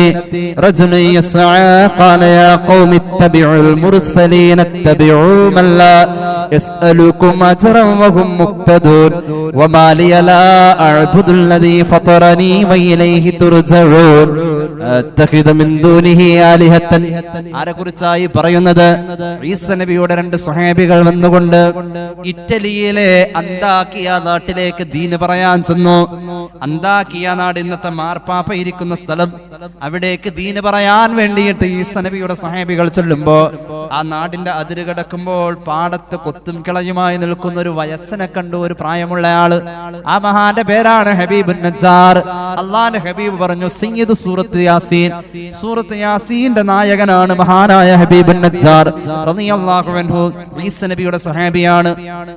رجل يسعى قال يا قوم اتبعوا المرسلين اتبعوا من لا يسألكم أجرا وهم مهتدون وما لي لا أعبد الذي فطرني وإليه ترجعون أتخذ من دونه آلهة. ആരെക്കുറിച്ചായി പറയുന്നത്? ഈസ നബിയുടെ 2 സ്വഹാബികൾ വന്നുകൊണ്ട് ഇറ്റലിയിലെ അന്താക്കിയ നാട്ടിലേക്ക് ദീന് പറയാൻ ചെന്നു. അന്താക്കിയ നാട് ഇന്നത്തെ മാർപ്പാപ്പ ഇരിക്കുന്ന സ്ഥലം. അവിടേക്ക് ദീന് പറയാൻ വേണ്ടിയിട്ട് ഈസ നബിയുടെ സ്വഹാബികൾ ചെല്ലുമ്പോ ആ നാടിന്റെ അതിര് കിടക്കുമ്പോൾ പാടത്ത് കൊത്തും കിളയുമായി നിൽക്കുന്ന ഒരു വയസ്സനെ കണ്ടു, ഒരു പ്രായമുള്ള ആള്. ആ മഹാന്റെ പേരാണ് ഹബീബുൻ നജ്ജാർ. അള്ളാന്റെ ഹബീബ് പറഞ്ഞു, സയ്യിദ് സൂറത്ത് യാസീൻ, സൂറത്ത് യാസീന്റെ നായകനാണ് മഹാനായ ഹബീബുൻ നജ്ജാർ റളിയല്ലാഹു അൻഹു. ഈസ നബിയുടെ സ്വഹാബിയാണ്.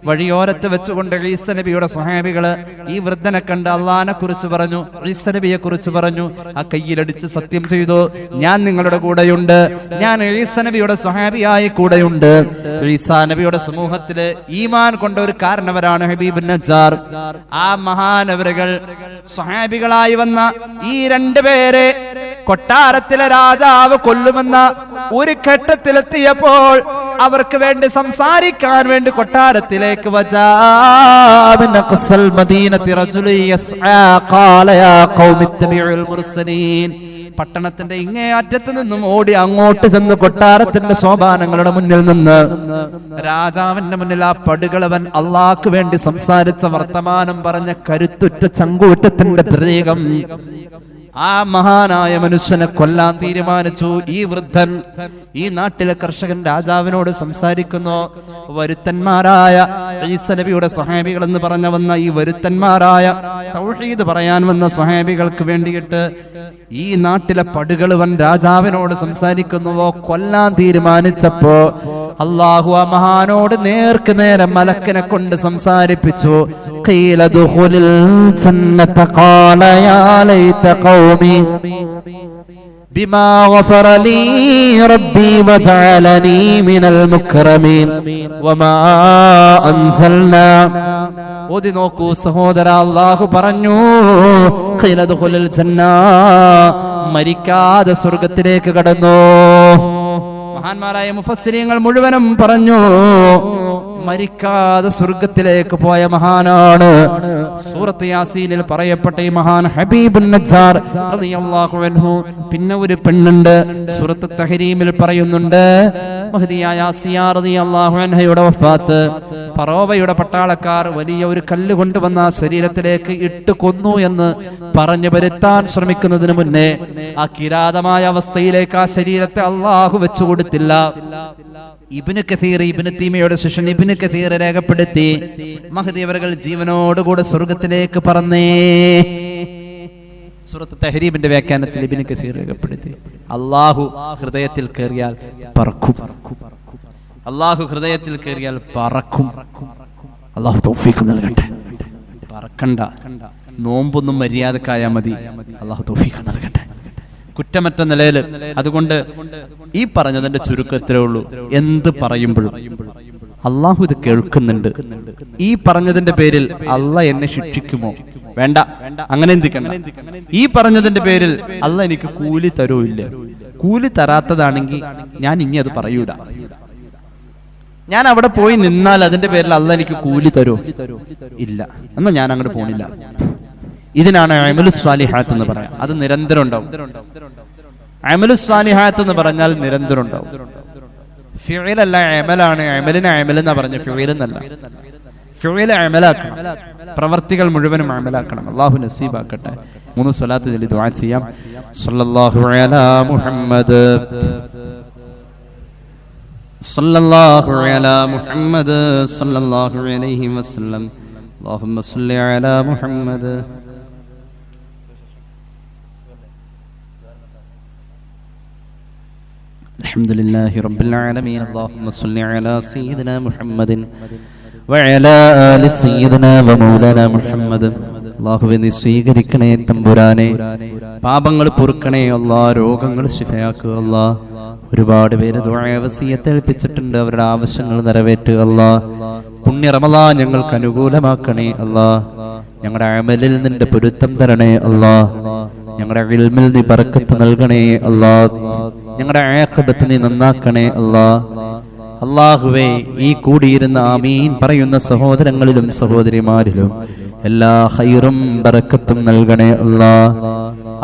വഴിയോരത്ത് വെച്ചുകൊണ്ട് ഈസ നബിയുടെ സ്വഹാബികള് ഈ വൃദ്ധനെ കണ്ട് അള്ളാനെ കുറിച്ച് പറഞ്ഞു, ഈസ നബിയെ കുറിച്ച് പറഞ്ഞു. ആ കയ്യിലടിച്ച് സത്യം ചെയ്തു, ഞാൻ നിങ്ങളുടെ കൂടെയുണ്ട്, ഞാൻ ഈസ നബിയുടെ സ്വഹാബിയായി കൂടെയുണ്ട്. ഈസാ നബിയുടെ സമൂഹത്തില് ഈമാൻ കൊണ്ട ഒരു കാരണവരാണ് ഹബീബുൻ നജ്ജാർ. ആ മഹാനവറുകൾ സ്വഹാബികളായി വന്ന ഈ 2 പേരെ കൊട്ടാരത്തിലെ രാജാവ് കൊല്ലുമെന്ന ഒരു ഘട്ടത്തിലെത്തിയപ്പോൾ അവർക്ക് വേണ്ടി സംസാരിക്കാൻ വേണ്ടി കൊട്ടാരത്തിലേക്ക് പട്ടണത്തിന്റെ ഇങ്ങേ അറ്റത്ത് നിന്നും ഓടി അങ്ങോട്ട് ചെന്ന് കൊട്ടാരത്തിന്റെ സോപാനങ്ങളുടെ മുന്നിൽ നിന്ന് രാജാവിന്റെ മുന്നിൽ ആ പടുകളവൻ അള്ളാഹ്ക്ക് വേണ്ടി സംസാരിച്ച വർത്തമാനം പറഞ്ഞ കരുത്തുറ്റ ചങ്കൂറ്റത്തിന്റെ പ്രതീകം. ആ മഹാനായ മനുഷ്യനെ കൊല്ലാൻ തീരുമാനിച്ചു. ഈ വൃദ്ധൻ ഈ നാട്ടിലെ കർഷകൻ രാജാവിനോട് സംസാരിക്കുന്നു. വരുത്തന്മാരായ ഈസ നബിയുടെ സ്വഹാബികൾ എന്ന് പറഞ്ഞു വന്ന ഈ വരുത്തന്മാരായ തൗഹീദ് പറയാൻ വന്ന സ്വഹാബികൾക്ക് വേണ്ടിയിട്ട് ഈ നാട്ടിലെ പടുകളുവൻ രാജാവിനോട് സംസാരിക്കുന്നുവോ കൊല്ലാൻ തീരുമാനിച്ചപ്പോ അള്ളാഹു ആ മഹാനോട് നേർക്ക് നേരെ മലക്കിനെ കൊണ്ട് സംസാരിപ്പിച്ചു. ഖീല ദുഖുലിൽ ജന്നത ഖാല യാ ലൈത ഖൗമി ബിമാ ഗഫറ ലീ റബ്ബി വജഅലനി മിനൽ മുക്രമീൻ വമാ അൻസൽനാ. ഓതി നോക്കൂ സഹോദര, അല്ലാഹു പറഞ്ഞു ഖീല ദുഖുലിൽ ജന്ന, മരിക്കാതെ സ്വർഗ്ഗത്തിലേക്ക് കടന്നു. മഹാന്മാരായ മുഫസ്സിരീങ്ങൾ മുഴുവനും പറഞ്ഞു മരിക്കാതെ സ്വർഗ്ഗത്തിലേക്ക് പോയ മഹാനാണ്. സൂറത്ത് യാസീനിൽ പറയപ്പെട്ട ഈ മഹാൻ ഹബീബുൻ നജ്ജാർ റളിയല്ലാഹു അൻഹു. പിന്നെ ഒരു പെണ്ണുണ്ട്, സൂറത്ത് തഹരീമിൽ പറയുന്നുണ്ട് മഹ്ദിയായ ആസിയ റളിയല്ലാഹു അൻഹയുടെ വഫാത്ത്. ഫറോവയുടെ പട്ടാളക്കാർ വലിയ ഒരു കല്ല് കൊണ്ടുവന്ന ശരീരത്തിലേക്ക് ഇട്ട് കൊന്നു എന്ന് പറഞ്ഞു വരുത്താൻ ശ്രമിക്കുന്നതിന് മുന്നേ ആ കിരാതമായ അവസ്ഥയിലേക്ക് ആ ശരീരത്തെ അള്ളാഹു വെച്ചു കൊടുത്തില്ല. ഇബ്നു കസീർ, ഇബ്നു തീമയുടെ ശിഷ്യൻ ഇബ്നു കസീർ രേഖപ്പെടുത്തി മഹ്ദി അവர்கள் ജീവനോടുകൂടെ സ്വർഗത്തിലേക്ക് പറന്നേ. സൂറത്ത് തഹരീബിന്റെ വ്യാഖ്യാനത്തിൽ ഇബ്നു കസീർ രേഖപ്പെടുത്തി അള്ളാഹു ഹൃദയത്തിൽ കയറിയാൽ പറക്കും. അള്ളാഹു ഹൃദയത്തിൽ കയറിയാൽ പറക്കും. അള്ളാഹു തൗഫീഖ് നൽകട്ടെ. പറക്കണ്ട, നോമ്പൊന്നും മര്യാദക്കായാൽ മതി. അള്ളാഹു തൗഫീഖ് നൽകട്ടെ. കുറ്റമറ്റ നിലയിൽ. അതുകൊണ്ട് ഈ പറഞ്ഞതിന്റെ ചുരുക്കത്തിലേ ഉള്ളൂ, എന്ത് പറയുമ്പോഴും അള്ളാഹു ഇത് കേൾക്കുന്നുണ്ട്. ഈ പറഞ്ഞതിന്റെ പേരിൽ അള്ളാഹ് എന്നെ ശിക്ഷിക്കുമോ? വേണ്ട, അങ്ങനെ എന്തിക്കണ്ട. ഈ പറഞ്ഞതിന്റെ പേരിൽ അള്ളാഹ് എനിക്ക് കൂലി തരോ? ഇല്ല. കൂലി തരാത്തതാണെങ്കിൽ ഞാൻ ഇനി അത് പറയൂല. ഞാൻ അവിടെ പോയി നിന്നാൽ അതിന്റെ പേരിൽ അള്ളാഹ് എനിക്ക് കൂലി തരോ? ഇല്ല. എന്നാ ഞാൻ അങ്ങോട്ട് പോണില്ല. ഇതിനാണ് അമലുസ് സ്വാലിഹാത്ത് എന്ന് പറയാം. അത് നിരന്തരം ഉണ്ടാവും. അമലുസ് സ്വാലിഹാത്ത് എന്ന് പറഞ്ഞാൽ നിരന്തരം ഉണ്ടാവും. ഫിഇലല്ല അമലാണ്. അമലിനെ അമൽ എന്നാ പറഞ്ഞു, ഫിഇൽ എന്നല്ല. ഫിഇൽ അമലാക്കണം, പ്രവർത്തികൾ മുഴുവനും അമലാക്കണം. അല്ലാഹു നസീബാക്കട്ടെ. 3 സ്വലാത്ത് ചൊല്ലി ദുആ ചെയ്യാം. സല്ലല്ലാഹു അലാ മുഹമ്മദ്, സല്ലല്ലാഹു അലാ മുഹമ്മദ്, സല്ലല്ലാഹു അലൈഹി വസല്ലം. اللهم صل على محمد. الحمد لله رب العالمين. اللهم صل على سيدنا محمد وعلى آل سيدنا ومولانا محمد. അല്ലാഹുവേ നീ സ്വീകരിക്കണേ തമ്പുരാനെ, പാപങ്ങൾ പൊറുക്കണേ അല്ലാ, രോഗങ്ങൾ ശിഫയാക്കുക അല്ലാ. ഒരുപാട് പേര് ദുആ വസിയത്ത് ഏൽപ്പിച്ചിട്ടുണ്ട്, അവരുടെ ആവശ്യങ്ങൾ നിറവേറ്റുക അല്ലാ. പുണ്യ റമളാൻ ഞങ്ങൾക്ക് അനുകൂലമാക്കണേ അല്ലാ. ഞങ്ങളുടെ അമലിൽ നിന്റെ പൊരുത്തം തരണേ അല്ലാ. ഞങ്ങളുടെ ഇൽമിൽ നീ ബറക്കത്ത് നൽകണേ അല്ലാ. ഞങ്ങളുടെ ആഖിബത്ത് നീ നന്നാക്കണേ അല്ലാ. അല്ലാഹുവേ ഈ കൂടിയിരുന്ന ആമീൻ പറയുന്ന സഹോദരങ്ങളിലും സഹോദരിമാരിലും എല്ലാ ഖൈറും ബറക്കത്തും നൽകണേ അല്ലാ.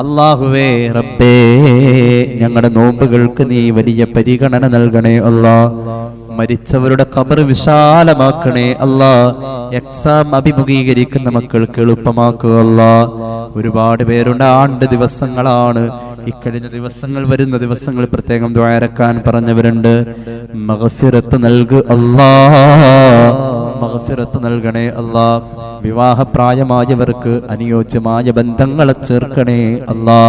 അല്ലാഹുവേ റബ്ബേ ഞങ്ങളുടെ നോമ്പുകൾക്ക് നീ വലിയ പരിഗണന നൽകണേ അല്ലാ. മരിച്ചവരുടെ ഖബർ വിശാലമാക്കണേ അല്ലാ. എക്സാം അഭിമുഖീകരിക്കുന്ന മക്കൾക്ക് എളുപ്പമാക്കുക അല്ലാ. ഒരുപാട് പേരുടെ ആണ്ട് ദിവസങ്ങളാണ്. ഇക്കഴിഞ്ഞ ദിവസങ്ങൾ, വരുന്ന ദിവസങ്ങൾ പ്രത്യേകം ദുആരക്കാൻ പറഞ്ഞവരുണ്ട്. മഗ്ഫിറത്ത് നൽകു അല്ലാ, മഗ്ഫിറത്ത് നൽകണേ അല്ലാ. വിവാഹപ്രായമായവർക്ക് അനുയോജ്യമായ ബന്ധങ്ങളെ ചേർക്കണേ അല്ലാ.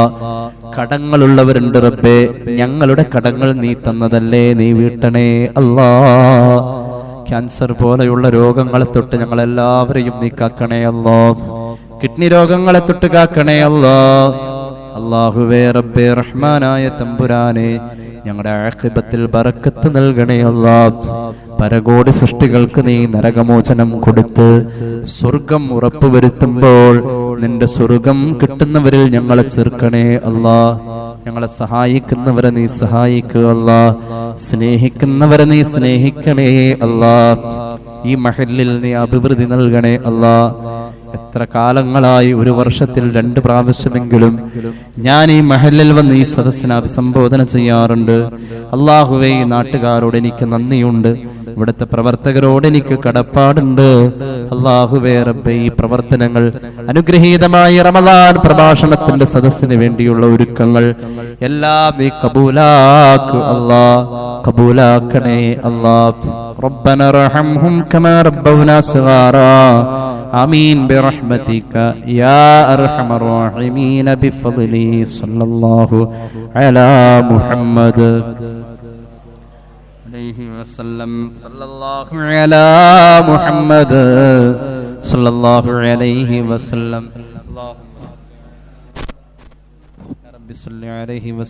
കടങ്ങളുള്ളവരുണ്ട് റബ്ബേ, ഞങ്ങളുടെ കടങ്ങൾ നീ തന്നതല്ലേ, നീ വീട്ടണേ അല്ലാ. ക്യാൻസർ പോലെയുള്ള രോഗങ്ങളെ തൊട്ട് ഞങ്ങളെല്ലാവരെയും നീ കാക്കണേ അല്ലാ. കിഡ്നി രോഗങ്ങളെ തൊട്ട് കാക്കണേ അല്ലാ. അല്ലാഹുവേ റബ്ബേ റഹ്മാനായ തമ്പുരാനെ ഞങ്ങളുടെ ആഖിബത്തിൽ ബറക്കത്ത് നൽകണേ അല്ലാ. പരകോടി സൃഷ്ടികൾക്ക് നീ നരകമോചനം കൊടുത്ത് സ്വർഗം ഉറപ്പുവരുത്തുമ്പോൾ നിന്റെ സ്വർഗം കിട്ടുന്നവരിൽ ഞങ്ങളെ ചേർക്കണേ അല്ലാ. ഞങ്ങളെ സഹായിക്കുന്നവരെ നീ സഹായിക്കുക അല്ലാ. സ്നേഹിക്കുന്നവരെ നീ സ്നേഹിക്കണേ അല്ലാ. ഈ മഹല്ലിൽ നീ അഭിവൃദ്ധി നൽകണേ അല്ലാ. എത്ര കാലങ്ങളായി ഒരു വർഷത്തിൽ 2 പ്രാവശ്യമെങ്കിലും ഞാൻ ഈ മഹലിൽ വന്ന് ഈ സദസ്സിനെ അഭിസംബോധന ചെയ്യാറുണ്ട്. അള്ളാഹുവേ, ഈ നാട്ടുകാരോട് എനിക്ക് നന്ദിയുണ്ട്, ഇവിടുത്തെ പ്രവർത്തകരോട് എനിക്ക് കടപ്പാടുണ്ട്. അള്ളാഹുവേ റബ്ബേ, ഈ പ്രവർത്തനങ്ങൾ അനുഗ്രഹീതമായ റമദാൻ പ്രഭാഷണത്തിന്റെ സദസ്സിന് വേണ്ടിയുള്ള ഒരുക്കങ്ങൾ എല്ലാം നീ കബൂലാക്ക് അല്ലാ, കബൂലാക്കണേ അല്ലാ. റബ്ബന റഹംഹും കമാ റബ്ബൗനാ സഗാറാ ആമീൻ ബിറഹ്മതിക യാ അർഹമർ റഹീമീൻ ബിഫദ്ലി സല്ലല്ലാഹു അലാ മുഹമ്മദ് അലൈഹി വസല്ലം സല്ലല്ലാഹു അലാ മുഹമ്മദ് സല്ലല്ലാഹു അലൈഹി വസല്ലം. അല്ലാഹുമ്മ റബ്ബി സ്വല്ലി അലൈഹി വസല്ലം.